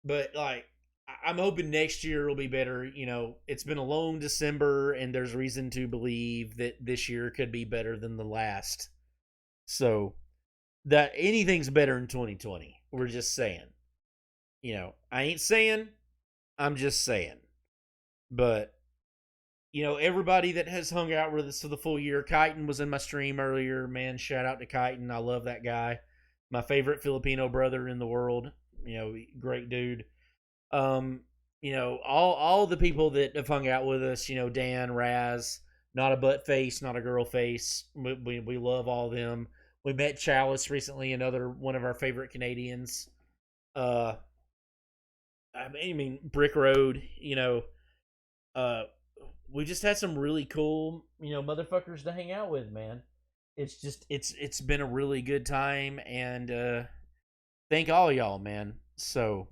But like, I'm hoping next year will be better. It's been a long December, and there's reason to believe that this year could be better than the last. So that anything's better in 2020. We're just saying. I ain't saying. I'm just saying. But everybody that has hung out with us for the full year. Kyton was in my stream earlier. Man, shout out to Kyton. I love that guy. My favorite Filipino brother in the world. Great dude. All the people that have hung out with us, Dan, Raz, not a butt face, not a girl face. We love all them. We met Chalice recently, another one of our favorite Canadians. I mean, Brick Road, we just had some really cool, motherfuckers to hang out with, man. It's just, it's been a really good time, and thank all y'all, man. So,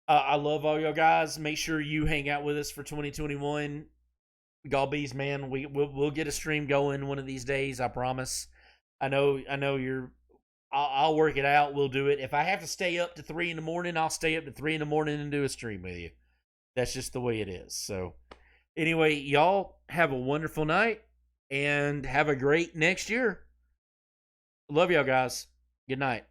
I love all y'all guys. Make sure you hang out with us for 2021. Galbees, man, we'll get a stream going one of these days, I promise. I know you're, I'll work it out. We'll do it. If I have to stay up to 3 a.m, I'll stay up to 3 a.m. and do a stream with you. That's just the way it is. So, anyway, y'all have a wonderful night and have a great next year. Love y'all guys. Good night.